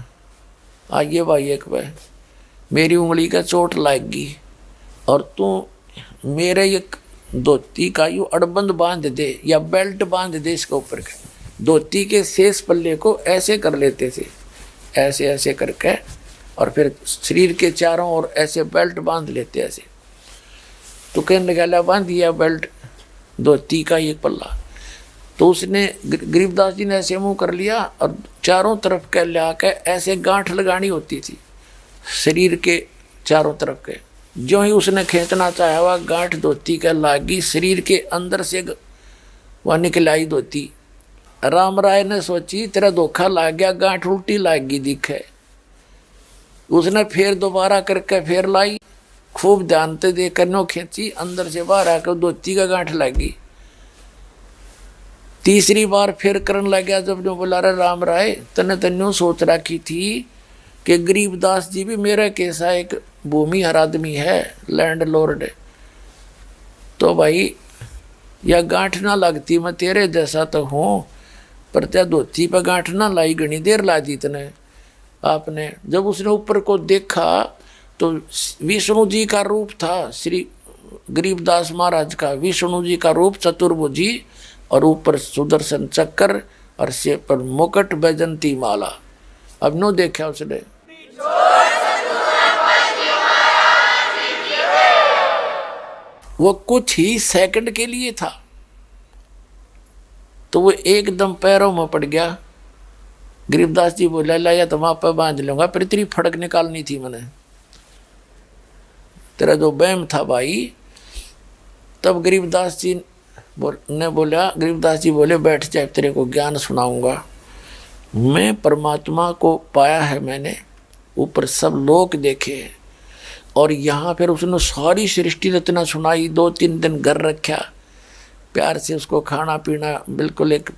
आइए भाई, एक भाई मेरी उंगली का चोट लाएगी और तू मेरे एक धोती का यूँ अड़बंद बांध दे या बेल्ट बांध दे इसके ऊपर के, धोती के शेष पल्ले को ऐसे कर लेते थे, ऐसे ऐसे करके, और फिर शरीर के चारों ओर ऐसे बेल्ट बांध लेते ऐसे। तो कहने लगा बांध दिया बेल्ट धोती का एक पल्ला। तो उसने गरीबदास जी ने ऐसे मुंह कर लिया और चारों तरफ के ला के ऐसे गांठ लगानी होती थी शरीर के चारों तरफ के। जो ही उसने खींचना चाहा वह गांठ धोती के लागी, शरीर के अंदर से वह निकल आई धोती। राम राय ने सोची तेरा धोखा लाग गया, गांठ उल्टी लागी दिखे। उसने फिर दोबारा करके फिर लाई, खूब ध्यान से देकर नो खींची, अंदर से बाहर आकर धोती का गांठ लगी। तीसरी बार फिर करने लग गया। जब जो बोला रहा राम राय तने तन्यों सोच रखी थी कि गरीबदास जी भी मेरा कैसा एक भूमि हर आदमी है, लैंड लॉर्ड, तो भाई या गांठ ना लगती, मैं तेरे जैसा तो हूँ, पर त्या धोती पर गांठ ना लाई, घनी देर ला दी तने आपने। जब उसने ऊपर को देखा तो विष्णु जी का रूप था, श्री गरीबदास महाराज का विष्णु जी का रूप चतुर्भुजी, और ऊपर सुदर्शन चक्र और सिर पर मुकुट बैजंती माला। अब नो देखा उसने, वो कुछ ही सेकंड के लिए था, तो वो एकदम पैरों में पड़ गया। गरीबदास जी बोले ला या तो वहां पर बांध लूंगा, पर इतनी फड़क निकालनी थी मैंने, तेरा जो बैम था भाई। तब गरीबदास जी ने बोला, गरीबदास जी बोले बैठ जाए, तेरे को ज्ञान सुनाऊंगा। मैं परमात्मा को पाया है मैंने, ऊपर सब लोक देखे, और यहाँ फिर उसने सारी सृष्टि रचना सुनाई। 2-3 दिन घर रखा, प्यार से उसको खाना पीना बिल्कुल एक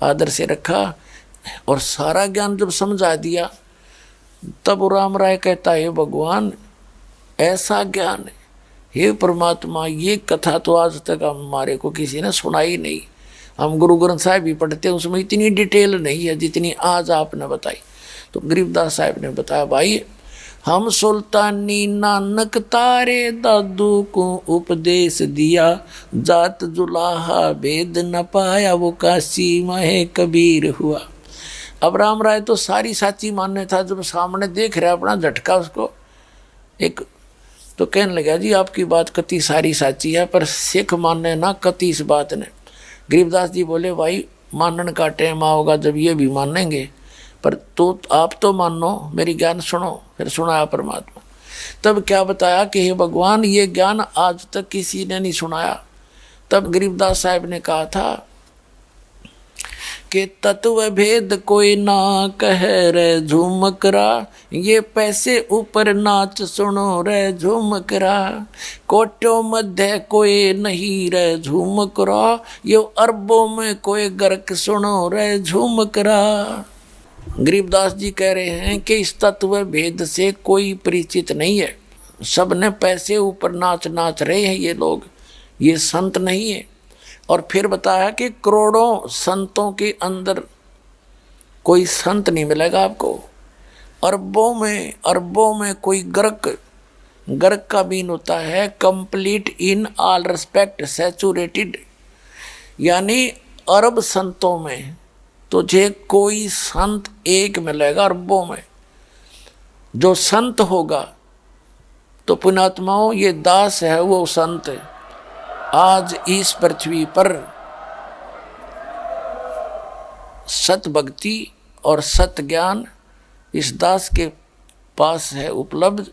आदर से रखा, और सारा ज्ञान जब समझा दिया तब राम राय कहता है भगवान ऐसा ज्ञान, हे परमात्मा ये कथा तो आज तक हमारे को किसी ने सुनाई नहीं। हम गुरु ग्रंथ साहिब भी पढ़ते हैं, उसमें इतनी डिटेल नहीं है जितनी आज आपने बताई। तो गरीबदास साहिब ने बताया भाई हम सुल्तानी नानक तारे दादू को उपदेश दिया, जात जुलाहा भेद न पाया वो काशी महे कबीर हुआ। अब राम राय तो सारी साची मानने था, जब सामने देख रहा अपना झटका उसको एक, तो कहने लगा जी आपकी बात कति सारी साची है, पर सिख मानने ना कति इस बात ने। गरीबदास जी बोले भाई मानने का टाइम आओगा जब ये भी मानेंगे, पर तो आप तो मानो, मेरी ज्ञान सुनो। फिर सुनाया परमात्मा। तब क्या बताया कि हे भगवान ये ज्ञान आज तक किसी ने नहीं सुनाया। तब गरीबदास साहिब ने कहा था कि तत्व भेद कोई ना कह रे झूमकरा, ये पैसे ऊपर नाच सुनो रे झूमकरा, कोटों मध्य कोई नहीं रे झूमकरा, ये अरबों में कोई गर्क सुनो रे झूमकरा। गरीबदास जी कह रहे हैं कि इस तत्व भेद से कोई परिचित नहीं है, सब ने पैसे ऊपर नाच नाच रहे हैं ये लोग, ये संत नहीं है। और फिर बताया कि करोड़ों संतों के अंदर कोई संत नहीं मिलेगा आपको, अरबों में कोई गर्क, गर्क का मीन होता है complete in all respect saturated, यानी अरब संतों में तुझे कोई संत एक मिलेगा अरबों में। जो संत होगा तो पुण्यात्माओं ये दास है वो संत है। आज इस पृथ्वी पर सत भक्ति और सत ज्ञान इस दास के पास है उपलब्ध,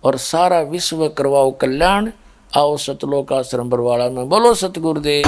और सारा विश्व करवाओ कल्याण। आओ सतलोक आश्रम बरवाड़ा में, बोलो सतगुरुदेव।